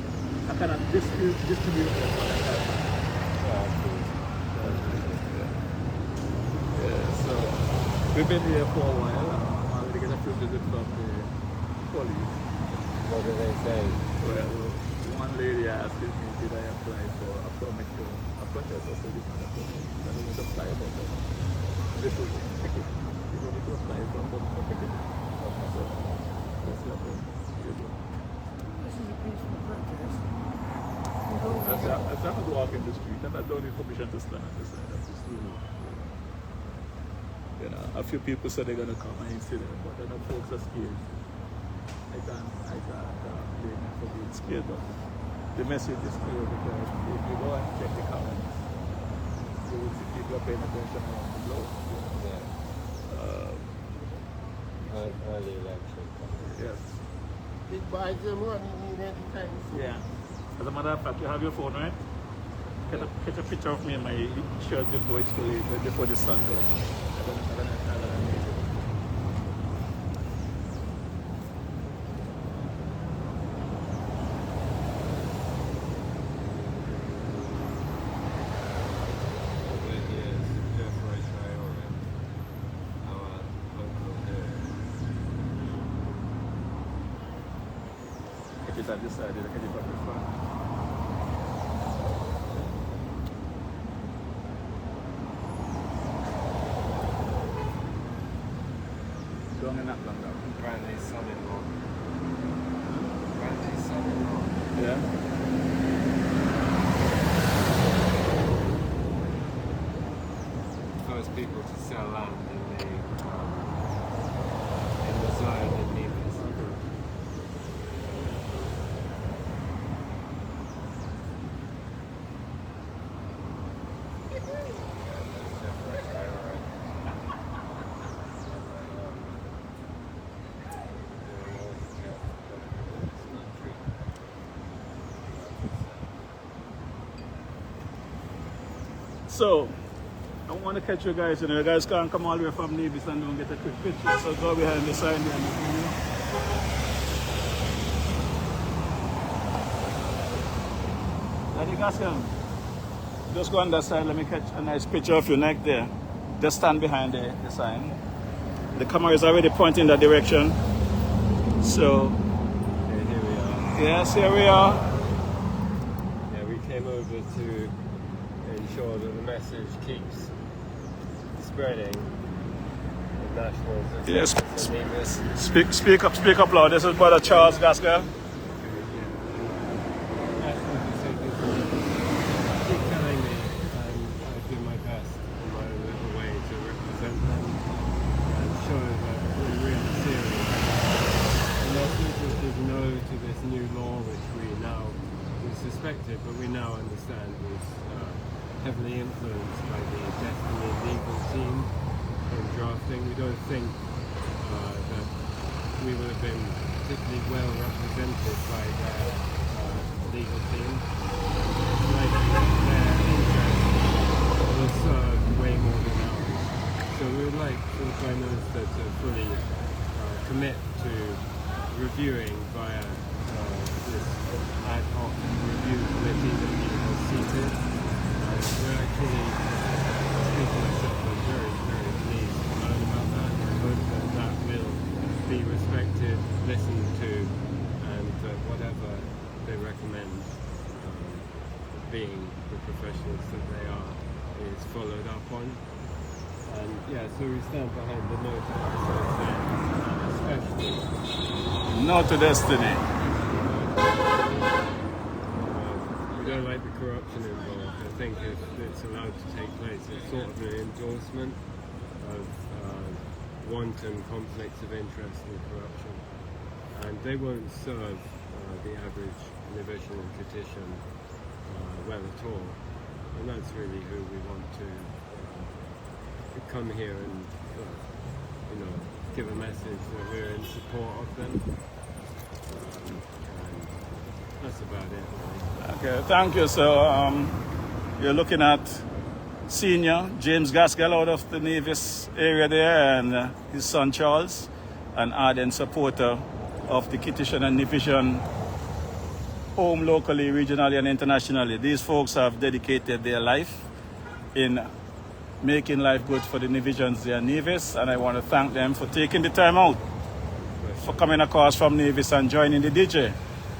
[SPEAKER 1] I cannot distribute them. So we've been here for a while. I'm already getting a few visits from the police.
[SPEAKER 6] What do they say?
[SPEAKER 1] Well, one lady asked me, did I apply for a permit to a protest? I said, it's not a permit. I don't need to apply for that. This is picketing. You don't need to apply for a permit for picketing. So that's not a
[SPEAKER 4] This is a peaceful protest.
[SPEAKER 1] As long as I walk in the street, and I don't need permission to stand on the side of the street. You know, a few people said they're going to come and incident, but I know folks are scared. I can't blame them for being scared, but the message is clear because if you go and check the comments, you will see people are paying attention around the globe.
[SPEAKER 6] Early election.
[SPEAKER 1] Yes.
[SPEAKER 2] Big boys, them running in anytime.
[SPEAKER 1] Yeah. As a matter of fact, you have your phone, right? Catch a picture of me in my shirt before it's too late, before the sun goes. I don't need it. If I decided I can do it from the front. Going in that long down.
[SPEAKER 6] Brandy's son-in-law. Brandy's son-in-law.
[SPEAKER 1] Yeah.
[SPEAKER 6] First people to sell land in the zone in Nevis.
[SPEAKER 1] So, I want to catch you guys. You guys can't come all the way from Nevis and don't get a quick picture. So go behind the sign there and you can, Daddy Gascon, just go on that side. Let me catch a nice picture of your neck there. Just stand behind the sign. The camera is already pointing that direction. So,
[SPEAKER 6] Okay, here we are.
[SPEAKER 1] yes, here we are.
[SPEAKER 6] Yeah, we came over to ensure that the message keeps spreading. The nationals.
[SPEAKER 1] Yes, speak up loud. This is Brother Charles Gaskell.
[SPEAKER 6] Keep telling me, and I do my best in my little way to represent them and show that we're really serious. The message is no to this new law, which we suspected, but we now understand was heavily influenced by the Destiny legal team in drafting. We don't think that we would have been particularly well represented by their legal team. It's like their interest will serve way more than ours. So we would like the Prime Minister to fully commit to reviewing via this ad hoc review committee that he has seated. We're actually, speaking myself, I'm very, very pleased to learn about that. I hope that that will be respected, listened to, and whatever they recommend, being the professionals that they are, is followed up on. And yeah, so we stand behind the no to destiny, especially.
[SPEAKER 1] No to destiny.
[SPEAKER 6] We don't like the corruption involved. I think if it's allowed to take place, it's sort of an endorsement of wanton conflicts of interest and corruption. And they won't serve the average Nivishan and Petition well at all. And that's really who we want to come here and give a message that we're in support of them. And that's about it, really.
[SPEAKER 1] Okay, thank you. So you're looking at Senior James Gaskell out of the Nevis area there, and his son Charles, an ardent supporter of the Kittitian and Nivishan home locally, regionally and internationally. These folks have dedicated their life in making life good for the Nivisians there in Nevis, and I want to thank them for taking the time out, for coming across from Nevis and joining the DJ.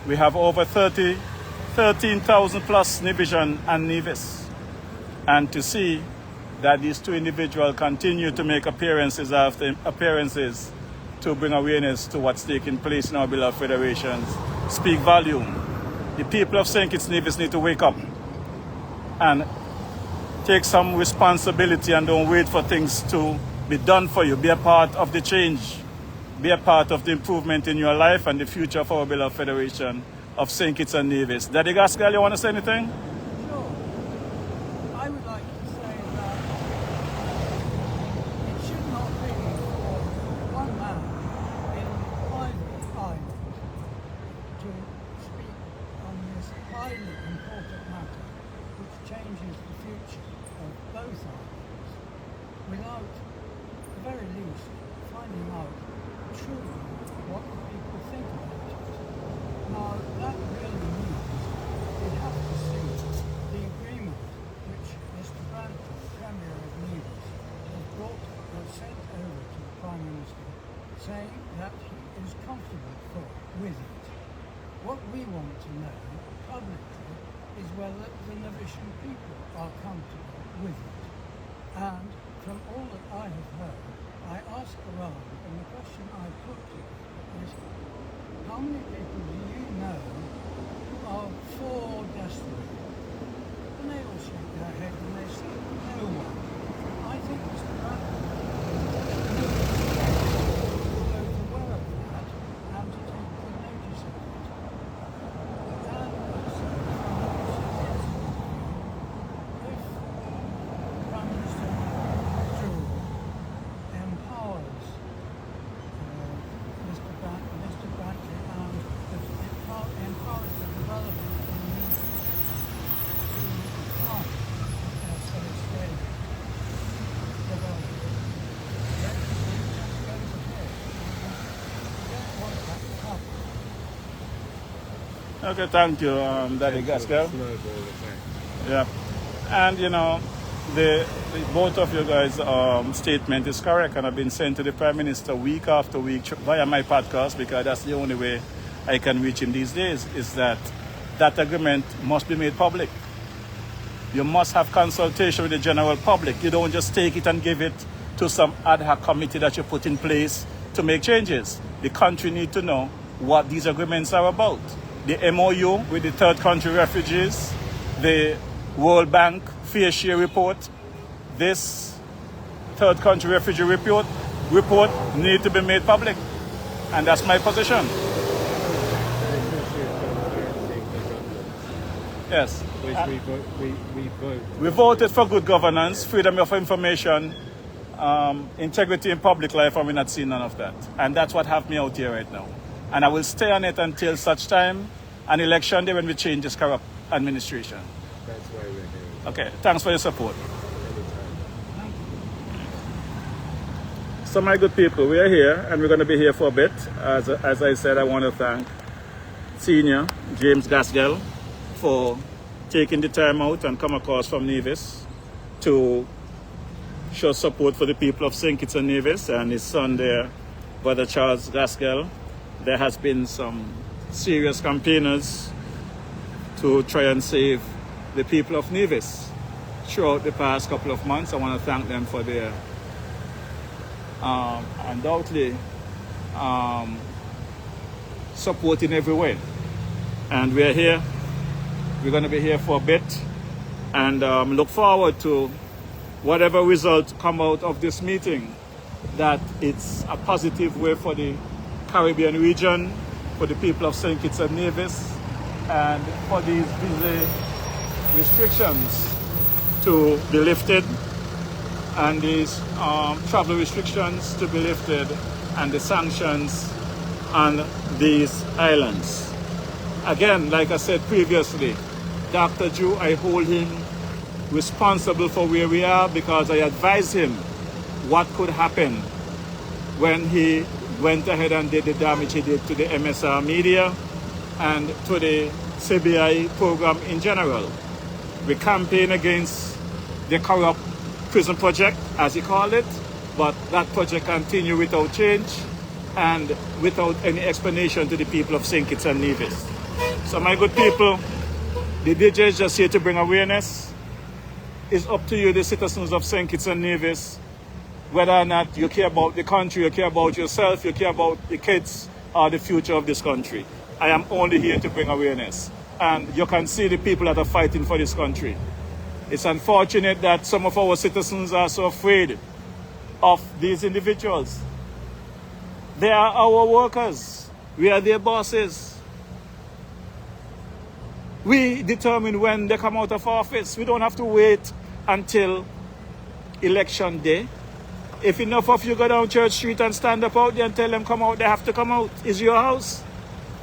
[SPEAKER 1] We have over 13,000 plus Nivisian and Nevis. And to see that these two individuals continue to make appearances after appearances to bring awareness to what's taking place in our beloved federations speak volume. The people of St. Kitts Nevis need to wake up and take some responsibility and don't wait for things to be done for you. Be a part of the change. Be a part of the improvement in your life and the future of our beloved Federation of St. Kitts and Nevis. Daddy Gaskell, you want to say anything?
[SPEAKER 4] Sure. I would like to say that it should not be for one man in private island to speak on this highly important matter which changes the future of both islands without, at the very least, finding out truly what the people think about it. Now, that really means we have to see the agreement which Mr. Branton, Premier of Nevis, has sent over to the Prime Minister, saying that he is comfortable with it. What we want to know publicly is whether the Nivisian people are comfortable with it. And from all that I have heard, I asked around, and the question I put to you is, how many people do you know who are for destiny? And they all shake their head and they say, no one. I think Mr. Bradley is both aware of that and to take good notice of it. And also, if the Prime Minister empowers Mr. Brantley and empowers the development in Nevis to become a state development. Let the just goes ahead. We don't want that to happen.
[SPEAKER 1] Okay, thank you, Daddy Gaskell.
[SPEAKER 6] Snowball effect.
[SPEAKER 1] Yeah. And, you know, the both of you guys' statement is correct, and I've been saying to the Prime Minister week after week via my podcast, because that's the only way I can reach him these days, is that agreement must be made public. You must have consultation with the general public. You don't just take it and give it to some ad hoc committee that you put in place to make changes. The country needs to know what these agreements are about. The MOU with the third country refugees, the World Bank fair share report, this third country refugee report need to be made public. And that's my position. Yes.
[SPEAKER 6] Which we vote.
[SPEAKER 1] We voted for good governance, freedom of information, integrity in public life, and we're not seeing none of that. And that's what have me out here right now. And I will stay on it until such time an election day when we change this corrupt administration.
[SPEAKER 6] That's why we're here.
[SPEAKER 1] Okay, thanks for your support. So my good people, we are here and we're going to be here for a bit. As I said, I want to thank Senior James Gaskell for taking the time out and come across from Nevis to show support for the people of St. Kitts and Nevis, and his son there, Brother Charles Gaskell. There has been some serious campaigners to try and save the people of Nevis throughout the past couple of months. I want to thank them for their undoubtedly support in every way. And we're here. We're going to be here for a bit, and look forward to whatever results come out of this meeting, that it's a positive way for the Caribbean region, for the people of St. Kitts and Nevis, and for these visa restrictions to be lifted, and these travel restrictions to be lifted, and the sanctions on these islands. Again, like I said previously, Dr. Drew, I hold him responsible for where we are, because I advised him what could happen when he went ahead and did the damage he did to the MSR media and to the CBI program in general. We campaign against the corrupt prison project, as he called it, but that project continued without change and without any explanation to the people of St. Kitts and Nevis. So my good people, the DJ is just here to bring awareness. It's up to you, the citizens of St. Kitts and Nevis, whether or not you care about the country, you care about yourself, you care about the kids or the future of this country. I am only here to bring awareness. And you can see the people that are fighting for this country. It's unfortunate that some of our citizens are so afraid of these individuals. They are our workers. We are their bosses. We determine when they come out of office. We don't have to wait until election day. If enough of you go down Church Street and stand up out there and tell them come out, they have to come out. It's your house.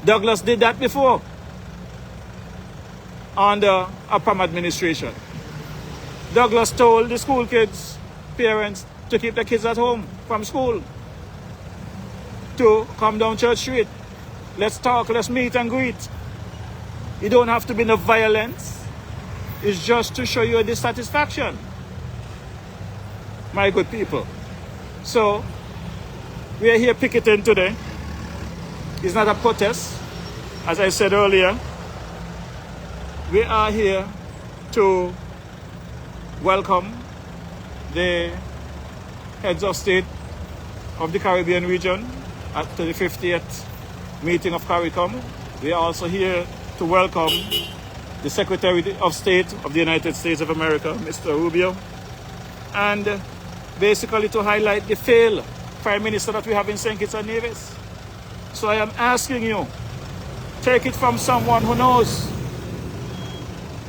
[SPEAKER 1] Douglas did that before under Upper administration. Douglas told the school kids, parents, to keep the kids at home from school, to come down Church Street. Let's talk, let's meet and greet. You don't have to be no violence. It's just to show you a dissatisfaction, my good people. So, we are here picketing today. It's not a protest. As I said earlier, we are here to welcome the heads of state of the Caribbean region to the 50th meeting of CARICOM. We are also here to welcome the Secretary of State of the United States of America, Mr. Rubio, and basically to highlight the failed Prime Minister that we have in St. Kitts and Nevis. So I am asking you, take it from someone who knows.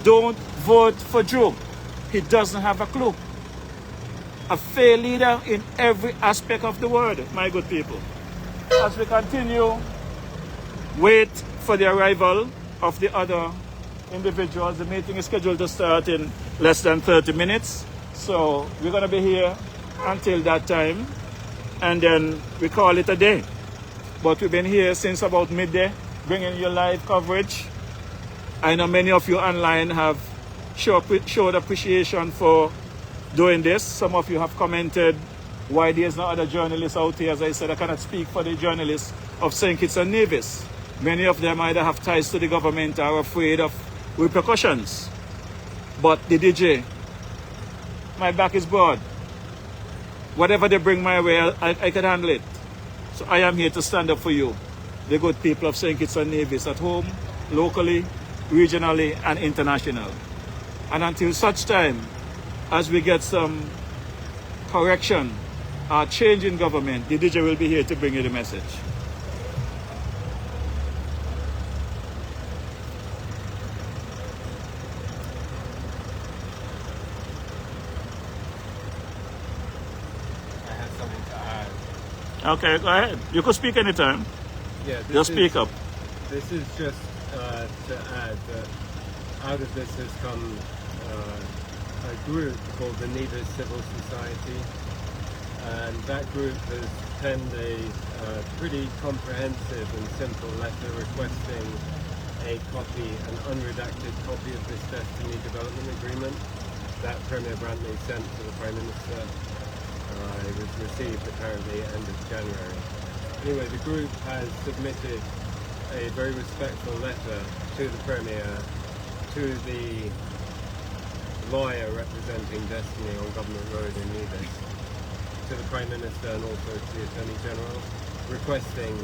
[SPEAKER 1] Don't vote for Drew. He doesn't have a clue. A failed leader in every aspect of the word, my good people. As we continue, wait for the arrival of the other individuals. The meeting is scheduled to start in less than 30 minutes. So we're going to be here until that time, and then we call it a day. But we've been here since about midday, bringing you live coverage. I know many of you online have showed appreciation for doing this. Some of you have commented why there's no other journalists out here. As I said, I cannot speak for the journalists of St. Kitts and Nevis. Many of them either have ties to the government or are afraid of repercussions. But the DJ, my back is broad. Whatever they bring my way, I can handle it. So I am here to stand up for you, the good people of St. Kitts and Nevis, at home, locally, regionally, and international. And until such time as we get some correction or change in government, the DJ will be here to bring you the message.
[SPEAKER 6] I have something to add.
[SPEAKER 1] Okay, go ahead. You could speak anytime.
[SPEAKER 6] Yeah,
[SPEAKER 1] Just speak up.
[SPEAKER 6] This is just to add that out of this has come a group called the Nevis Civil Society, and that group has penned a pretty comprehensive and simple letter requesting a copy, an unredacted copy of this Destiny Development Agreement that Premier Brantley sent to the Prime Minister. It was received apparently end of January. Anyway, the group has submitted a very respectful letter to the Premier, to the lawyer representing Destiny on Government Road in Nevis, to the Prime Minister and also to the Attorney General, requesting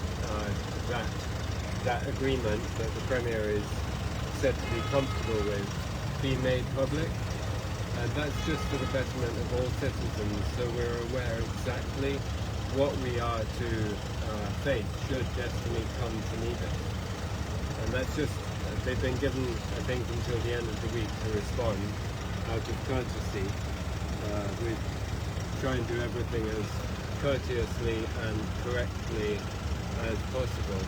[SPEAKER 6] that agreement that the Premier is said to be comfortable with be made public. And that's just for the betterment of all citizens, so we're aware exactly what we are to face should Destiny come to Nevis. And that's just, they've been given, I think, until the end of the week to respond out of courtesy. We try and do everything as courteously and correctly as possible.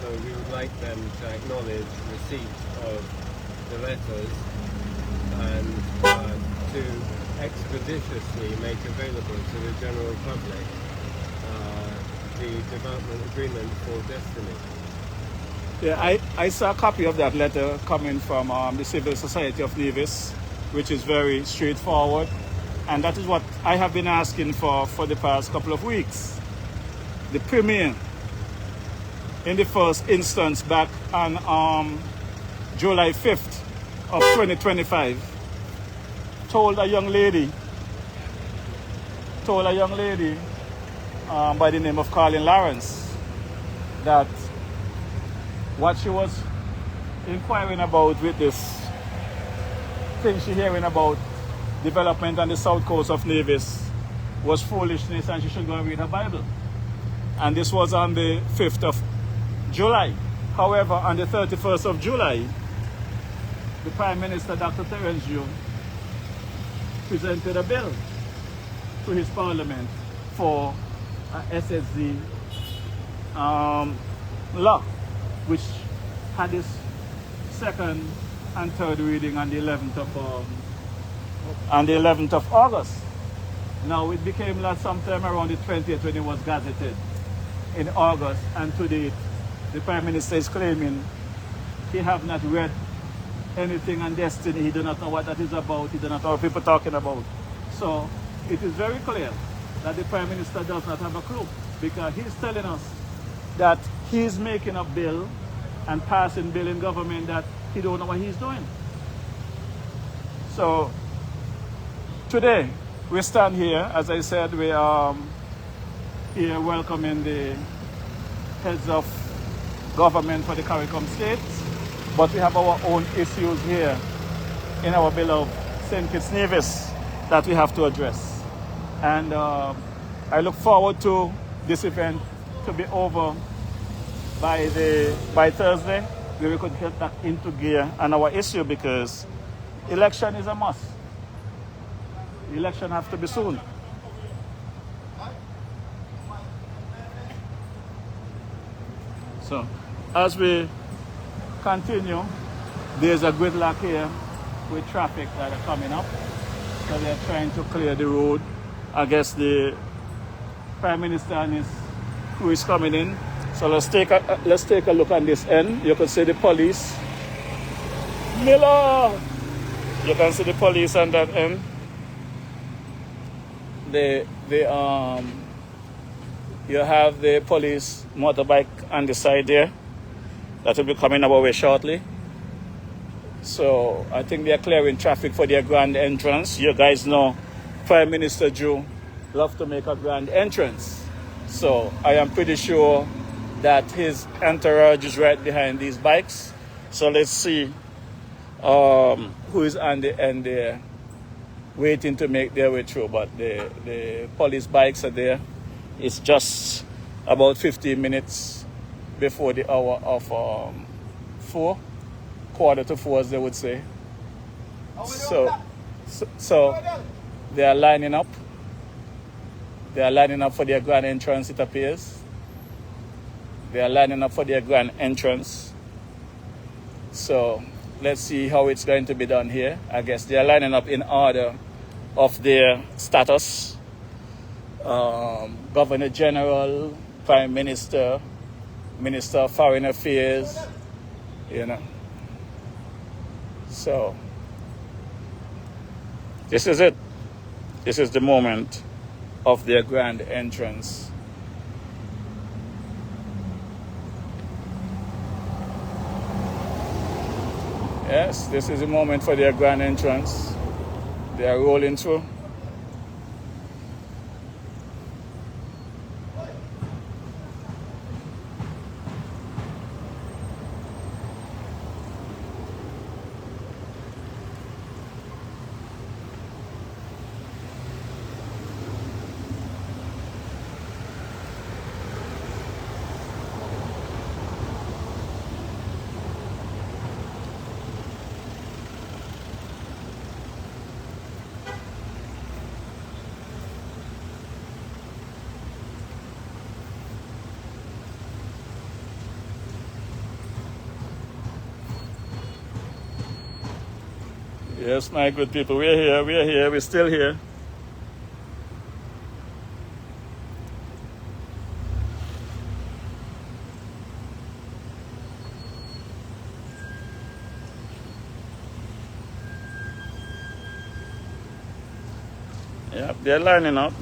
[SPEAKER 6] So we would like them to acknowledge receipt of the letters and to expeditiously make available to the general public the development agreement for Destiny.
[SPEAKER 1] Yeah, I saw a copy of that letter coming from the Civil Society of Nevis, which is very straightforward. And that is what I have been asking for the past couple of weeks. The Premier, in the first instance back on July 5th of 2025, told a young lady by the name of Colin Lawrence that what she was inquiring about with this thing she hearing about development on the south coast of Nevis was foolishness and she should go and read her Bible. And this was on the 5th of July. However, on the 31st of July, the Prime Minister, Dr. Terence Yu, presented a bill to his parliament for a SSD law, which had its second and third reading on the 11th of August. Now it became law sometime around the 20th when it was gazetted in August, and today the Prime Minister is claiming he have not read anything on Destiny. He does not know what that is about. He does not know what people are talking about. So it is very clear that the Prime Minister does not have a clue, because he's telling us that he's making a bill and passing bill in government that he don't know what he's doing. So today we stand here, as I said, we are here welcoming the heads of government for the CARICOM states, but we have our own issues here in our beloved St. Kitts Nevis that we have to address. And I look forward to this event to be over by Thursday, where we could get back into gear on our issue, because election is a must. The election has to be soon. So, as we continue, there's a gridlock here with traffic that are coming up. So they're trying to clear the road. I guess the Prime Minister and his crew is coming in. So let's take a look on this end. You can see the police. Miller! You can see the police on that end. you have the police motorbike on the side there that will be coming our way shortly. So I think they're clearing traffic for their grand entrance. You guys know Prime Minister Joe loves to make a grand entrance. So I am pretty sure that his entourage is right behind these bikes. So let's see who is on the end there waiting to make their way through. But the police bikes are there. It's just about 15 minutes before the hour of 4, quarter to 4 as they would say. So they are lining up. They are lining up for their grand entrance, it appears. They are lining up for their grand entrance. So let's see how it's going to be done here. I guess they are lining up in order of their status. Governor General, Prime Minister, Minister of Foreign Affairs, you know. So this is it. This is the moment of their grand entrance. Yes, this is the moment for their grand entrance. They are rolling through. Yes, my good people, we're here, we're still here. Yeah, they're lining up.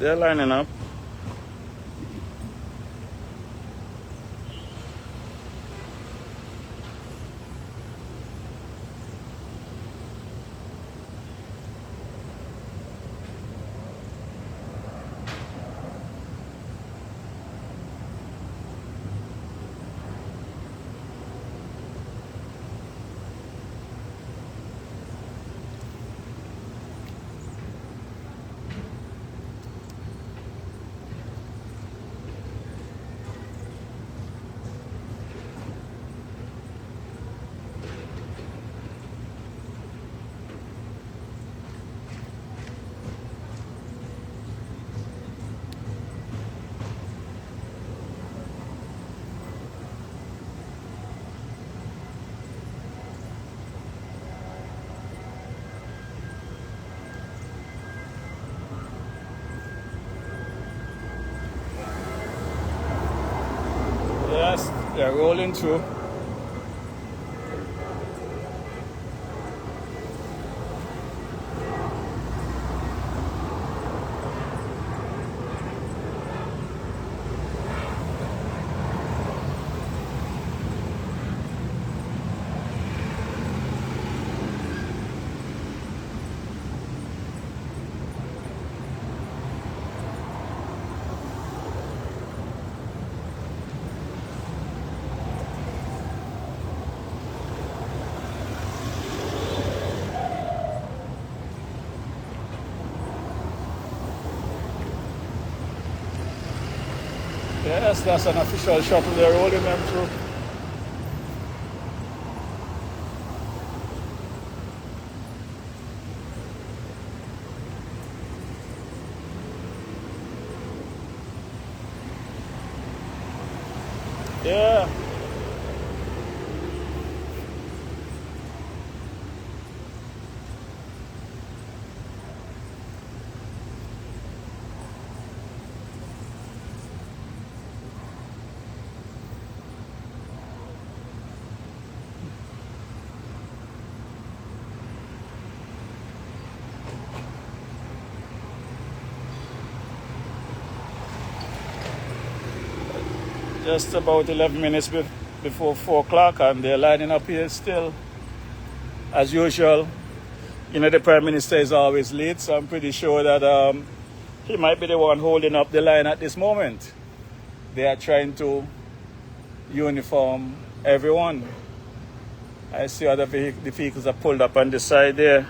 [SPEAKER 1] Yes, they're rolling through. Yes, that's an official shuttle. They're rolling them through. Yeah. just about 11 minutes before 4 o'clock, and they're lining up here still. As usual, you know, the Prime Minister is always late, so I'm pretty sure that he might be the one holding up the line at this moment. They are trying to uniform everyone. I see other the vehicles are pulled up on the side there,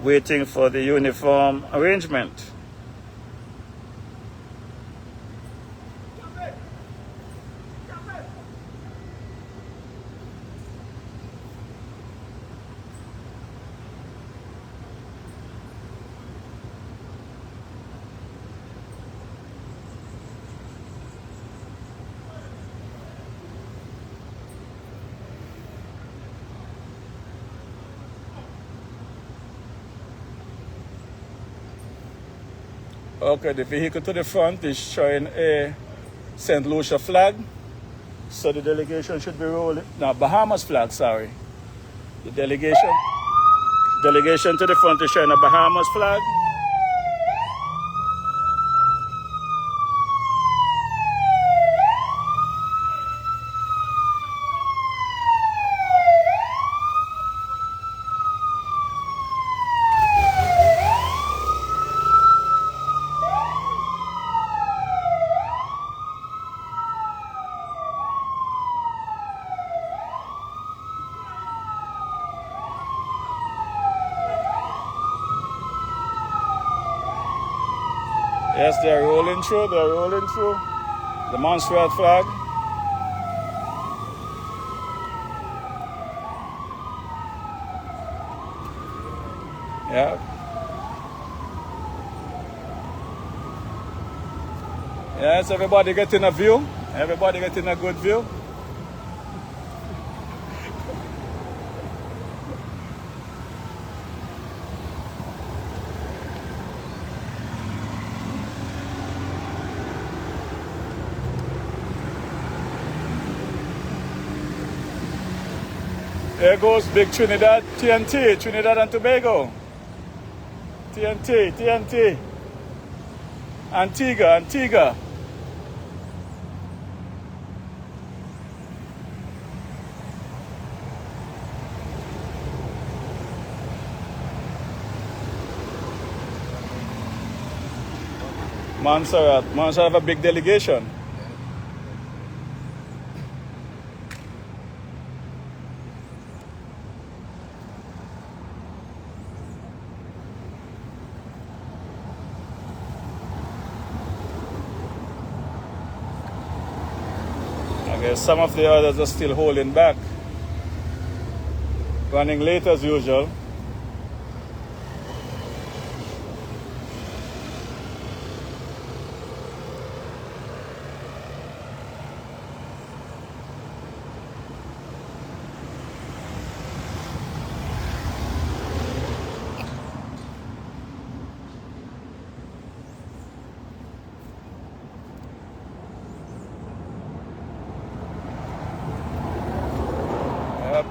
[SPEAKER 1] waiting for the uniform arrangement. Okay, the vehicle to the front is showing a St. Lucia flag. So the delegation should be rolling. No, Bahamas flag, sorry. The delegation to the front is showing a Bahamas flag. Yes, they're rolling through, the Montserrat flag. Yeah. Yes, everybody getting a view. Everybody getting a good view. There goes big Trinidad, TNT, Trinidad and Tobago. TNT. Antigua. Montserrat have a big delegation. I guess some of the others are still holding back. Running late as usual.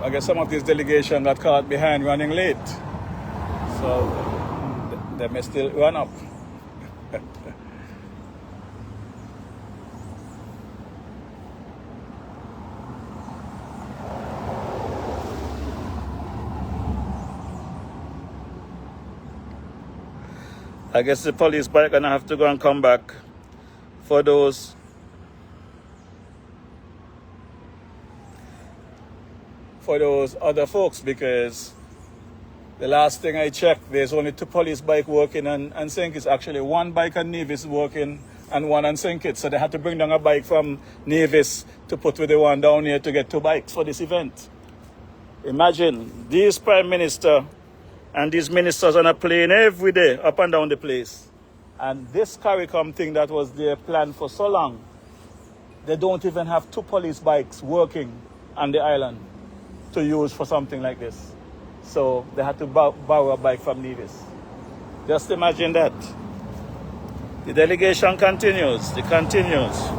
[SPEAKER 1] I guess some of this delegation got caught behind running late. So they may still run up. I guess the police bike gonna have to go and come back for those other folks, because the last thing I checked, there's only 2 police bikes working on St. Kitts. Actually, 1 bike on Nevis working and 1 on St. Kitts. So they had to bring down a bike from Nevis to put with the one down here to get 2 bikes for this event. Imagine, these Prime Minister and these ministers on a plane every day up and down the place. And this CARICOM thing that was their plan for so long, they don't even have 2 police bikes working on the island to use for something like this. So they had to borrow a bike from Nevis. Just imagine that. The delegation continues. It continues.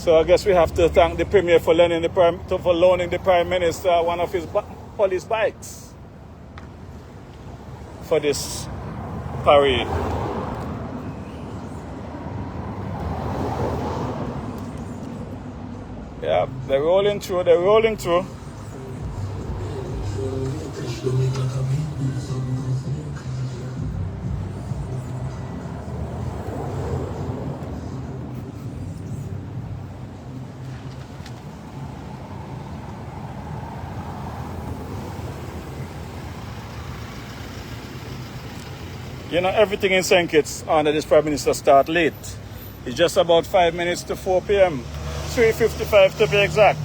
[SPEAKER 1] So I guess we have to thank the Premier for loaning the Prime Minister one of his police bikes for this parade. Yeah, they're rolling through, they're rolling through. You know, everything in St. Kitts under this Prime Minister start late. It's just about 5 minutes to 4 p.m. 3:55 to be exact.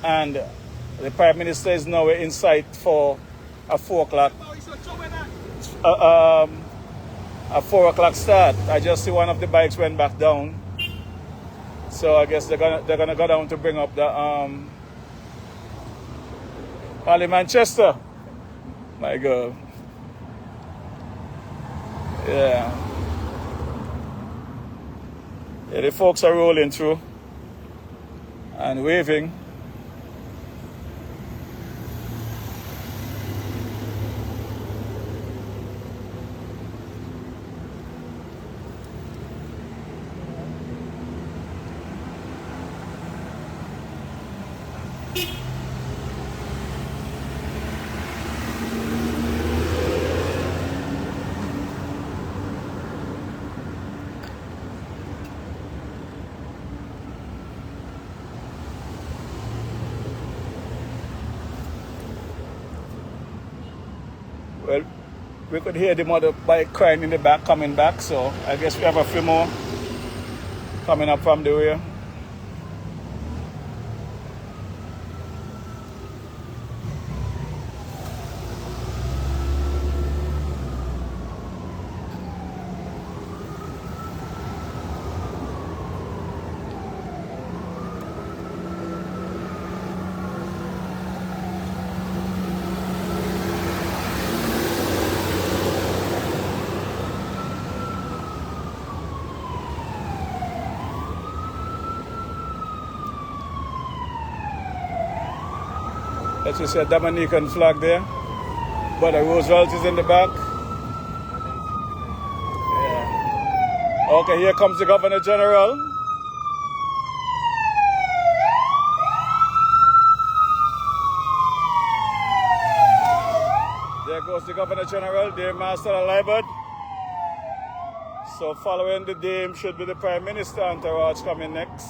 [SPEAKER 1] And the Prime Minister is now in sight for a 4 o'clock. A 4 o'clock start. I just see one of the bikes went back down. So I guess they're gonna go down to bring up the Holly Manchester. My God. Yeah. Yeah, the folks are rolling through and waving. Well, we could hear the motorbike crying in the back coming back, so I guess we have a few more coming up from the rear. Let's just see a Dominican flag there. But the Roosevelt is in the back. Yeah. Okay, here comes the Governor General. There goes the Governor General, Dame Master Libert. So following the Dame should be the Prime Minister entourage coming next.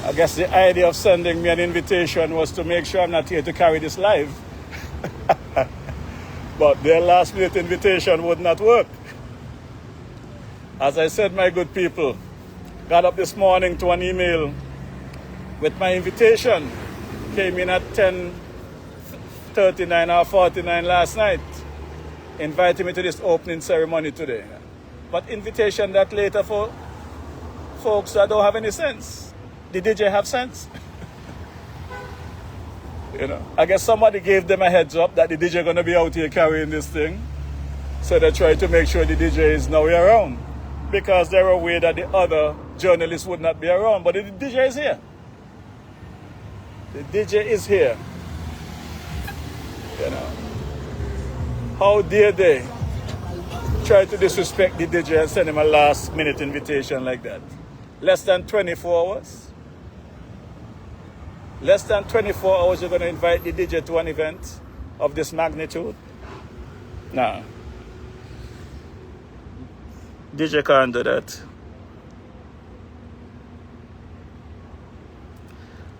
[SPEAKER 1] I guess the idea of sending me an invitation was to make sure I'm not here to carry this live. But their last minute invitation would not work. As I said, my good people, got up this morning to an email with my invitation. Came in at 10:39 or 49 last night, inviting me to this opening ceremony today. But invitation that later for folks that don't have any sense. Did DJ have sense? You know, I guess somebody gave them a heads up that the DJ going to be out here carrying this thing. So they tried to make sure the DJ is now around. Because they were aware that the other journalists would not be around. But the DJ is here. The DJ is here. You know. How dare they try to disrespect the DJ and send him a last minute invitation like that? Less than 24 hours? Less than 24 hours you're going to invite the DJ to an event of this magnitude? No. DJ can't do that.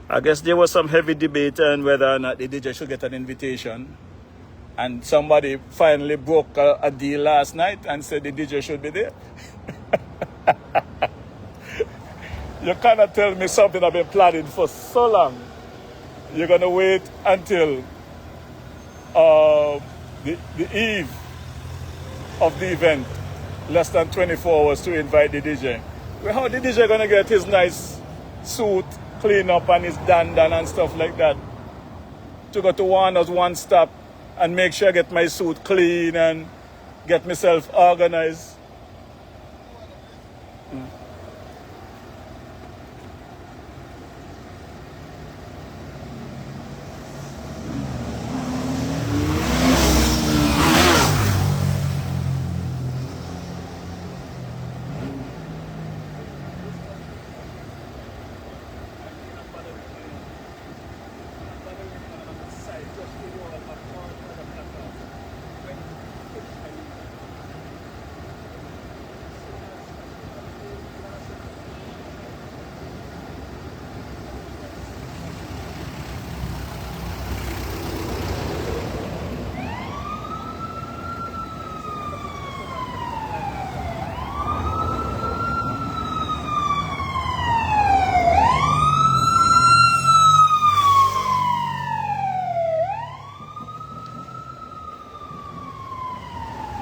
[SPEAKER 1] I guess there was some heavy debate on whether or not the DJ should get an invitation. And somebody finally broke a deal last night and said the DJ should be there. You cannot tell me something I've been planning for so long. You're going to wait until the eve of the event less than 24 hours to invite the DJ. Well, how the DJ gonna get his nice suit clean up and his dandan and stuff like that? To go to Warner's one stop and make sure I get my suit clean and get myself organized.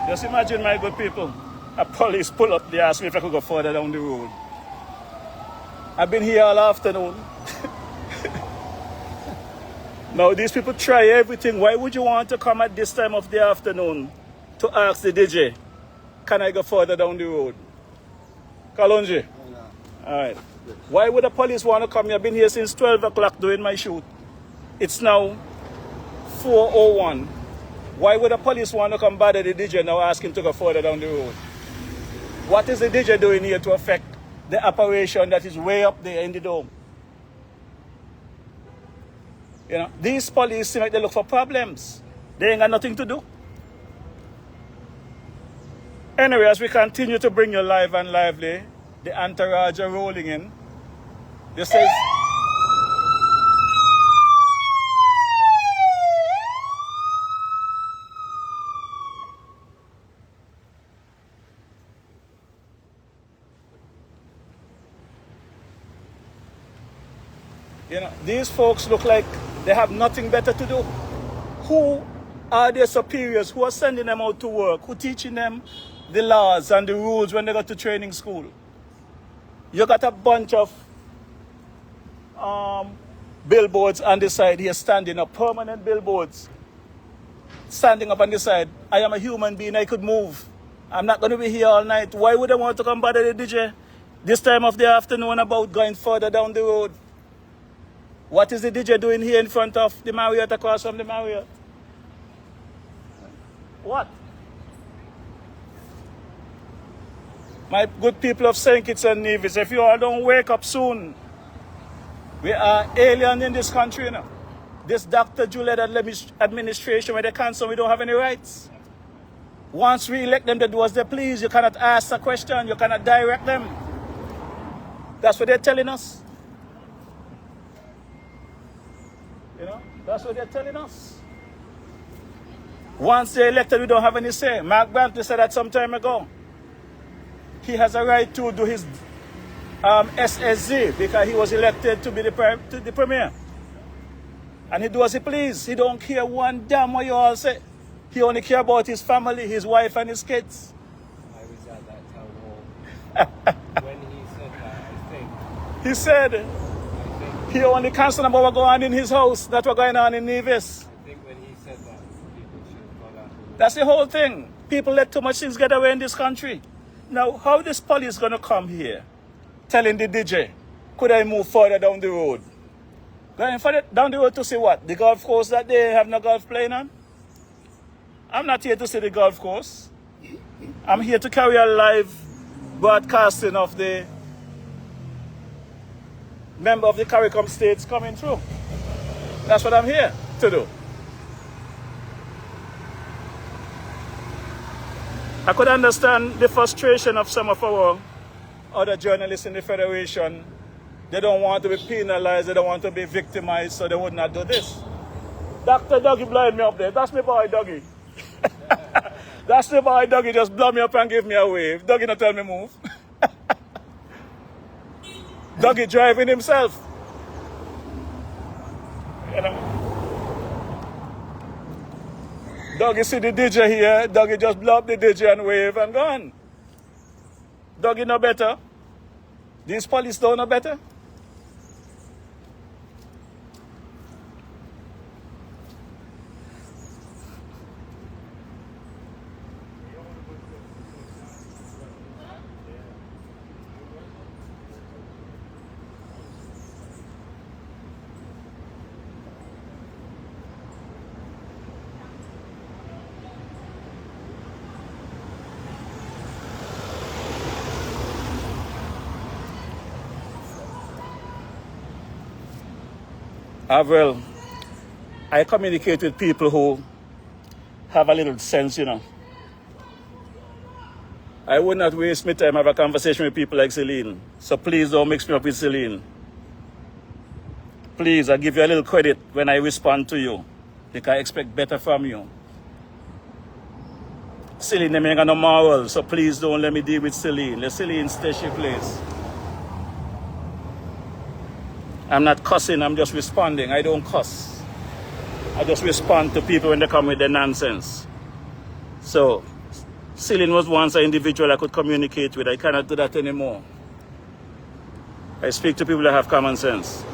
[SPEAKER 1] Just imagine, my good people, a police pull up, they ask me if I could go further down the road. I've been here all afternoon. Now these people try everything. Why would you want to come at this time of the afternoon to ask the DJ, can I go further down the road? Kalonji? All right. Why would the police want to come here? I've been here since 12 o'clock doing my shoot. It's now 4:01. Why would the police want to come bother the DJ now asking to go further down the road? What is the DJ doing here to affect the operation that is way up there in the dome? You know, these police seem like they look for problems. They ain't got nothing to do. Anyway, as we continue to bring you live and lively, the entourage are rolling in. This says... You know, these folks look like they have nothing better to do. Who are their superiors? Who are sending them out to work? Who teaching them the laws and the rules when they go to training school? You got a bunch of billboards on the side here standing up, permanent billboards standing up on the side. I am a human being, I could move. I'm not going to be here all night. Why would I want to come bother the DJ this time of the afternoon about going further down the road? What is the DJ doing here in front of the Marriott, across from the Marriott? What? My good people of St. Kitts and Nevis, if you all don't wake up soon, we are alien in this country, you know. This Dr. Juliet administration, where they cancel, we don't have any rights. Once we elect them, they do as they please. You cannot ask a question, you cannot direct them. That's what they're telling us. You know, that's what they're telling us. Once they're elected, we don't have any say. Mark Brantley said that some time ago. He has a right to do his SSZ because he was elected to be the premier. And he do as he please. He don't care one damn what you all say. He only care about his family, his wife and his kids.
[SPEAKER 6] I was at that town hall. When he said that, I think...
[SPEAKER 1] He said... He only concerned about what going on in his house, not what going on in Nevis.
[SPEAKER 6] I think when he said that, people should have gone out.
[SPEAKER 1] That's the whole thing. People let too much things get away in this country. Now, how this police going to come here telling the DJ, could I move further down the road? Going further down the road to see what? The golf course that they have no golf playing on? I'm not here to see the golf course. I'm here to carry a live broadcasting of the member of the CARICOM states coming through. That's what I'm here to do. I could understand the frustration of some of our other journalists in the Federation. They don't want to be penalized, they don't want to be victimized, so they would not do this. Dr. Dougie blowing me up there. That's my boy, Dougie. That's the boy, Dougie. Just blow me up and give me a wave. Dougie not tell me move. Dougie driving himself. You know. Dougie see the DJ here. Dougie just blow up the DJ and wave and gone. Dougie no better. These police don't know better. Well, I communicate with people who have a little sense, you know. I would not waste my time have a conversation with people like Celine. So please don't mix me up with Celine. Please, I give you a little credit when I respond to you, because I expect better from you. Celine, they ain't got no moral, so please don't let me deal with Celine. Let Celine stay she place. I'm not cussing, I'm just responding. I don't cuss. I just respond to people when they come with their nonsense. So, Celine was once an individual I could communicate with. I cannot do that anymore. I speak to people that have common sense.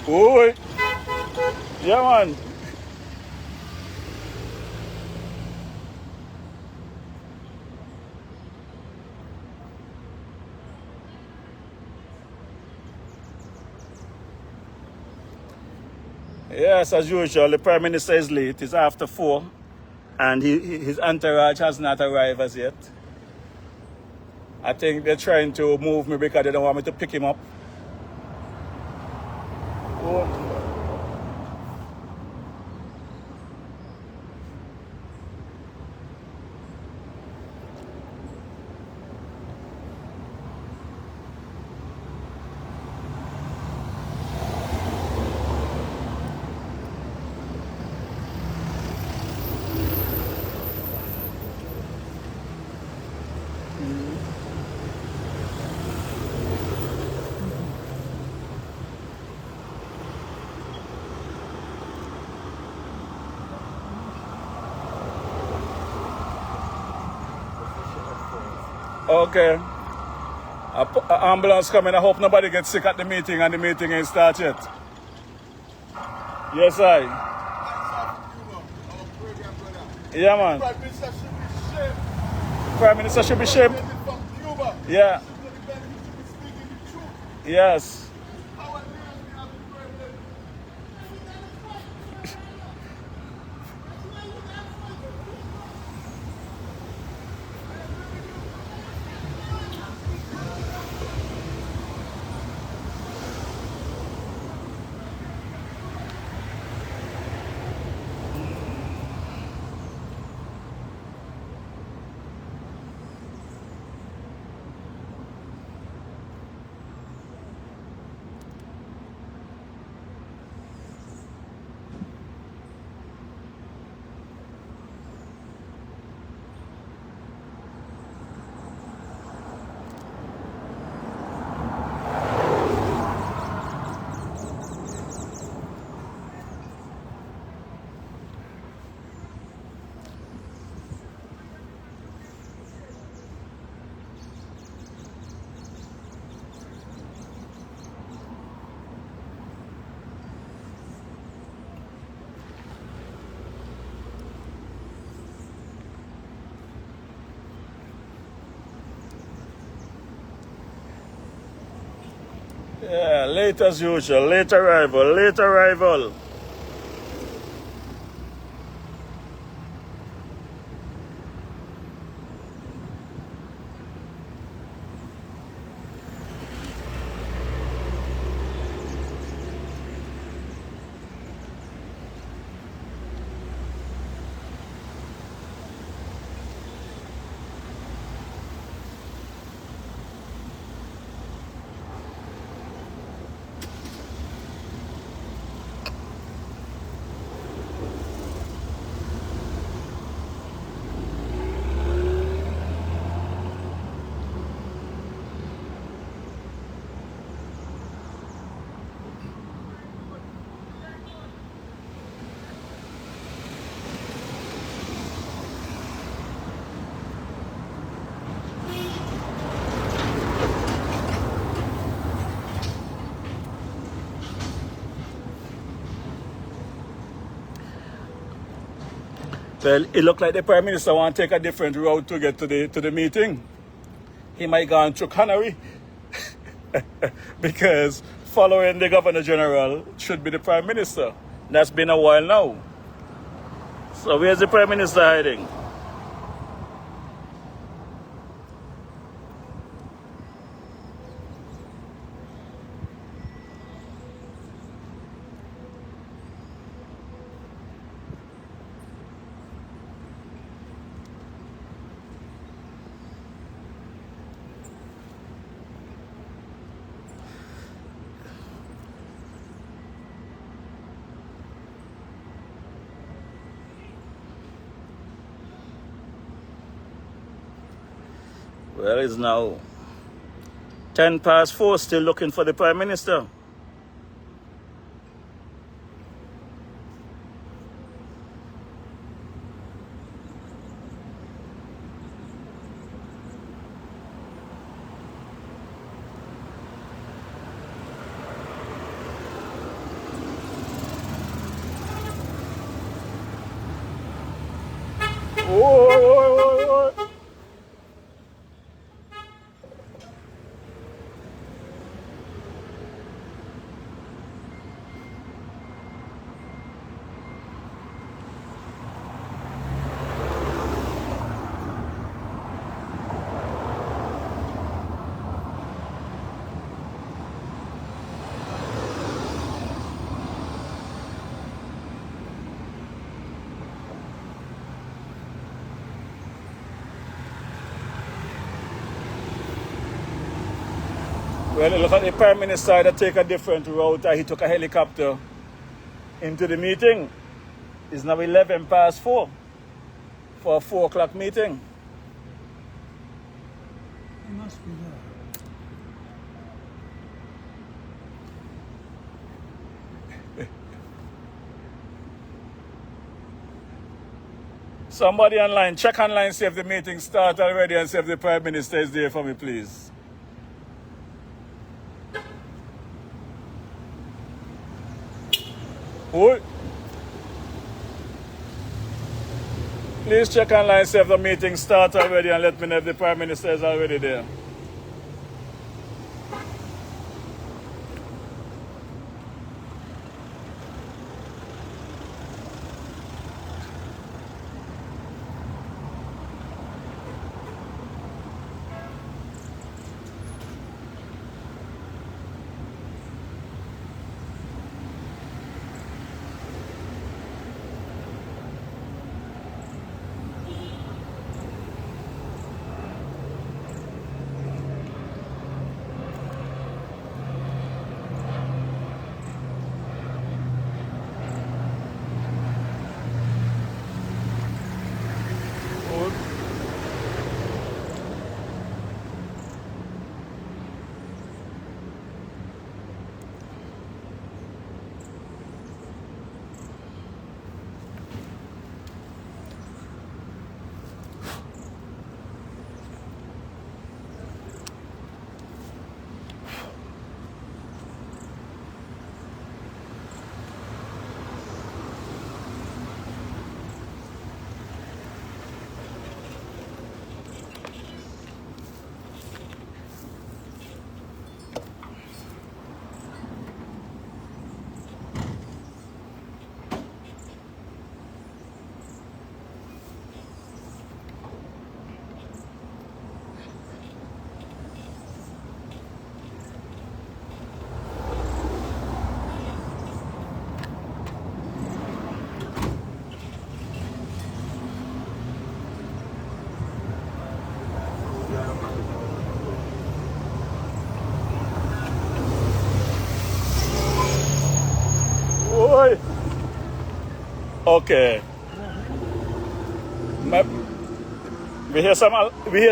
[SPEAKER 1] Oi! Yeah, man. Yes, as usual, the Prime Minister is late. It's after 4, and his entourage has not arrived as yet. I think they're trying to move me because they don't want me to pick him up. Oh. Okay. An ambulance coming. I hope nobody gets sick at the meeting and the meeting ain't started yet. Yes, I. Yeah, man. Prime Minister should be shamed. Yeah. Yes. Yeah, late as usual. Late arrival, late arrival. Well, it looked like the Prime Minister want to take a different route to get to the meeting. He might go on through Canary because following the Governor General should be the Prime Minister. That's been a while now. So where's the Prime Minister hiding? Well, it's now 10 past 4, still looking for the Prime Minister. Oh. Well, it looks like the Prime Minister had to take a different route. He took a helicopter into the meeting. It's now 11 past 4 for a 4 o'clock meeting.
[SPEAKER 4] He must be there.
[SPEAKER 1] Somebody online, check online, see if the meeting started already and see if the Prime Minister is there for me, please. Who? Please check online, see if the meeting started already and let me know if the Prime Minister is already there. Oi. Okay. We hear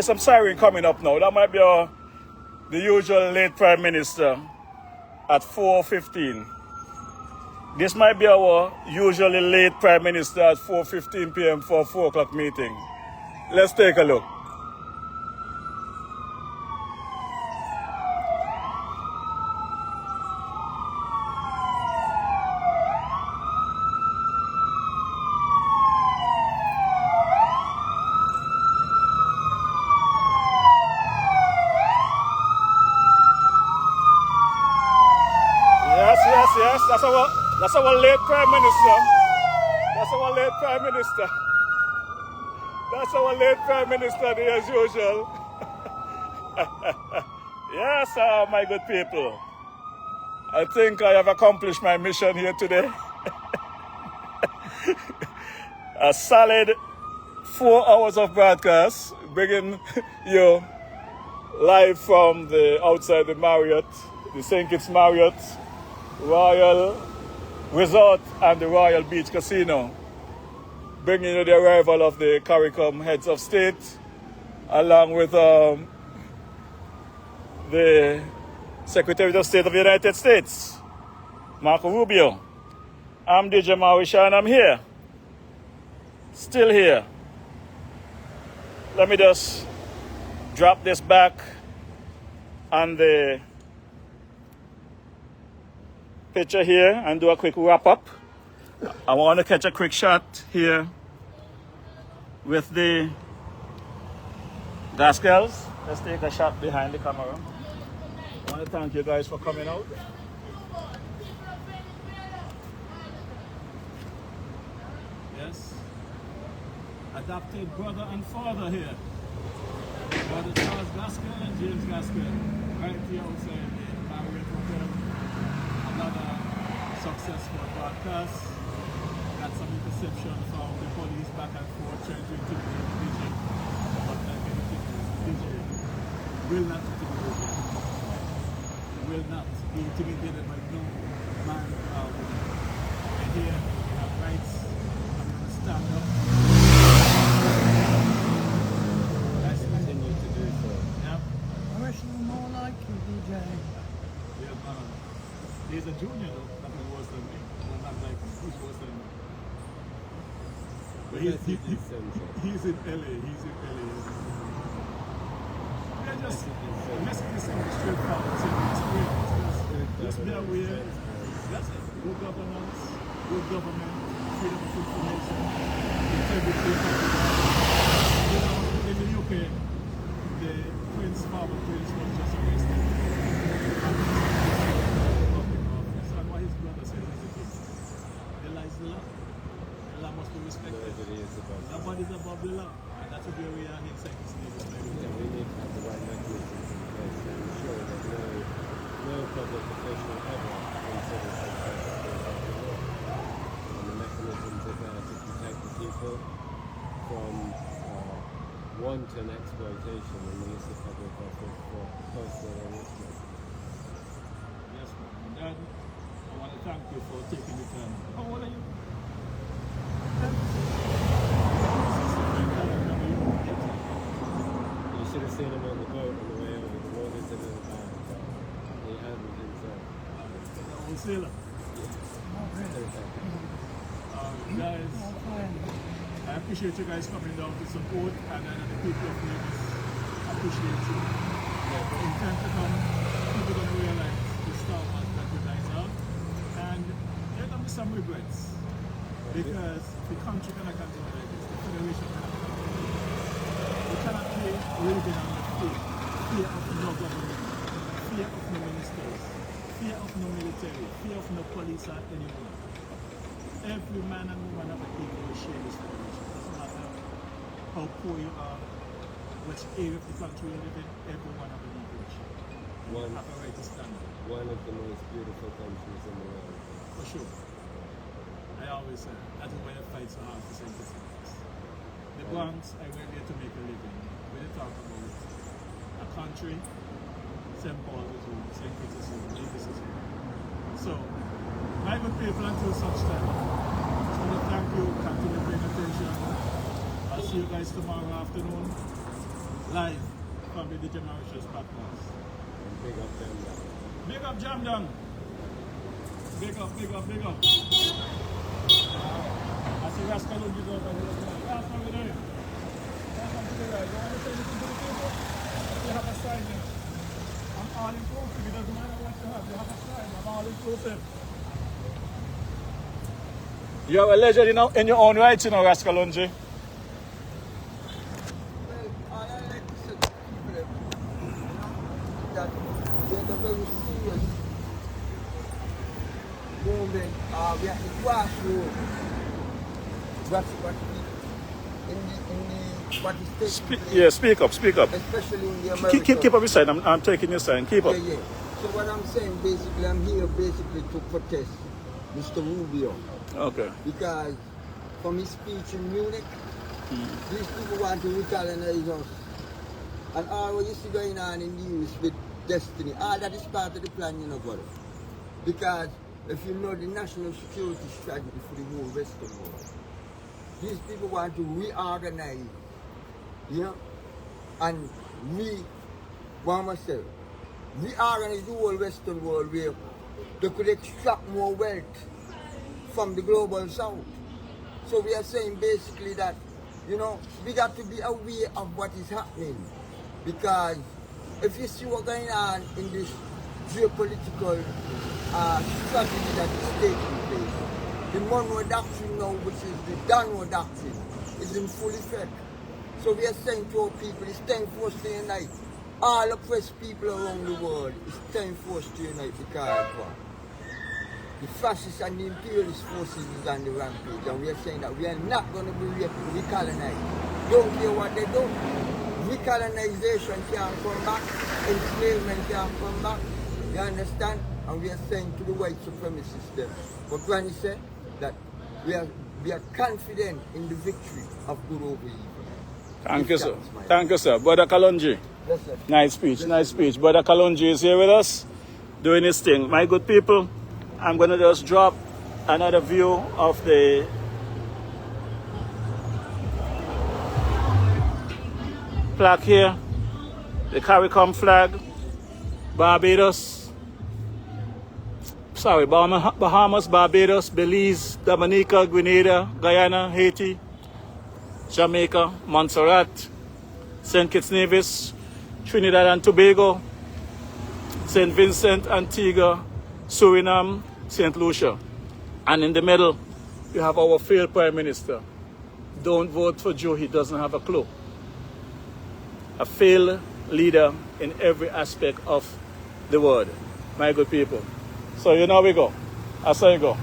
[SPEAKER 1] some siren coming up now. That might be the usual late Prime Minister at 4:15. This might be our usually late Prime Minister at 4:15 p.m. for a 4 o'clock meeting. Let's take a look. That's our late Prime Minister. That's our late Prime Minister. That's our late Prime Minister there as usual. Yes, my good people. I think I have accomplished my mission here today. A solid 4 hours of broadcast, bringing you live from the outside the Marriott, the St. Kitts Marriott, Royal Resort and the Royal Beach Casino, bringing you the arrival of the CARICOM heads of state, along with the Secretary of State of the United States, Marco Rubio. I'm DJ Mawisha and I'm here. Still here. Let me just drop this back on the picture here and do a quick wrap up. I want to catch a quick shot here with the Gaskels. Let's take a shot behind the camera. I want to thank you guys for coming out. Yes. Adopted brother and father here. Brother Charles Gaskell and James Gaskell. Right here outside the Marriott Hotel. Another successful broadcast. Got some interception from the police back and forth trying to intimidate the DJ. But like anything else, the DJ will not intimidate him. Will not be intimidated by no man or woman. And here we have rights. I'm going to stand up. Let's continue to do so. Yeah.
[SPEAKER 4] I wish you were more like you, DJ.
[SPEAKER 1] Yeah, man. He's a junior though, nothing worse than me. I'm not like him, he's worse than me. But he's in LA, he's in LA. Yeah, just, let's get this straightforward. Just be aware. That's it. Good governance, good government, freedom of information, integrity of the you know, in the UK, the former prince was just arrested. And what his brother said is the case. The law is the law. The law must be respected. Nobody's above the law. And that's where we are in St. Kitts.
[SPEAKER 6] Yeah, we need to have the right mechanisms in place to ensure that no public official ever considers themselves to be above the law. And the mechanisms are there to protect the people from wanton exploitation and the use of public office for personal enrichment.
[SPEAKER 1] Yes, ma'am. And then I want to thank you for taking the time. How old are you?
[SPEAKER 6] You should have seen him on the boat on the way over. The water's in the back. He hadn't himself.
[SPEAKER 1] The old sailor. Guys, I appreciate you guys coming down to support, and then the people of Lagos appreciate you. Yeah, but in time to come, people are going to realize the star man that you guys are, and there are going to be some regrets, because the country cannot continue like this, the federation cannot continue. We cannot be living on the fear of no government, fear of no ministers, fear of no military, fear of no police or anyone. Every man and woman of the people will share this federation. It doesn't matter how poor you are, which area of the country you live in, everyone have a leverage. You have a right to stand up.
[SPEAKER 6] One of the most beautiful countries in the world.
[SPEAKER 1] For sure. I always say, that is why I fight so hard for St. Kitts. The Bronx, I went there to make a living. When you talk about a country, St. Paul is home, St. Kitts is home, Lagos is home. So, my good people, until such time, just want to thank you, continue paying attention. I'll see you guys tomorrow afternoon, live from the DJ Mauritius podcast.
[SPEAKER 6] And big up them.
[SPEAKER 1] Big up Jamdang. Big up. I see Rascal on you over here. Rascal, how are you doing? Welcome to the ride. You want to say anything to the people? You have a sign here. I'm all inclusive. It doesn't matter what you have. You have a sign. I'm all inclusive. You're a legend in your own right, you know, Rascal Lungi.
[SPEAKER 2] Well, all I like to say to people, that there's a very serious war
[SPEAKER 7] moment, we are at the crossroads. What is taking place,
[SPEAKER 1] Yeah, speak up.
[SPEAKER 7] especially in the America.
[SPEAKER 1] Keep up your side. I'm taking your side. Keep up.
[SPEAKER 7] Yeah. So what I'm saying, basically, I'm here basically to protest Mr. Rubio.
[SPEAKER 1] Okay.
[SPEAKER 7] Because from his speech in Munich, these people want to recolonize us. And all what you see going on in the news with Destiny, all that is part of the plan, you know, brother. Because if you know the national security strategy for the whole Western world, these people want to reorganize, you know, and reorganize the whole Western world where they could extract more wealth from the global south. So we are saying basically that, you know, we got to be aware of what is happening. Because if you see what's going on in this geopolitical strategy that is taking place, the Monroe Doctrine now, which is the Donroe Doctrine, is in full effect. So we are saying to our people, it's time for us to unite. All oppressed people around the world, it's time for us to unite because the fascist and the imperialist forces is on the rampage, and we are saying that we are not going to be recolonized. Don't care what they do. Recolonization can't come back, enslavement can't come back, you understand? And we are saying to the white supremacists there. But Granny said that we are confident in the victory of good over evil.
[SPEAKER 1] Thank you, sir. Thank you, sir. Brother Kalonji.
[SPEAKER 7] Yes, sir.
[SPEAKER 1] Nice speech. Brother Kalonji is here with us, doing his thing. My good people, I'm going to just drop another view of the plaque here, the CARICOM flag, Barbados, Bahamas, Barbados, Belize, Dominica, Grenada, Guyana, Haiti, Jamaica, Montserrat, St. Kitts Nevis, Trinidad and Tobago, St. Vincent, Antigua, Suriname, St. Lucia. And in the middle, you have our failed Prime Minister. Don't vote for Joe, he doesn't have a clue. A failed leader in every aspect of the world, my good people. So you know we go. That's how you go.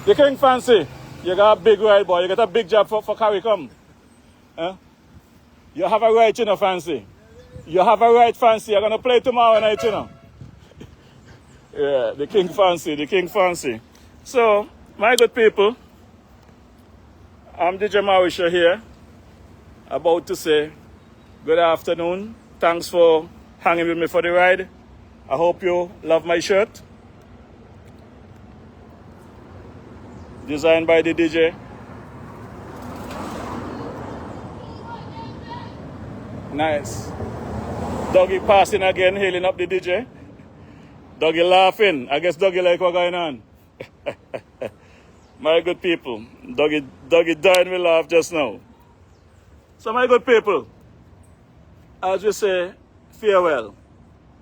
[SPEAKER 1] The King Fancy, you got a big ride, boy. You got a big job for CARICOM. Huh? You have a right, you know, Fancy. You have a right, Fancy. You're going to play tomorrow night, you know. Yeah, the King Fancy. So, my good people, I'm DJ Marisha here, about to say good afternoon. Thanks for hanging with me for the ride. I hope you love my shirt. Designed by the DJ. Nice. Doggy passing again, hailing up the DJ. Doggy laughing. I guess Doggy like what's going on. My good people. Doggy dying with laugh just now. So my good people, as we say, farewell.